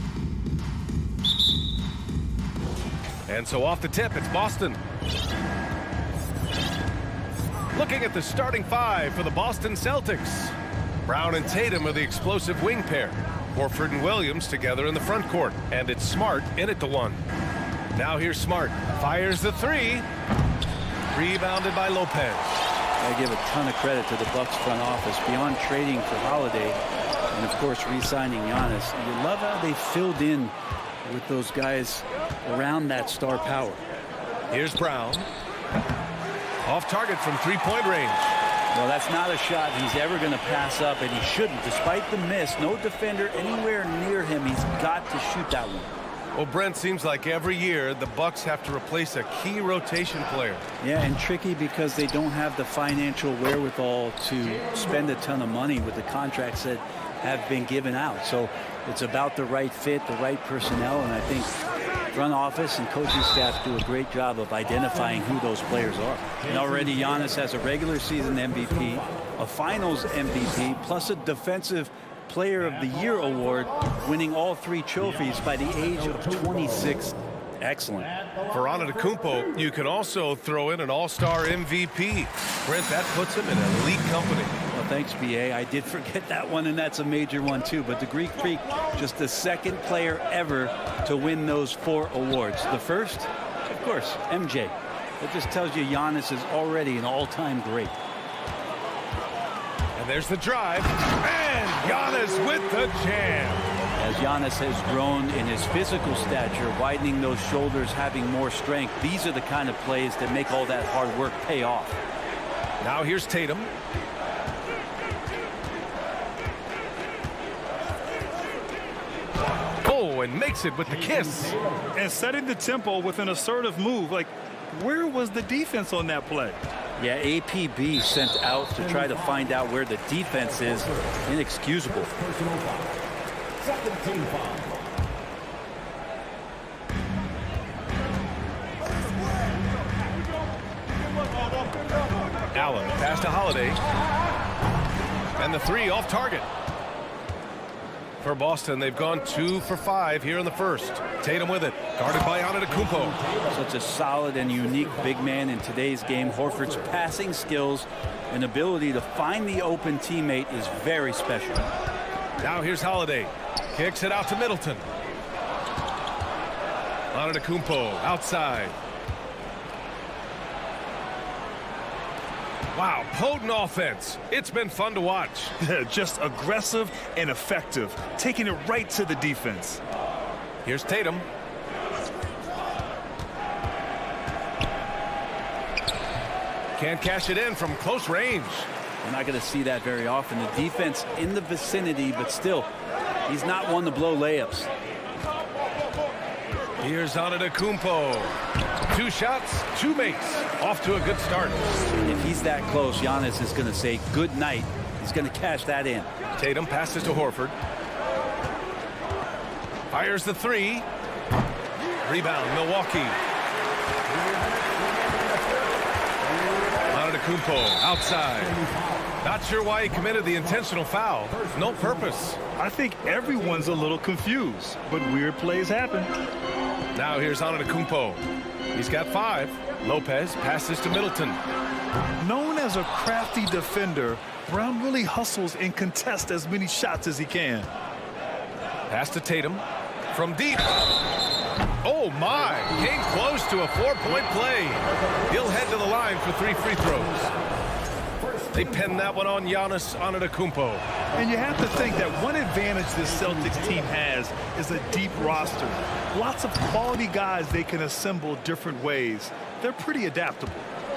And so off the tip, it's Boston. Looking at the starting five for the Boston Celtics. Brown and Tatum are the explosive wing pair. Horford and Williams together in the front court. And it's Smart in at the one. Now here's Smart. Fires the three. Rebounded by Lopez. I give a ton of credit to the Bucks front office. Beyond trading for Holiday and, of course, re-signing Giannis, you love how they filled in with those guys around that star power. Here's Brown. Off target from three-point range. Well, that's not a shot he's ever going to pass up, and he shouldn't. Despite the miss, no defender anywhere near him. He's got to shoot that one. Well, Brent, seems like every year the Bucks have to replace a key rotation player. Yeah, and tricky because they don't have the financial wherewithal to spend a ton of money with the contracts that have been given out. So it's about the right fit, the right personnel, and I think front office and coaching staff do a great job of identifying who those players are. And already Giannis has a regular season MVP, a finals MVP, plus a defensive player of the year award, winning all three trophies by the age of 26. Excellent. For Antetokounmpo, you can also throw in an all-star MVP. Brent, that puts him in elite company. Well, thanks, BA. I did forget that one, and that's a major one, too. But the Greek Freak, just the second player ever to win those 4 awards. The first, of course, MJ. That just tells you Giannis is already an all-time great. And there's the drive. And Giannis with the jam. As Giannis has grown in his physical stature, widening those shoulders, having more strength, these are the kind of plays that make all that hard work pay off. Now here's Tatum. Oh, and makes it with the kiss. And setting the tempo with an assertive move. Like, where was the defense on that play? Yeah, APB sent out to try to find out where the defense is. Inexcusable. Second team foul. Allen pass to Holiday. And the three off target. For Boston, they've gone 2 for 5 here in the first. Tatum with it, guarded by Antetokounmpo. Such a solid and unique big man in today's game. Horford's passing skills and ability to find the open teammate is very special. Now here's Holiday. Kicks it out to Middleton. Antetokounmpo outside. Wow, potent offense. It's been fun to watch. Just aggressive and effective, taking it right to the defense. Here's Tatum. Can't cash it in from close range. We're not going to see that very often. The defense in the vicinity, but still, he's not one to blow layups. Here's Antetokounmpo. 2 shots, 2 makes. Off to a good start. If he's that close, Giannis is going to say good night. He's going to cash that in. Tatum passes to Horford. Fires the 3. Rebound, Milwaukee. Antetokounmpo outside. Not sure why he committed the intentional foul. No purpose. I think everyone's a little confused, but weird plays happen. Now here's Antetokounmpo. He's got 5. Lopez passes to Middleton. Known as a crafty defender, Brown really hustles and contests as many shots as he can. Pass to Tatum. From deep. Oh, my. Came close to a 4-point play. He'll head to the line for 3 free throws. They pin that one on Giannis Antetokounmpo. And you have to think that one advantage this Celtics team has is a deep roster. Lots of quality guys they can assemble different ways. They're pretty adaptable.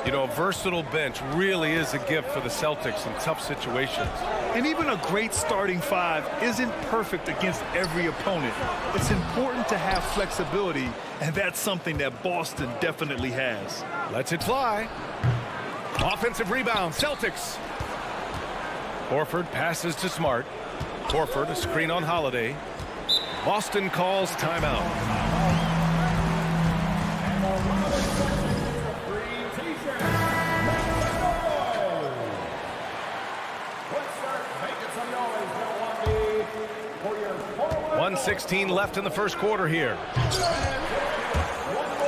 You know, a versatile bench really is a gift for the Celtics in tough situations. And even a great starting 5 isn't perfect against every opponent. It's important to have flexibility, and that's something that Boston definitely has. Lets it fly. Offensive rebound, Celtics. Horford passes to Smart. Horford, a screen on Holiday. Boston calls timeout. 1:16 left in the first quarter here.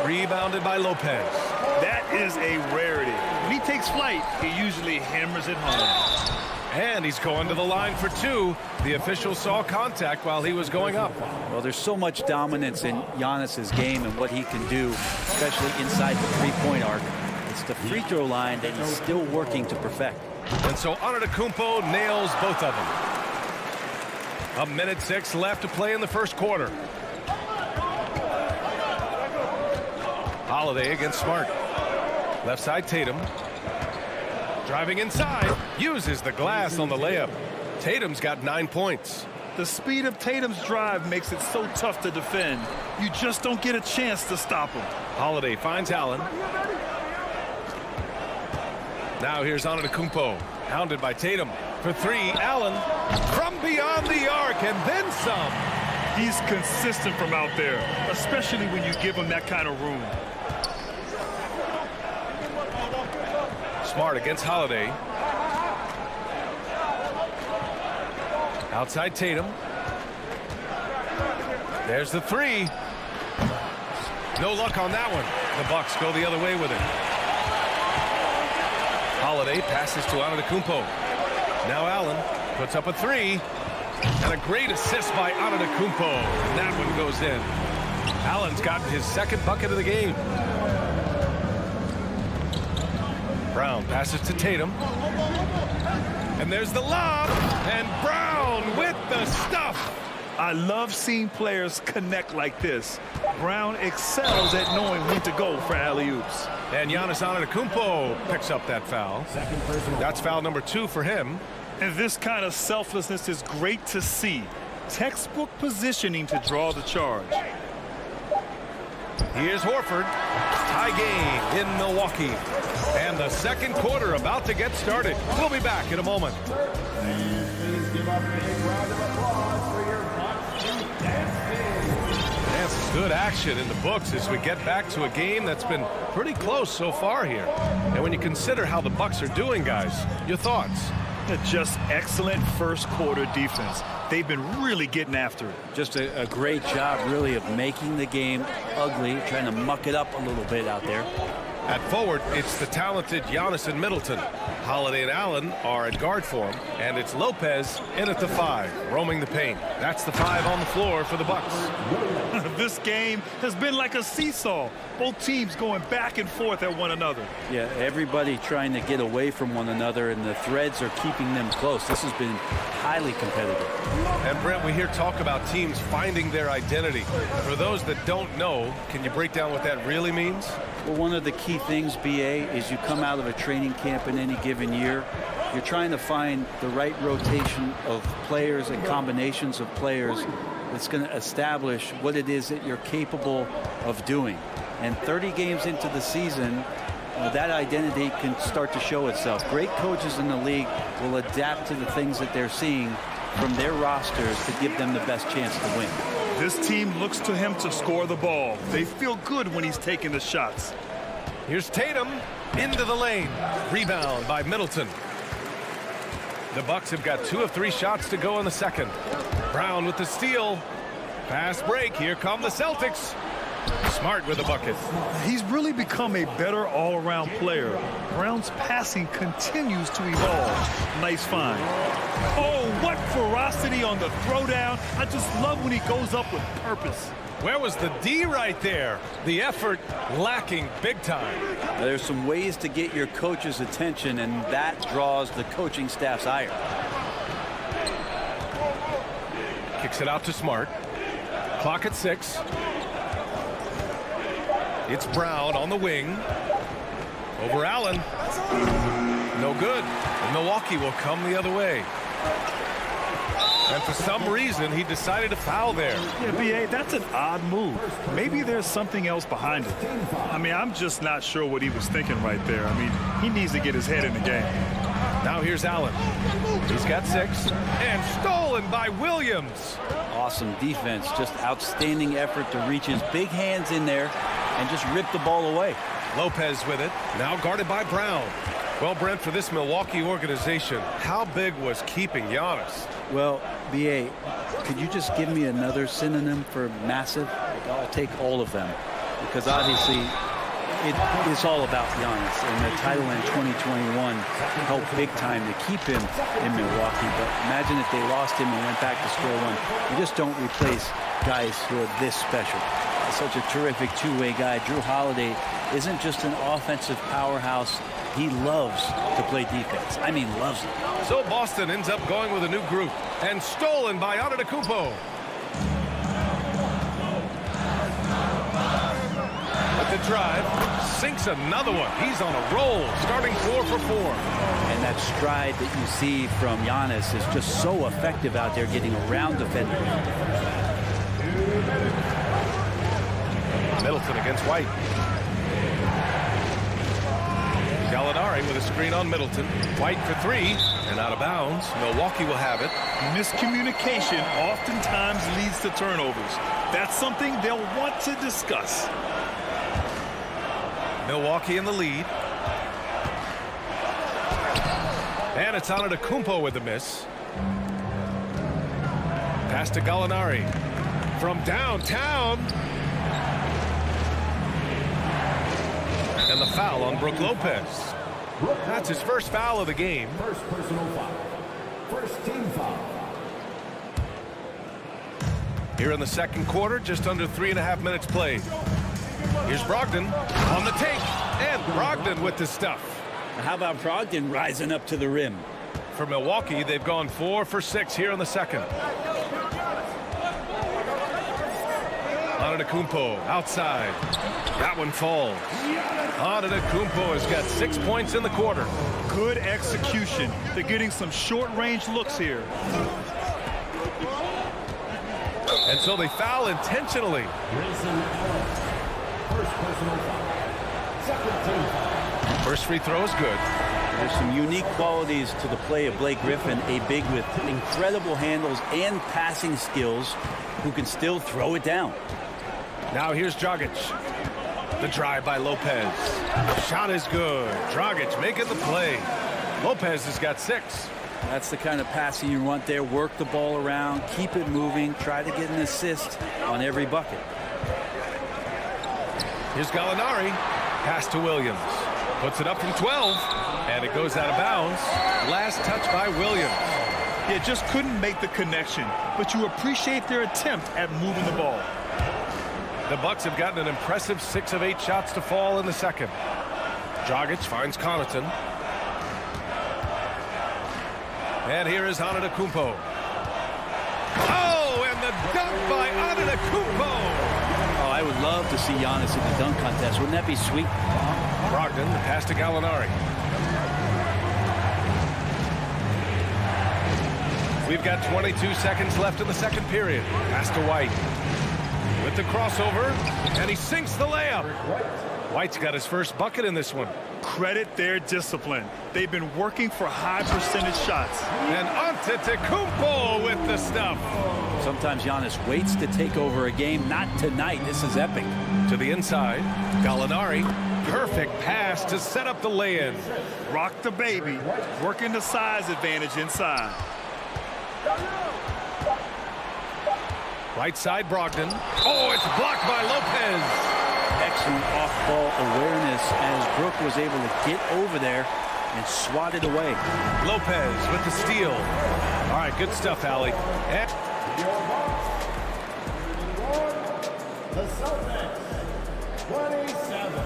Rebounded by Lopez. That is a rarity. When he takes flight, he usually hammers it home. And he's going to the line for two. The official saw contact while he was going up. Well, there's so much dominance in Giannis's game and what he can do, especially inside the three-point arc. It's the free throw line that he's still working to perfect. And so Antetokounmpo nails both of them. 1:06 left to play in the first quarter. Holiday against Smart. Left side Tatum. Driving inside. Uses the glass on the layup. Tatum's got 9 points. The speed of Tatum's drive makes it so tough to defend. You just don't get a chance to stop him. Holiday finds Allen. Now here's Antetokounmpo. Hounded by Tatum. For three, Allen. From beyond the arc and then some. He's consistent from out there, especially when you give him that kind of room. Smart against Holiday. Outside Tatum. There's the three. No luck on that one. The Bucks go the other way with it. Holiday passes to Antetokounmpo. Now Allen puts up a three. And a great assist by Antetokounmpo. And that one goes in. Allen's gotten his second bucket of the game. Brown passes to Tatum. And there's the lob. And Brown with the stuff. I love seeing players connect like this. Brown excels at knowing when to go for alley-oops. And Giannis Antetokounmpo picks up that foul. That's foul number 2 for him. And this kind of selflessness is great to see. Textbook positioning to draw the charge. Here's Horford. Tie game in Milwaukee. And the second quarter about to get started. We'll be back in a moment. Please give a big round of applause for your Bucks to dance. That's good action in the books as we get back to a game that's been pretty close so far here. And when you consider how the Bucks are doing, guys, your thoughts? Just excellent first quarter defense. They've been really getting after it. Just a great job, really, of making the game ugly, trying to muck it up a little bit out there. At forward, it's the talented Giannis and Middleton. Holiday and Allen are at guard for him, and it's Lopez in at the 5, roaming the paint. That's the 5 on the floor for the Bucks. This game has been like a seesaw. Both teams going back and forth at one another. Yeah, everybody trying to get away from one another, and the threads are keeping them close. This has been highly competitive. And Brent, we hear talk about teams finding their identity. For those that don't know, can you break down what that really means? Well, one of the key things, BA, is you come out of a training camp in any given year. You're trying to find the right rotation of players and combinations of players that's going to establish what it is that you're capable of doing. And 30 games into the season, that identity can start to show itself. Great coaches in the league will adapt to the things that they're seeing from their rosters to give them the best chance to win. This team looks to him to score the ball. They feel good when he's taking the shots. Here's Tatum into the lane. Rebound by Middleton. The Bucks have got 2 of 3 shots to go in the second. Brown with the steal. Fast break. Here come the Celtics. Smart with the bucket. He's really become a better all-around player. Brown's passing continues to evolve. Nice find. Oh, what ferocity on the throwdown. I just love when he goes up with purpose. Where was the D right there? The effort lacking big time. There's some ways to get your coach's attention, and that draws the coaching staff's ire. Kicks it out to Smart. Clock at 6. It's Brown on the wing. Over Allen. No good. And Milwaukee will come the other way. And for some reason, he decided to foul there. Yeah, B.A., that's an odd move. Maybe there's something else behind it. I mean, I'm just not sure what he was thinking right there. I mean, he needs to get his head in the game. Now here's Allen. He's got 6. And stolen by Williams. Awesome defense. Just outstanding effort to reach his big hands in there and just rip the ball away. Lopez with it. Now guarded by Brown. Well, Brent, for this Milwaukee organization, how big was keeping Giannis? Well, BA, could you just give me another synonym for massive? I'll take all of them, because obviously it's all about Giannis, and the title in 2021 helped big time to keep him in Milwaukee. But imagine if they lost him and went back to square one. You just don't replace guys who are this special. Such a terrific two-way guy. Drew Holiday isn't just an offensive powerhouse. He loves to play defense. I mean, loves it. So Boston ends up going with a new group, and stolen by Antetokounmpo. With the drive, sinks another one. He's on a roll, starting 4 for 4. And that stride that you see from Giannis is just so effective out there getting around defenders. Middleton against White. Gallinari with a screen on Middleton. White for 3 and out of bounds. Milwaukee will have it. Miscommunication oftentimes leads to turnovers. That's something they'll want to discuss. Milwaukee in the lead. And it's Antetokounmpo with the miss. Pass to Gallinari. From downtown. And the foul on Brook Lopez. That's his first foul of the game. First personal foul. First team foul. Here in the second quarter, just under 3.5 minutes played. Here's Brogdon on the take. And Brogdon with the stuff. How about Brogdon rising up to the rim? For Milwaukee, they've gone 4 for 6 here in the second. Antetokounmpo outside. That one falls. Antetokounmpo has got 6 points in the quarter. Good execution. They're getting some short-range looks here. And so they foul intentionally. First personal foul. Second team foul. First free throw is good. There's some unique qualities to the play of Blake Griffin, a big with incredible handles and passing skills who can still throw it down. Now here's Dragic. The drive by Lopez. Shot is good. Dragic making the play. Lopez has got 6. That's the kind of passing you want there. Work the ball around, keep it moving, try to get an assist on every bucket. Here's Gallinari. Pass to Williams. Puts it up from 12. And it goes out of bounds. Last touch by Williams. Yeah, just couldn't make the connection. But you appreciate their attempt at moving the ball. The Bucks have gotten an impressive 6 of 8 shots to fall in the second. Dragic finds Connaughton. And here is Antetokounmpo. Oh, and the dunk by Antetokounmpo. Oh, I would love to see Giannis in the dunk contest. Wouldn't that be sweet? Brogdon, the pass to Gallinari. We've got 22 seconds left in the second period. Pass to White. With the crossover, and he sinks the layup. White's got his first bucket in this one. Credit their discipline. They've been working for high percentage shots. And Antetokounmpo with the stuff. Sometimes Giannis waits to take over a game. Not tonight. This is epic. To the inside, Gallinari. Perfect pass to set up the lay-in. Rock the baby. Working the size advantage inside. Right side, Brogdon. Oh, it's blocked by Lopez. Excellent off-ball awareness as Brook was able to get over there and swat it away. Lopez with the steal. All right, good stuff, Allie. And The Celtics, 27.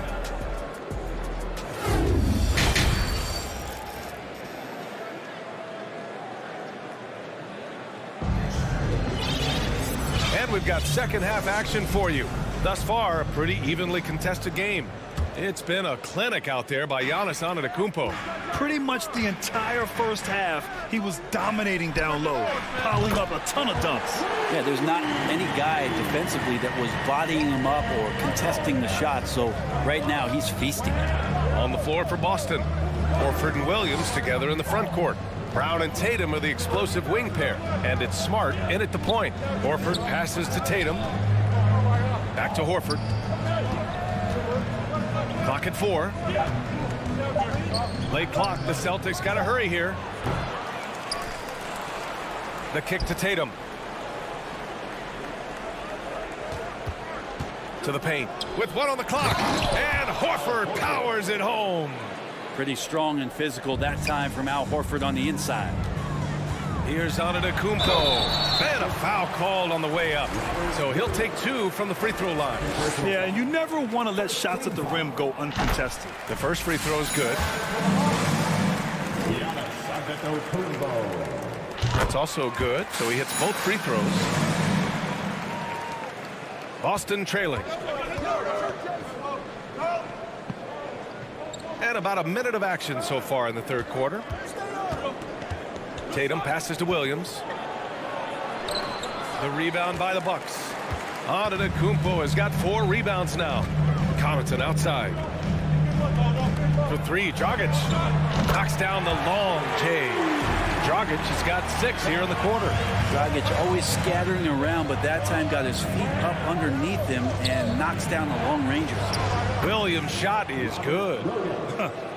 And we've got second half action for you. Thus far, a pretty evenly contested game. It's been a clinic out there by Giannis Antetokounmpo. Pretty much the entire first half, he was dominating down low, piling up a ton of dunks. Yeah, there's not any guy defensively that was bodying him up or contesting the shot, so right now he's feasting. On the floor for Boston. Horford and Williams together in the front court. Brown and Tatum are the explosive wing pair, and it's Smart in at the point. Horford passes to Tatum. Back to Horford. Clock at 4. Late clock. The Celtics got to hurry here. The kick to Tatum. To the paint with 1 on the clock, and Horford powers it home. Pretty strong and physical that time from Al Horford on the inside. Here's Antetokounmpo, and a foul called on the way up, so he'll take 2 from the free throw line. Yeah, and you never want to let shots at the rim go uncontested. The first free throw is good. That's also good, so he hits both free throws. Boston trailing. And about a minute of action so far in the third quarter. Tatum passes to Williams. The rebound by the Bucks. Antetokounmpo has got 4 rebounds now. Connaughton outside. For 3, Dragic knocks down the long J. Dragic has got 6 here in the quarter. Dragic always scattering around, but that time got his feet up underneath him and knocks down the long rangers. Williams' shot is good.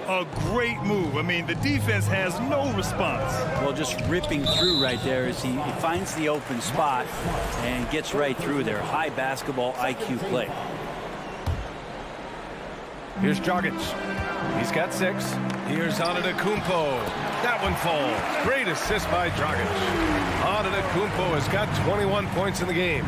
A great move. I mean, the defense has no response. Well, just ripping through right there as he finds the open spot and gets right through there. High basketball IQ play. Here's Dragic. He's got 6. Here's Antetokounmpo. That one falls. Great assist by Dragic. Antetokounmpo has got 21 points in the game.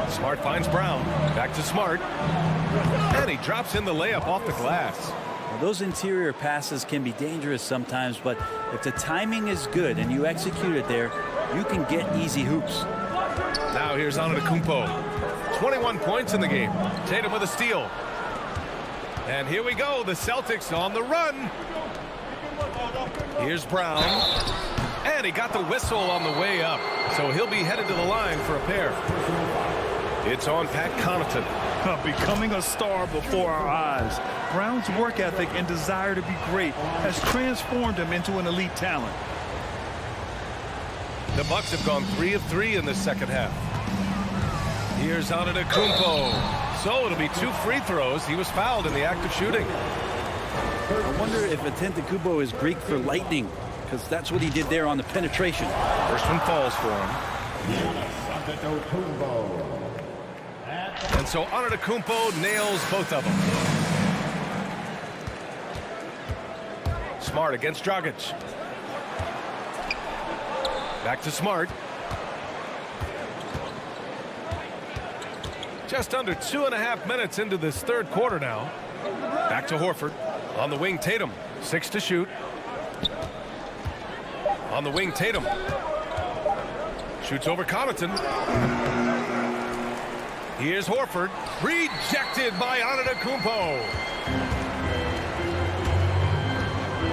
Smart finds Brown. Back to Smart. And he drops in the layup off the glass. Well, those interior passes can be dangerous sometimes, but if the timing is good and you execute it there, you can get easy hoops. Now here's Antetokounmpo. 21 points in the game. Tatum with a steal. And here we go. The Celtics on the run. Here's Brown. And he got the whistle on the way up. So he'll be headed to the line for a pair. It's on Pat Connaughton. Becoming a star before our eyes. Brown's work ethic and desire to be great has transformed him into an elite talent. The Bucks have gone 3 of 3 in the second half. Here's Antetokounmpo. So it'll be 2 free throws. He was fouled in the act of shooting. I wonder if Antetokounmpo is Greek for lightning, because that's what he did there on the penetration. First one falls for him. And so Antetokounmpo nails both of them. Smart against Dragic. Back to Smart. Just under 2.5 minutes into this third quarter now. Back to Horford. On the wing, Tatum. 6 to shoot. On the wing, Tatum. Shoots over Connaughton. Here's Horford. Rejected by Antetokounmpo.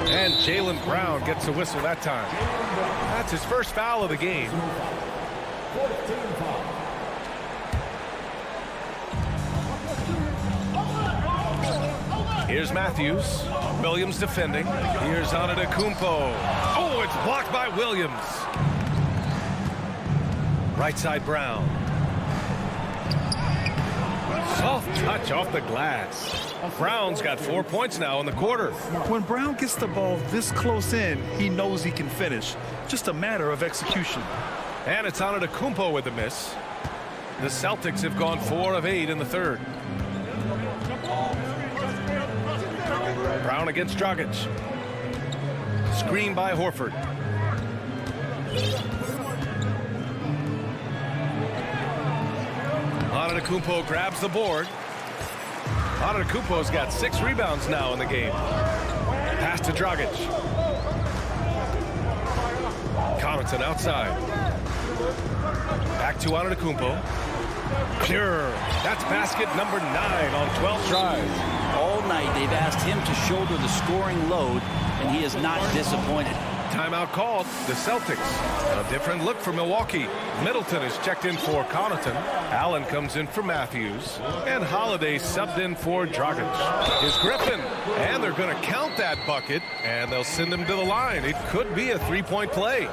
And Jaylen Brown gets a whistle that time. That's his first foul of the game. Here's Matthews. Williams defending. Here's Antetokounmpo. Oh, it's blocked by Williams. Right side Brown. Soft touch off the glass. Brown's got 4 points now in the quarter. When Brown gets the ball this close in, he knows he can finish. Just a matter of execution. And it's Antetokounmpo with the miss. The Celtics have gone 4 of 8 in the third. Brown against Dragic. Screen by Horford. Antetokounmpo grabs the board. Antetokounmpo's got 6 rebounds now in the game. Pass to Dragic. Connaughton outside. Back to Antetokounmpo. Pure. That's basket number 9 on 12 tries. All night they've asked him to shoulder the scoring load, and he is not disappointed. Timeout called. The Celtics. A different look for Milwaukee. Middleton is checked in for Connaughton. Allen comes in for Matthews. And Holiday subbed in for Dragic. Is Griffin. And they're going to count that bucket, and they'll send him to the line. It could be a 3-point play.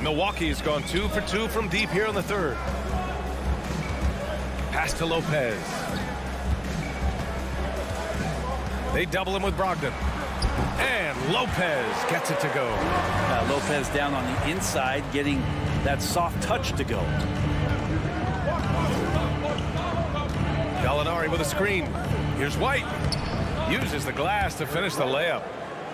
Milwaukee has gone 2 for 2 from deep here in the third. Pass to Lopez. They double him with Brogdon. And Lopez gets it to go. Lopez down on the inside, getting that soft touch to go. Gallinari with a screen. Here's White. Uses the glass to finish the layup.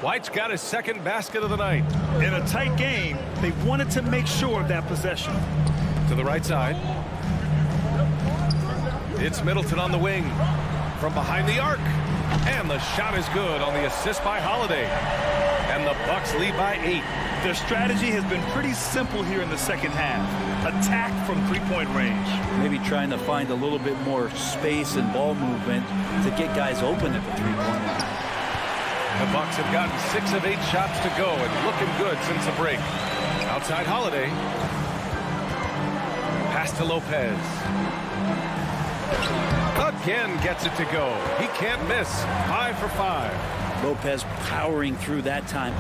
White's got his second basket of the night. In a tight game, they wanted to make sure of that possession. To the right side. It's Middleton on the wing. From behind the arc. And the shot is good on the assist by Holiday. And the Bucks lead by 8. Their strategy has been pretty simple here in the second half. Attack from three-point range. Maybe trying to find a little bit more space and ball movement to get guys open at the three-point line. The Bucks have gotten 6 of 8 shots to go and looking good since the break. Outside Holiday. Pass to Lopez. Again gets it to go. He can't miss. 5 for 5. Lopez powering through that time.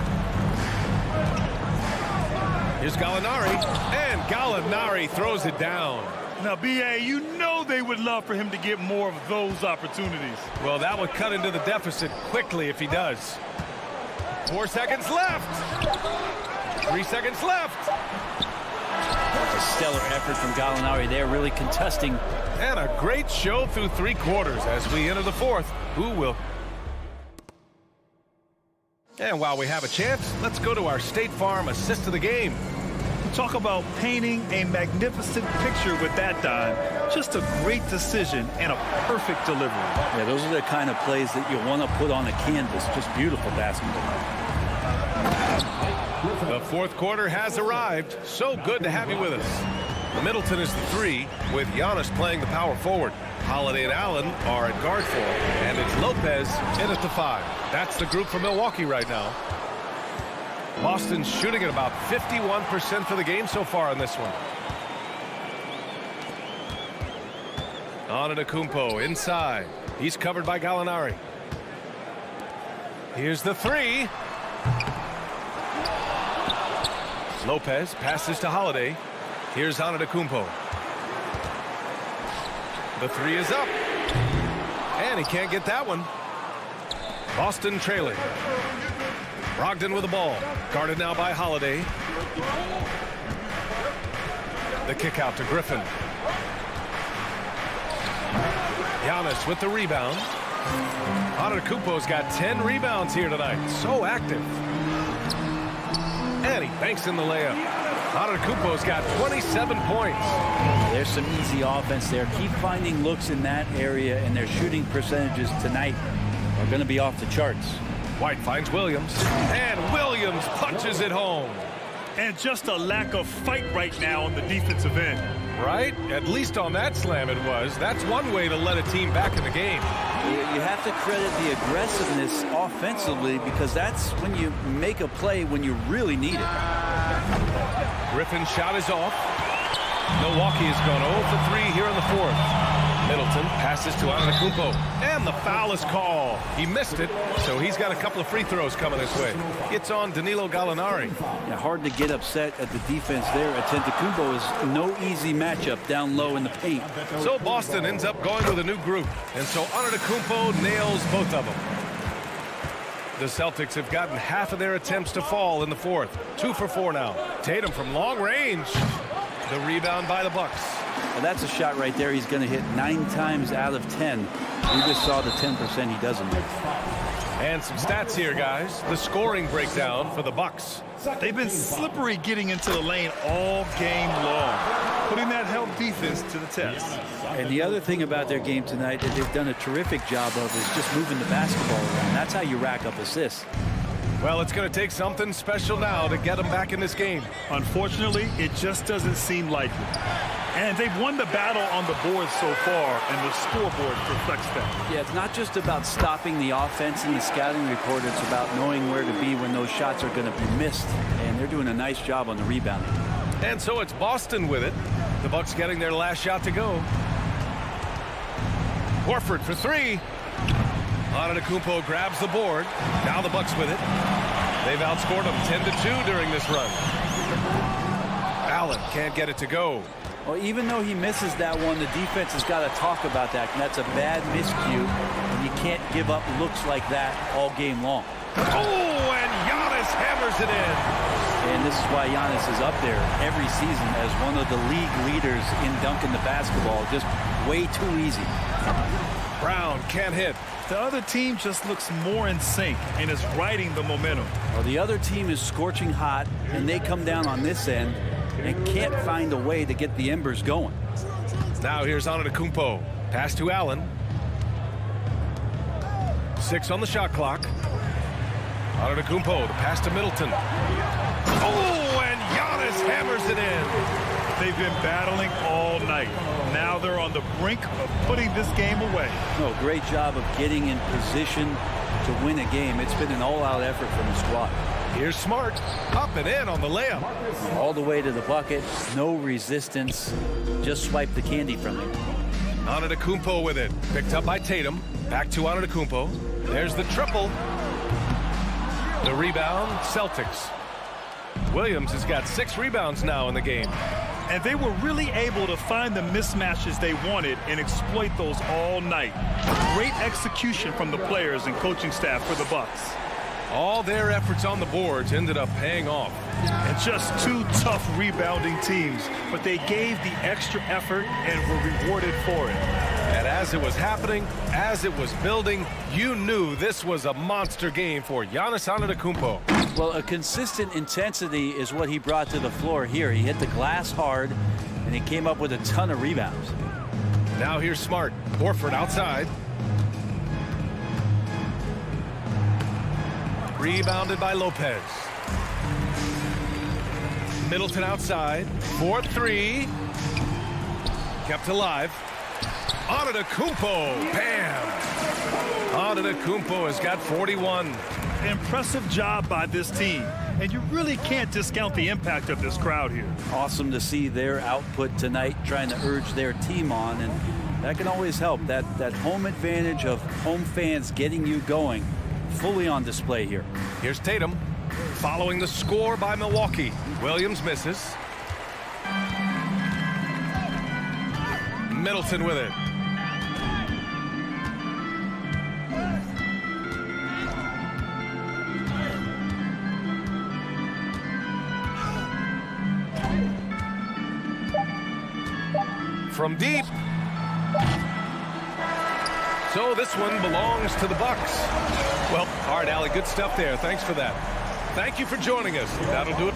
Here's Gallinari. And Gallinari throws it down. Now, B.A., you know they would love for him to get more of those opportunities. Well, that would cut into the deficit quickly if he does. 4 seconds left. 3 seconds left. A stellar effort from Gallinari there, really contesting. And a great show through 3 quarters as we enter the 4th. Who will? And while we have a chance, let's go to our State Farm assist of the game. Talk about painting a magnificent picture with that dime. Just a great decision and a perfect delivery. Yeah, those are the kind of plays that you want to put on a canvas. Just beautiful basketball. The 4th quarter has arrived. So good to have you with us. Middleton is the 3, with Giannis playing the power forward. Holiday and Allen are at guard 4, and it's Lopez in at the 5. That's the group for Milwaukee right now. Boston's shooting at about 51% for the game so far in this one. Antetokounmpo inside. He's covered by Gallinari. Here's the 3. Lopez passes to Holiday. Here's Antetokounmpo. The 3 is up. And he can't get that one. Boston trailing. Brogdon with the ball. Guarded now by Holiday. The kick out to Griffin. Giannis with the rebound. Antetokounmpo's got 10 rebounds here tonight. So active. And he banks in the layup. Antetokounmpo's got 27 points. There's some easy offense there. Keep finding looks in that area, and their shooting percentages tonight are going to be off the charts. White finds Williams, and Williams punches it home. And just a lack of fight right now on the defensive end. Right? At least on that slam it was. That's one way to let a team back in the game. You have to credit the aggressiveness offensively, because that's when you make a play when you really need it. Griffin's shot is off. Milwaukee has gone 0 for 3 here in the 4th. Middleton passes to Antetokounmpo, and the foul is called. He missed it, so he's got a couple of free throws coming this way. It's on Danilo Gallinari. Yeah, hard to get upset at the defense there. Antetokounmpo is no easy matchup down low in the paint. So Boston ends up going with a new group, and so Antetokounmpo nails both of them. The Celtics have gotten half of their attempts to fall in the 4th. 2 for 4 now. Tatum from long range. The rebound by the Bucks. Well, that's a shot right there. He's going to hit 9 times out of 10. We just saw the 10% he doesn't hit. And some stats here, guys. The scoring breakdown for the Bucks. They've been slippery getting into the lane all game long, putting that help defense to the test. And the other thing about their game tonight that they've done a terrific job of is just moving the basketball around. That's how you rack up assists. Well, it's going to take something special now to get them back in this game. Unfortunately, it just doesn't seem likely. And they've won the battle on the board so far, and the scoreboard reflects that. Yeah, it's not just about stopping the offense in the scouting report. It's about knowing where to be when those shots are going to be missed. And they're doing a nice job on the rebounding. And so it's Boston with it. The Bucks getting their last shot to go. Horford for 3. Antetokounmpo grabs the board. Now the Bucks with it. They've outscored them 10-2 during this run. Allen can't get it to go. Well, even though he misses that one, the defense has got to talk about that. And that's a bad miscue. And you can't give up looks like that all game long. Oh, and Giannis hammers it in. And this is why Giannis is up there every season as one of the league leaders in dunking the basketball. Just way too easy. Brown can't hit. The other team just looks more in sync and is riding the momentum. Well, the other team is scorching hot, and they come down on this end and can't find a way to get the embers going. Now here's Antetokounmpo. Pass to Allen. 6 on the shot clock. Antetokounmpo, the pass to Middleton. Oh, and Giannis hammers it in. They've been battling all night. Now they're on the brink of putting this game away. No, great job of getting in position to win a game. It's been an all-out effort from the squad. Here's Smart, up and in on the layup. All the way to the bucket, no resistance, just swipe the candy from him. Antetokounmpo with it, picked up by Tatum. Back to Antetokounmpo. There's the triple. The rebound, Celtics. Williams has got 6 rebounds now in the game. And they were really able to find the mismatches they wanted and exploit those all night. Great execution from the players and coaching staff for the Bucks. All their efforts on the boards ended up paying off. And just 2 tough rebounding teams, but they gave the extra effort and were rewarded for it. And as it was happening, as it was building, you knew this was a monster game for Giannis Antetokounmpo. Well, a consistent intensity is what he brought to the floor here. He hit the glass hard, and he came up with a ton of rebounds. Now here's Smart. Horford outside. Rebounded by Lopez. Middleton outside. 4-3. Kept alive. Antetokounmpo. Bam! Antetokounmpo has got 41. Impressive job by this team. And you really can't discount the impact of this crowd here. Awesome to see their output tonight, trying to urge their team on. And that can always help. That home advantage of home fans getting you going, fully on display here. Here's Tatum following the score by Milwaukee. Williams misses. Middleton with it. From deep. So this one belongs to the Bucks. Well, all right, Allie, good stuff there. Thanks for that. Thank you for joining us. That'll do it.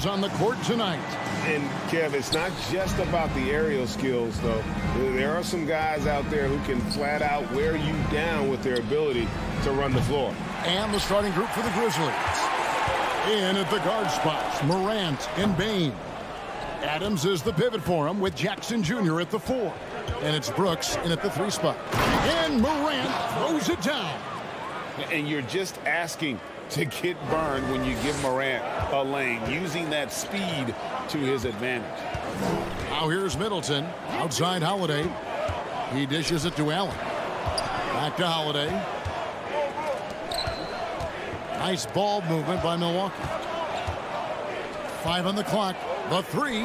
Adams on the court tonight. And, Kev, it's not just about the aerial skills, though. There are some guys out there who can flat out wear you down with their ability to run the floor. And the starting group for the Grizzlies. In at the guard spots, Morant and Bane. Adams is the pivot for him with Jackson Jr. at the 4. And it's Brooks in at the 3 spot. And Morant throws it down. And you're just asking to get burned when you give Morant a lane, using that speed to his advantage. Now here's Middleton, outside Holiday. He dishes it to Allen. Back to Holiday. Nice ball movement by Milwaukee. 5 on the clock. The 3.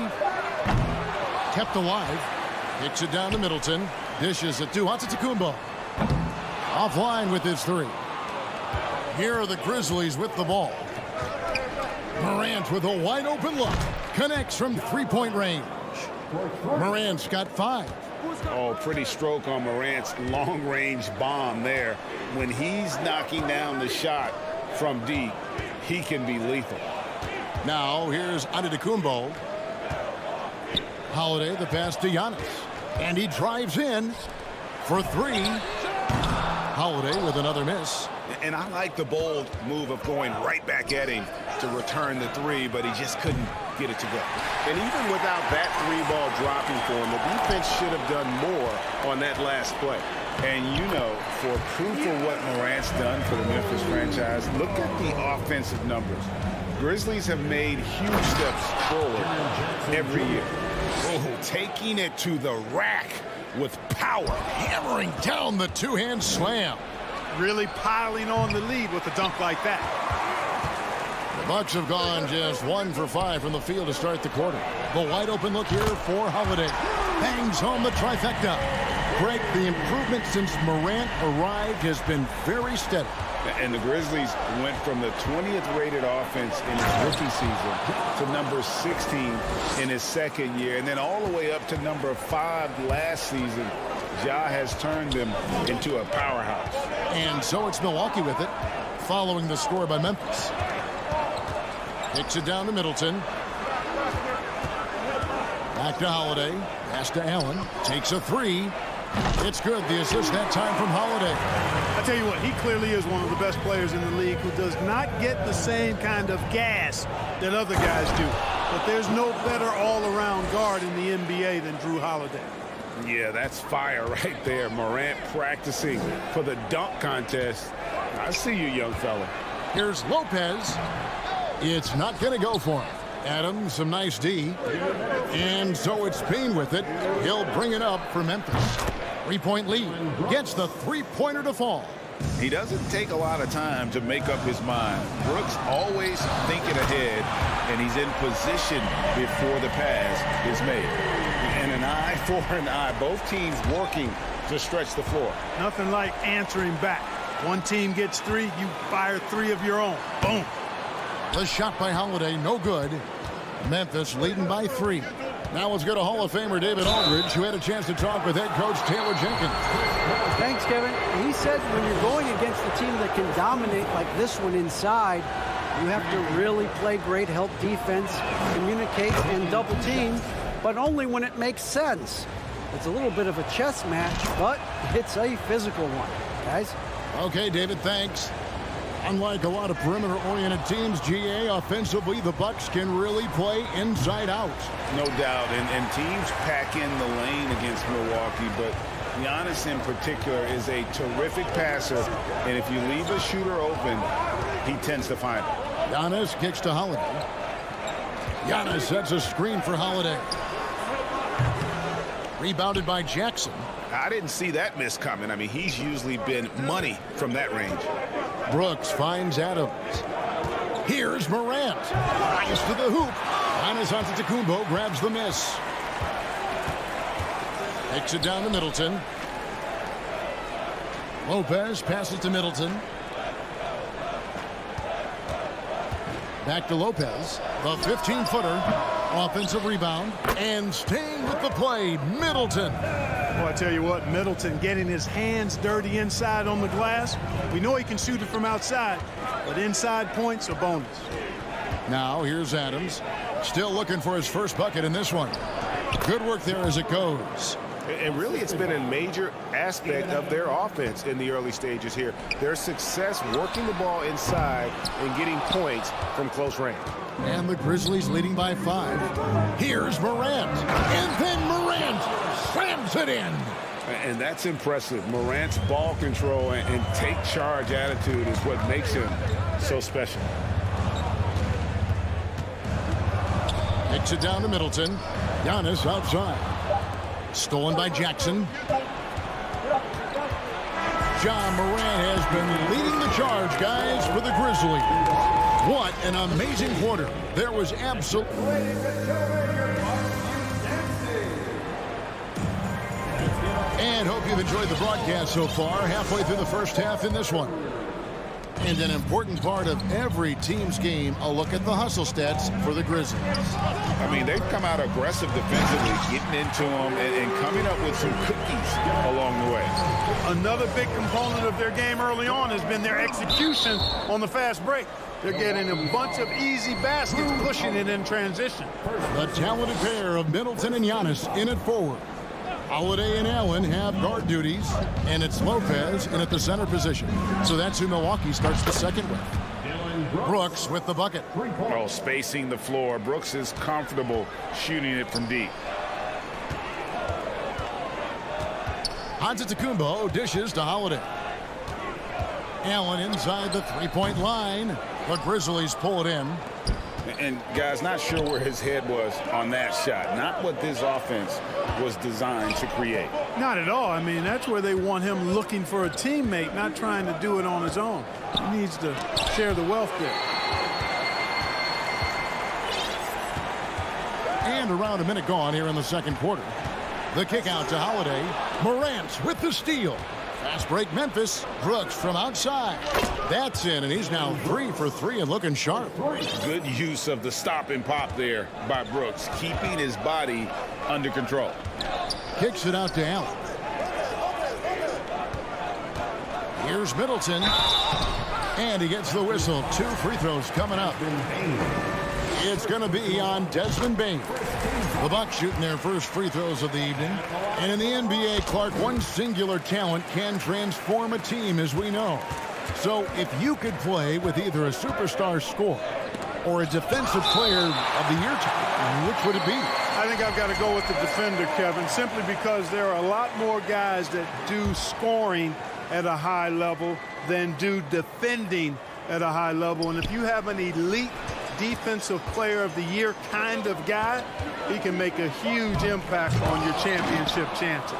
Kept alive. Kicks it down to Middleton. Dishes it to Antetokounmpo. Offline with his 3. Here are the Grizzlies with the ball. Morant with a wide open look. Connects from 3-point range. Morant's got 5. Oh, pretty stroke on Morant's long-range bomb there. When he's knocking down the shot from deep, he can be lethal. Now here's Antetokounmpo. Holiday, the pass to Giannis. And he drives in for 3. Holiday with another miss. And I like the bold move of going right back at him to return the 3, but he just couldn't get it to go. And even without that 3-ball dropping for him, the defense should have done more on that last play. And you know, for proof of what Morant's done for the Memphis franchise, look at the offensive numbers. Grizzlies have made huge steps forward every year. Oh, taking it to the rack with power. Hammering down the 2-hand slam. Really piling on the lead with a dunk like that. The Bucks have gone just 1 for 5 from the field to start the quarter. The wide open look here for Holiday. Bangs home the trifecta. Greg, the improvement since Morant arrived has been very steady. And the Grizzlies went from the 20th rated offense in his rookie season to number 16 in his second year, and then all the way up to number 5 last season. Ja has turned them into a powerhouse. And so it's Milwaukee with it, following the score by Memphis. Kicks it down to Middleton. Back to Holiday. Pass to Allen. Takes a 3. It's good. The assist that time from Holiday. I tell you what, he clearly is one of the best players in the league who does not get the same kind of gas that other guys do. But there's no better all-around guard in the NBA than Drew Holiday. Yeah, that's fire right there. Morant practicing for the dunk contest. I see you, young fella. Here's Lopez. It's not going to go for him. Adams, some nice D. And so it's Payne with it. He'll bring it up for Memphis. 3-point lead. Gets the 3-pointer to fall. He doesn't take a lot of time to make up his mind. Brooks always thinking ahead, and he's in position before the pass is made. And an eye for an eye. Both teams working to stretch the floor. Nothing like answering back. One team gets 3, you fire 3 of your own. Boom. The shot by Holiday, no good. Memphis leading by 3. Now let's go to Hall of Famer David Aldridge, who had a chance to talk with head coach Taylor Jenkins. Thanks, Kevin. He said when you're going against a team that can dominate like this one inside, you have to really play great help defense, communicate, and double team, but only when it makes sense. It's a little bit of a chess match, but it's a physical one, guys. Okay, David, thanks. Unlike a lot of perimeter-oriented teams, GA, offensively, the Bucks can really play inside out. No doubt, and teams pack in the lane against Milwaukee, but Giannis in particular is a terrific passer, and if you leave a shooter open, he tends to find it. Giannis kicks to Holiday. Giannis sets a screen for Holiday. Rebounded by Jackson. I didn't see that miss coming. I mean, he's usually been money from that range. Brooks finds Adams. Here's Morant. Rise to the hoop. Giannis Antetokounmpo grabs the miss. Takes it down to Middleton. Lopez passes to Middleton. Back to Lopez. The 15-footer. Offensive rebound. And staying with the play, Middleton. Well, I tell you what, Middleton getting his hands dirty inside on the glass. We know he can shoot it from outside, but inside points are bonus. Now here's Adams. Still looking for his first bucket in this one. Good work there as it goes. And really, it's been a major aspect of their offense in the early stages here. Their success working the ball inside and getting points from close range. And the Grizzlies leading by 5. Here's Morant. And then Morant slams it in. And that's impressive. Morant's ball control and take charge attitude is what makes him so special. Kicks it down to Middleton. Giannis outside. Stolen by Jackson. John Morant has been leading the charge, guys, for the Grizzlies. What an amazing quarter. There was absolutely... And hope you've enjoyed the broadcast so far. Halfway through the first half in this one. And an important part of every team's game, a look at the hustle stats for the Grizzlies. I mean, they've come out aggressive defensively, getting into them and coming up with some cookies along the way. Another big component of their game early on has been their execution on the fast break. They're getting a bunch of easy baskets, pushing it in transition. The talented pair of Middleton and Giannis in at forward. Holiday and Allen have guard duties, and it's Lopez in at the center position. So that's who Milwaukee starts the second with. Brooks with the bucket. Oh, spacing the floor. Brooks is comfortable shooting it from deep. Antetokounmpo dishes to Holiday. Allen inside the three-point line. The Grizzlies pull it in. And, guys, not sure where his head was on that shot. Not what this offense was designed to create. Not at all. I mean, that's where they want him looking for a teammate, not trying to do it on his own. He needs to share the wealth there. And around a minute gone here in the second quarter. The kick out to Holiday. Morant with the steal. Fast break Memphis. Brooks from outside. That's in, and he's now 3 for 3 and looking sharp. Good use of the stop and pop there by Brooks, keeping his body under control. Kicks it out to Allen. Here's Middleton. And he gets the whistle. 2 free throws coming up. It's going to be on Desmond Bane. The Bucks shooting their first free throws of the evening. And in the NBA, Clark, one singular talent can transform a team, as we know. So if you could play with either a superstar scorer or a defensive player of the year team, which would it be? I think I've got to go with the defender, Kevin, simply because there are a lot more guys that do scoring at a high level than do defending at a high level. And if you have an elite defensive player of the year kind of guy, he can make a huge impact on your championship chances.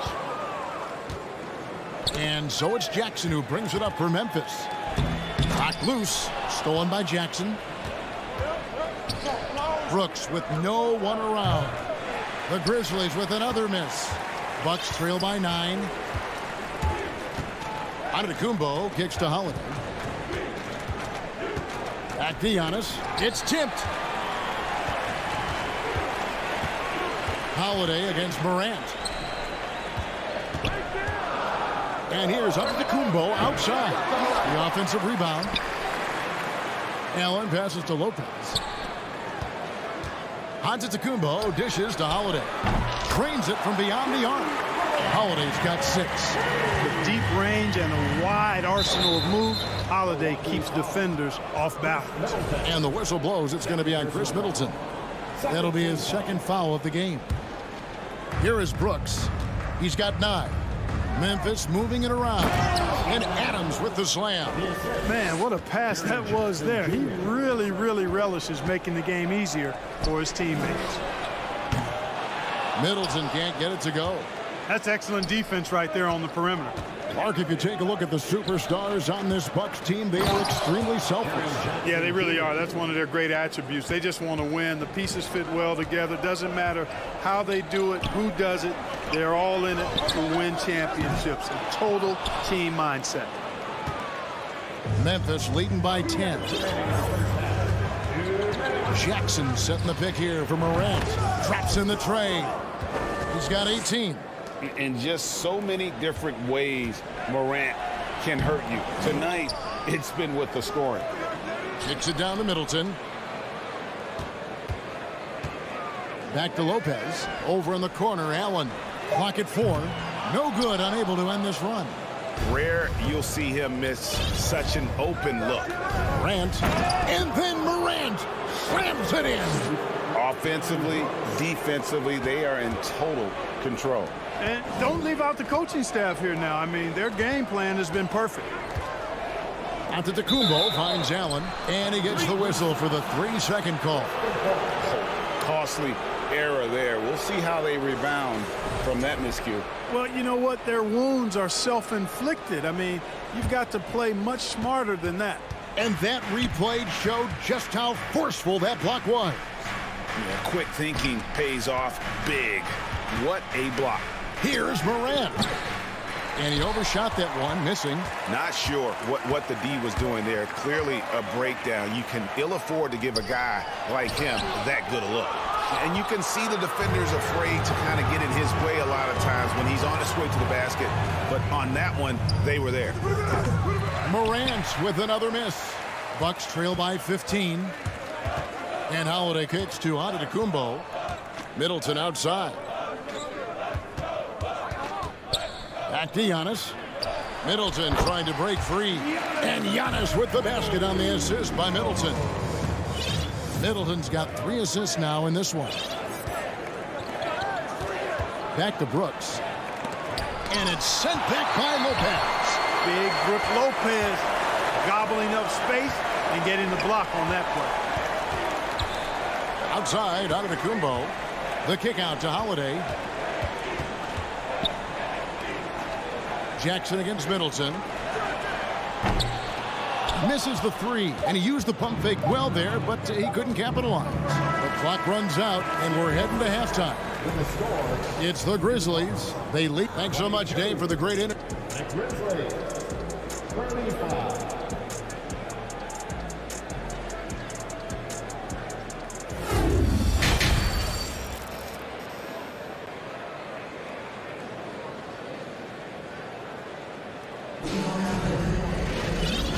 And so it's Jackson who brings it up for Memphis. Knocked loose, stolen by Jackson. Brooks with no one around. The Grizzlies with another miss. Bucks trail by 9. Antetokounmpo kicks to Holiday. Back to Giannis. It's tipped. Holiday against Morant. And here's Antetokounmpo outside. The offensive rebound. Allen passes to Lopez. Antetokounmpo dishes to Holiday. Trains it from beyond the arc. Holiday's got 6. With deep range and a wide arsenal of moves, Holiday keeps defenders off balance. And the whistle blows. It's going to be on Chris Middleton. That'll be his second foul of the game. Here is Brooks. He's got 9. Memphis moving it around. And Adams with the slam. Man, what a pass that was there. He really, really relishes making the game easier for his teammates. Middleton can't get it to go. That's excellent defense right there on the perimeter. Mark, if you take a look at the superstars on this Bucks team, they are extremely selfless. Yeah, they really are. That's one of their great attributes. They just want to win. The pieces fit well together. Doesn't matter how they do it, who does it. They're all in it to win championships. A total team mindset. Memphis leading by 10. Jackson setting the pick here for Morant. Traps in the tray. He's got 18. In just so many different ways Morant can hurt you. Tonight, it's been with the scoring. Kicks it down to Middleton. Back to Lopez. Over in the corner, Allen. Clock at 4. No good, unable to end this run. Rare you'll see him miss such an open look. Morant. And then Morant slams it in. Offensively, defensively, they are in total control. And don't leave out the coaching staff here now. I mean, their game plan has been perfect. Antetokounmpo finds Allen, and he gets the whistle for the 3-second call. Costly error there. We'll see how they rebound from that miscue. Well, you know what? Their wounds are self-inflicted. I mean, you've got to play much smarter than that. And that replay showed just how forceful that block was. Yeah, quick thinking pays off big. What a block. Here's Morant. And he overshot that one, missing. Not sure what the D was doing there. Clearly a breakdown. You can ill afford to give a guy like him that good a look. And you can see the defenders afraid to kind of get in his way a lot of times when he's on his way to the basket. But on that one, they were there. Morant with another miss. Bucks trail by 15. And Holiday kicks to Antetokounmpo. Middleton outside. Back to Giannis. Middleton trying to break free. And Giannis with the basket on the assist by Middleton. Middleton's got 3 assists now in this one. Back to Brooks. And it's sent back by Lopez. Big Brook Lopez gobbling up space and getting the block on that play. Outside, Antetokounmpo. The kick out to Holiday. Jackson against Middleton. Misses the 3, and he used the pump fake well there, but he couldn't capitalize. The clock runs out, and we're heading to halftime. It's the Grizzlies. They lead. Thanks so much, Dave, for the great interview. Grizzlies, 35.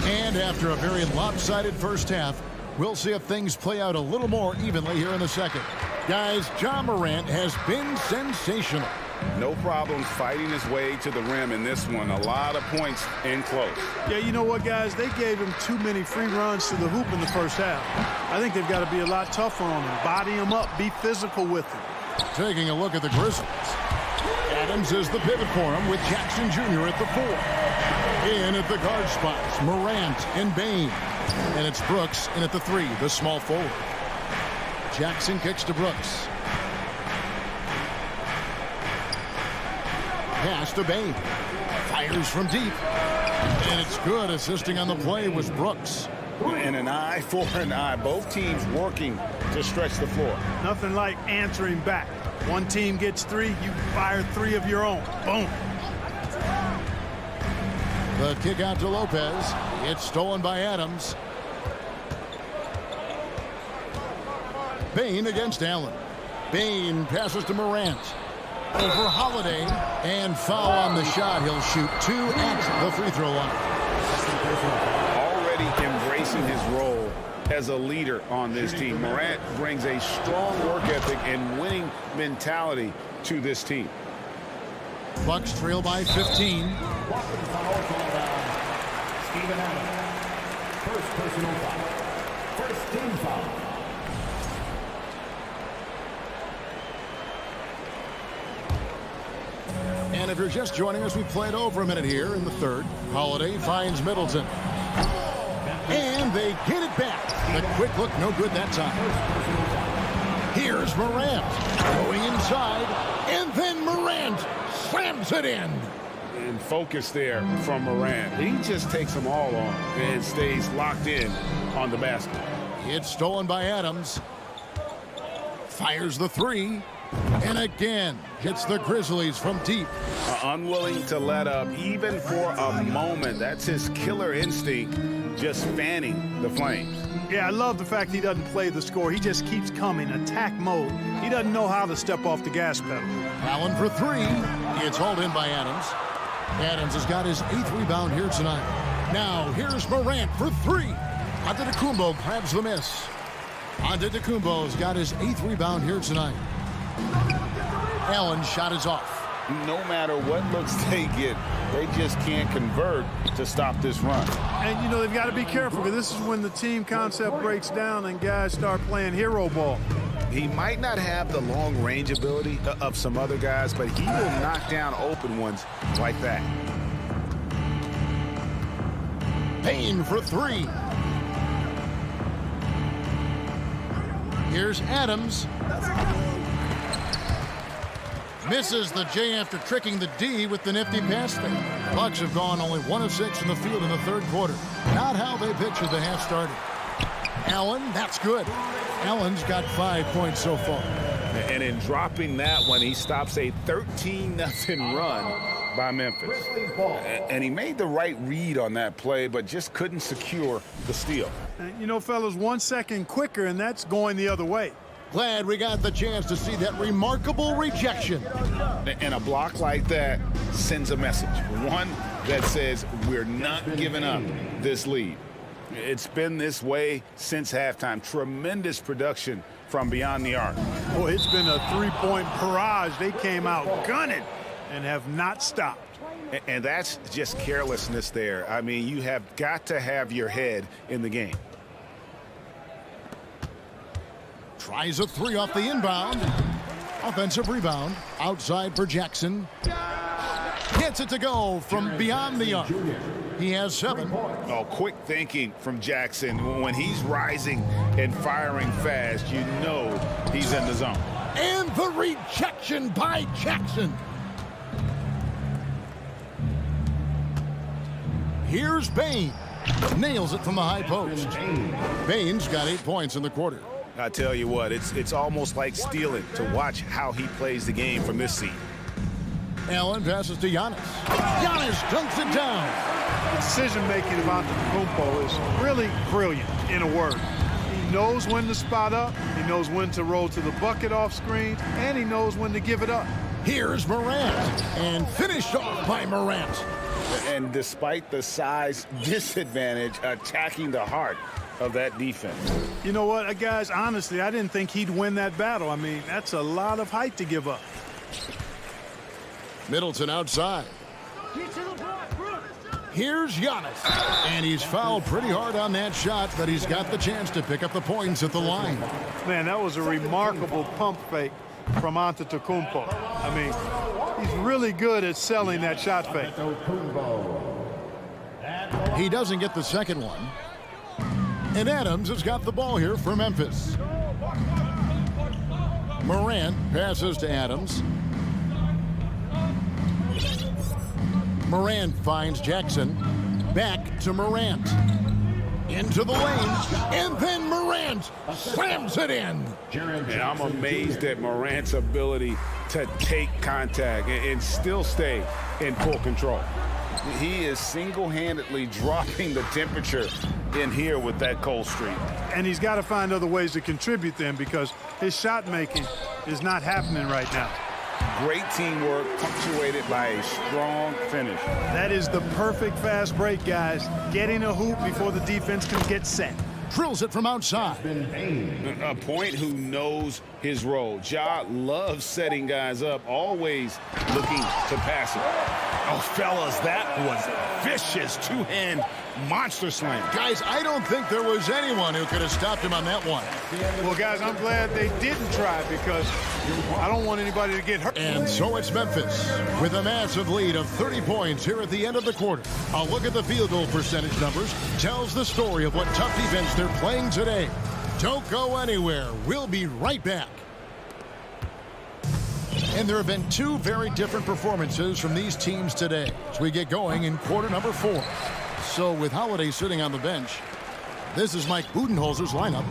And after a very lopsided first half, we'll see if things play out a little more evenly here in the second. Guys, Ja Morant has been sensational. No problem fighting his way to the rim in this one. A lot of points in close. Yeah, you know what, guys? They gave him too many free runs to the hoop in the first half. I think they've got to be a lot tougher on him. Body him up. Be physical with him. Taking a look at the Grizzlies. Adams is the pivot for him with Jackson Jr. at the 4. In at the guard spots, Morant and Bane. And it's Brooks in at the 3, the small forward. Jackson kicks to Brooks. Pass to Bane. Fires from deep. And it's good. Assisting on the play was Brooks. And an eye for an eye. Both teams working to stretch the floor. Nothing like answering back. One team gets 3, you fire 3 of your own. Boom. The kick out to Lopez. It's stolen by Adams. Bane against Allen. Bane passes to Morant. Over Holiday. And foul on the shot. He'll shoot 2 at the free throw line. Already embracing his role as a leader on this team. Morant brings a strong work ethic and winning mentality to this team. Bucks trail by 15. Steven Adams. First personal foul. First team foul. And if you're just joining us, we played over a minute here in the third. Holiday finds Middleton. And they get it back. The quick look, no good that time. Here's Morant. Going inside. And then Morant slams it in. And focus there from Morant. He just takes them all on and stays locked in on the basket. It's stolen by Adams. Fires the 3. And again, hits the Grizzlies from deep. Unwilling to let up even for a moment. That's his killer instinct, just fanning the flames. Yeah, I love the fact he doesn't play the score. He just keeps coming, attack mode. He doesn't know how to step off the gas pedal. Allen for 3. It's hauled in by Adams. Adams has got his 8th rebound here tonight. Now, here's Morant for 3. Antetokounmpo grabs the miss. Antetokounmpo's got his 8th rebound here tonight. Allen's shot is off. No matter what looks they get, they just can't convert to stop this run. And, you know, they've got to be careful because this is when the team concept breaks down and guys start playing hero ball. He might not have the long range ability of some other guys, but he will knock down open ones like that. Payne for three. Here's Adams. Misses the J after tricking the D with the nifty pass fake. Bucks have gone only 1 of 6 from the field in the third quarter. Not how they pictured the half started. Allen, that's good. Allen's got 5 points so far. And in dropping that one, he stops a 13-0 run by Memphis. And he made the right read on that play, but just couldn't secure the steal. And, you know, fellas, 1 second quicker, and that's going the other way. Glad we got the chance to see that remarkable rejection. And a block like that sends a message. One that says we're not giving up this lead. It's been this way since halftime. Tremendous production from beyond the arc. Boy, it's been a three-point barrage. They came out gunning and have not stopped. And that's just carelessness there. I mean, you have got to have your head in the game. Tries a three off the inbound. Offensive rebound. Outside for Jackson. Gets it to go from beyond the arc. He has 7. Oh, quick thinking from Jackson. When he's rising and firing fast, you know he's in the zone. And the rejection by Jackson. Here's Bane. Nails it from the high post. Bane's got 8 points in the quarter. I tell you what, it's almost like stealing to watch how he plays the game from this seat. Allen passes to Giannis. Giannis dunks it down. Decision-making about Octopi is really brilliant, in a word. He knows when to spot up, he knows when to roll to the bucket off screen, and he knows when to give it up. Here's Morant, and finished off by Morant. And despite the size disadvantage, attacking the heart of that defense. You know what, guys, honestly, I didn't think he'd win that battle. I mean, that's a lot of height to give up. Middleton outside. Here's Giannis. And he's fouled pretty hard on that shot, but he's got the chance to pick up the points at the line. Man, that was a remarkable pump fake from Antetokounmpo. I mean, he's really good at selling that shot fake. He doesn't get the second one. And Adams has got the ball here for Memphis. Morant passes to Adams. Morant finds Jackson. Back to Morant. Into the lane. And then Morant slams it in. And I'm amazed at Morant's ability to take contact and still stay in full control. He is single-handedly dropping the temperature in here with that cold streak. And he's got to find other ways to contribute then, because his shot making is not happening right now. Great teamwork punctuated by a strong finish. That is the perfect fast break, guys. Getting a hoop before the defense can get set. Drills it from outside. A point who knows his role. Ja loves setting guys up, always looking to pass it. Oh, fellas, that was vicious two-hand monster slam. Guys, I don't think there was anyone who could have stopped him on that one. Well, guys, I'm glad they didn't try, because I don't want anybody to get hurt. And so it's Memphis with a massive lead of 30 points here at the end of the quarter. A look at the field goal percentage numbers tells the story of what tough defense they're playing today. Don't go anywhere. We'll be right back. And there have been 2 very different performances from these teams today as we get going in quarter number 4. So with Holiday sitting on the bench, this is Mike Budenholzer's lineup.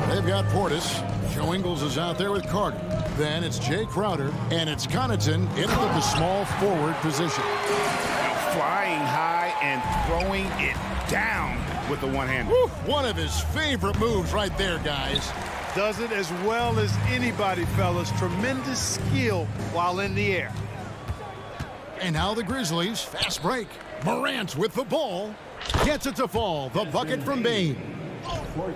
They've got Portis. Joe Ingles is out there with Carter. Then it's Jay Crowder, and it's Connaughton into the small forward position. Now flying high and throwing it down with the one-hander. One of his favorite moves right there, guys. Does it as well as anybody, fellas. Tremendous skill while in the air. And now the Grizzlies, fast break. Morant with the ball. Gets it to fall. The bucket from Bane.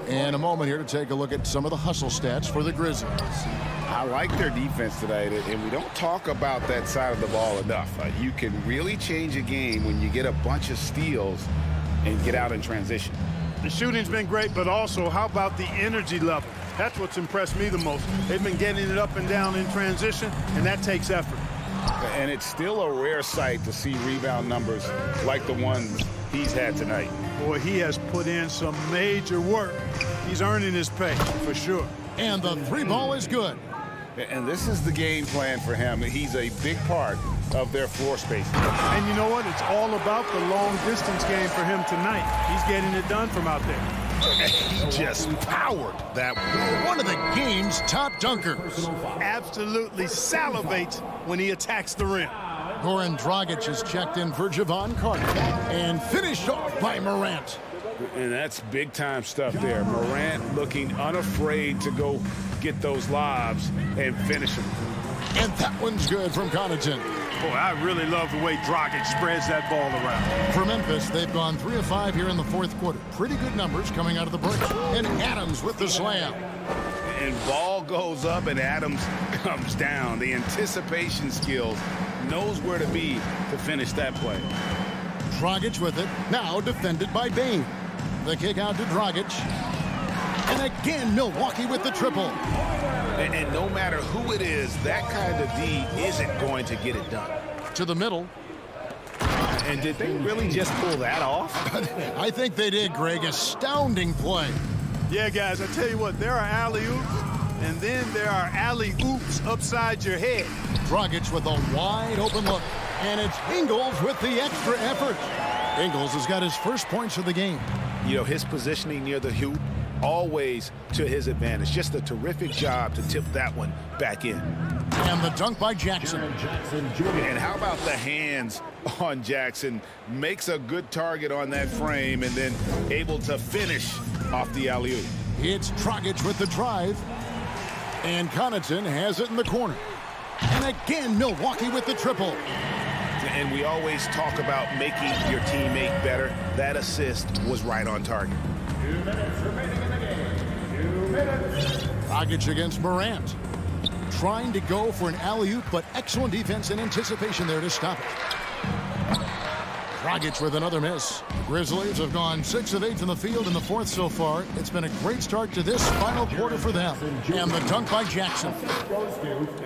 And a moment here to take a look at some of the hustle stats for the Grizzlies. I like their defense tonight, and we don't talk about that side of the ball enough. You can really change a game when you get a bunch of steals and get out in transition. The shooting's been great, but also how about the energy level? That's what's impressed me the most. They've been getting it up and down in transition, and that takes effort. And it's still a rare sight to see rebound numbers like the ones he's had tonight. Boy, he has put in some major work. He's earning his pay, for sure. And the three ball is good. And this is the game plan for him. He's a big part of their floor space. And you know what? It's all about the long distance game for him tonight. He's getting it done from out there. He just powered that one. One of the game's top dunkers. Absolutely salivates when he attacks the rim. Goran Dragic is checked in for Javon Carter and finished off by Morant. And that's big-time stuff there. Morant looking unafraid to go get those lobs and finish them. And that one's good from Connaughton. Boy, I really love the way Dragic spreads that ball around. For Memphis, they've gone 3 of 5 here in the fourth quarter. Pretty good numbers coming out of the break. And Adams with the slam. And ball goes up and Adams comes down. The anticipation skills, knows where to be to finish that play. Dragic with it, now defended by Bane. The kick out to Dragic. And again, Milwaukee with the triple. And no matter who it is, that kind of D isn't going to get it done. To the middle. And did they really just pull that off? I think they did, Greg. Astounding play. Yeah, guys, I tell you what, there are alley-oops, and then there are alley-oops upside your head. Dragic with a wide open look. And it's Ingles with the extra effort. Ingles has got his first points of the game. You know, his positioning near the hoop, always to his advantage. Just a terrific job to tip that one back in. And the dunk by Jackson. And how about the hands on Jackson? Makes a good target on that frame and then able to finish off the alley-oop. It's Dragic with the drive. And Connaughton has it in the corner. And again, Milwaukee with the triple. And we always talk about making your teammate better. That assist was right on target. 2 minutes remaining in the game. 2 minutes. Dragic against Morant. Trying to go for an alley-oop, but excellent defense and anticipation there to stop it. Dragic with another miss. The Grizzlies have gone 6 of 8 in the field in the fourth so far. It's been a great start to this final quarter for them. And the dunk by Jackson.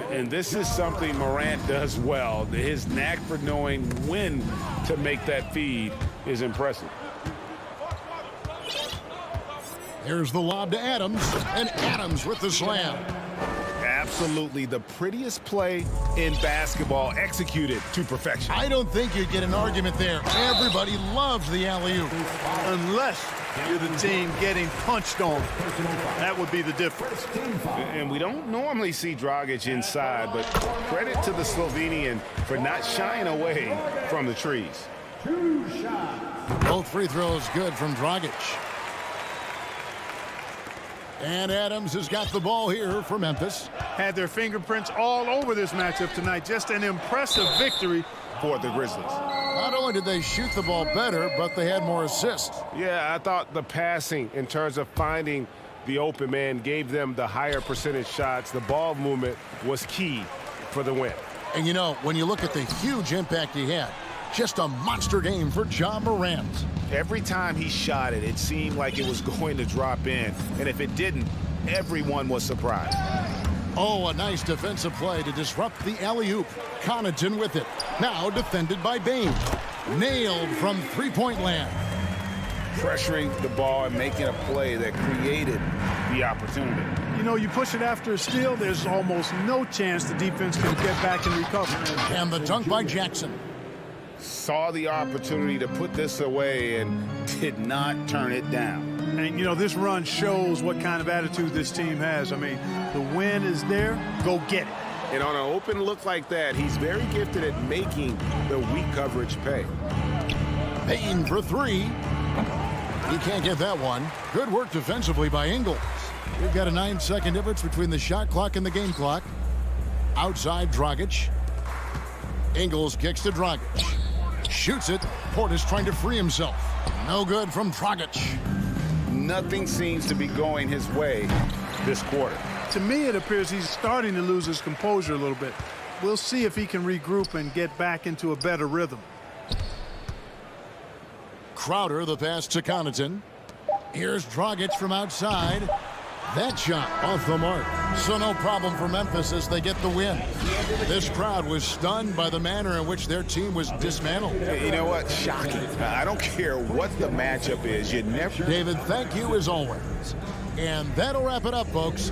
And this is something Morant does well. His knack for knowing when to make that feed is impressive. Here's the lob to Adams, and Adams with the slam. Absolutely the prettiest play in basketball, executed to perfection. I don't think you'd get an argument there. Everybody loves the alley-oop. Unless you're the team getting punched on. That would be the difference. And we don't normally see Dragic inside, but credit to the Slovenian for not shying away from the trees. 2 shots. Both free throws good from Dragic. And Adams has got the ball here for Memphis. Had their fingerprints all over this matchup tonight. Just an impressive victory for the Grizzlies. Not only did they shoot the ball better, but they had more assists. Yeah, I thought the passing in terms of finding the open man gave them the higher percentage shots. The ball movement was key for the win. And you know, when you look at the huge impact he had, just a monster game for Ja Morant. Every time he shot it, it seemed like it was going to drop in. And if it didn't, everyone was surprised. Oh, a nice defensive play to disrupt the alley-oop. Connaughton with it. Now defended by Bane. Nailed from three-point land. Pressuring the ball and making a play that created the opportunity. You know, you push it after a steal, there's almost no chance the defense can get back and recover. And the dunk by Jackson. Saw the opportunity to put this away and did not turn it down. And, you know, this run shows what kind of attitude this team has. I mean, the win is there, go get it. And on an open look like that, he's very gifted at making the weak coverage pay. Payne for three. He can't get that one. Good work defensively by Ingles. We've got a 9-second difference between the shot clock and the game clock. Outside Dragic. Ingles kicks to Dragic. Shoots it. Portis trying to free himself. No good from Dragic. nothing seems to be going his way this quarter. To me, it appears he's starting to lose his composure a little bit. We'll see if he can regroup and get back into a better rhythm. Crowder, the pass to Connaughton. Here's Dragic from outside. That shot off the mark. So no problem for Memphis as they get the win. This crowd was stunned by the manner in which their team was dismantled. You know what? Shocking. I don't care what the matchup is. You never... David, thank you as always. And that'll wrap it up, folks.